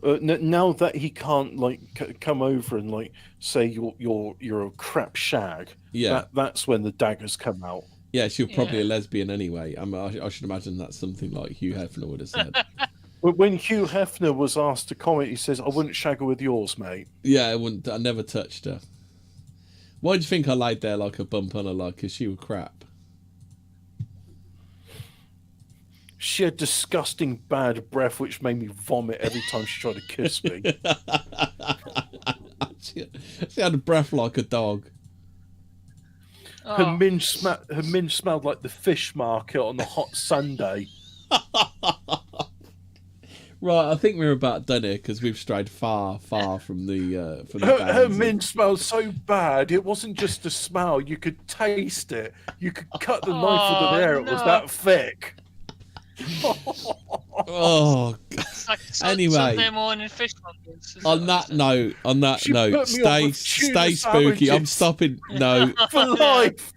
it? Now that he can't like come over and like say you're a crap shag. Yeah, that's when the daggers come out. Yeah, she was probably a lesbian anyway. I should imagine that's something like Hugh Hefner would have said. When Hugh Hefner was asked to comment, he says, "I wouldn't shag her with yours, mate." Yeah, I wouldn't. I never touched her. Why do you think I laid there like a bump on her log? Because she was crap. She had disgusting bad breath, which made me vomit every time she tried to kiss me. She had a breath like a dog. Her minge smelled like the fish market on the hot Sunday. Right, I think we're about done here because we've strayed far from the her minge smelled so bad. It wasn't just a smell; you could taste it. You could cut the knife with the air. It was that thick. Oh, like anyway. Sunday morning fish markets. On that note, stay spooky. sandwiches. I'm stopping. No, for life.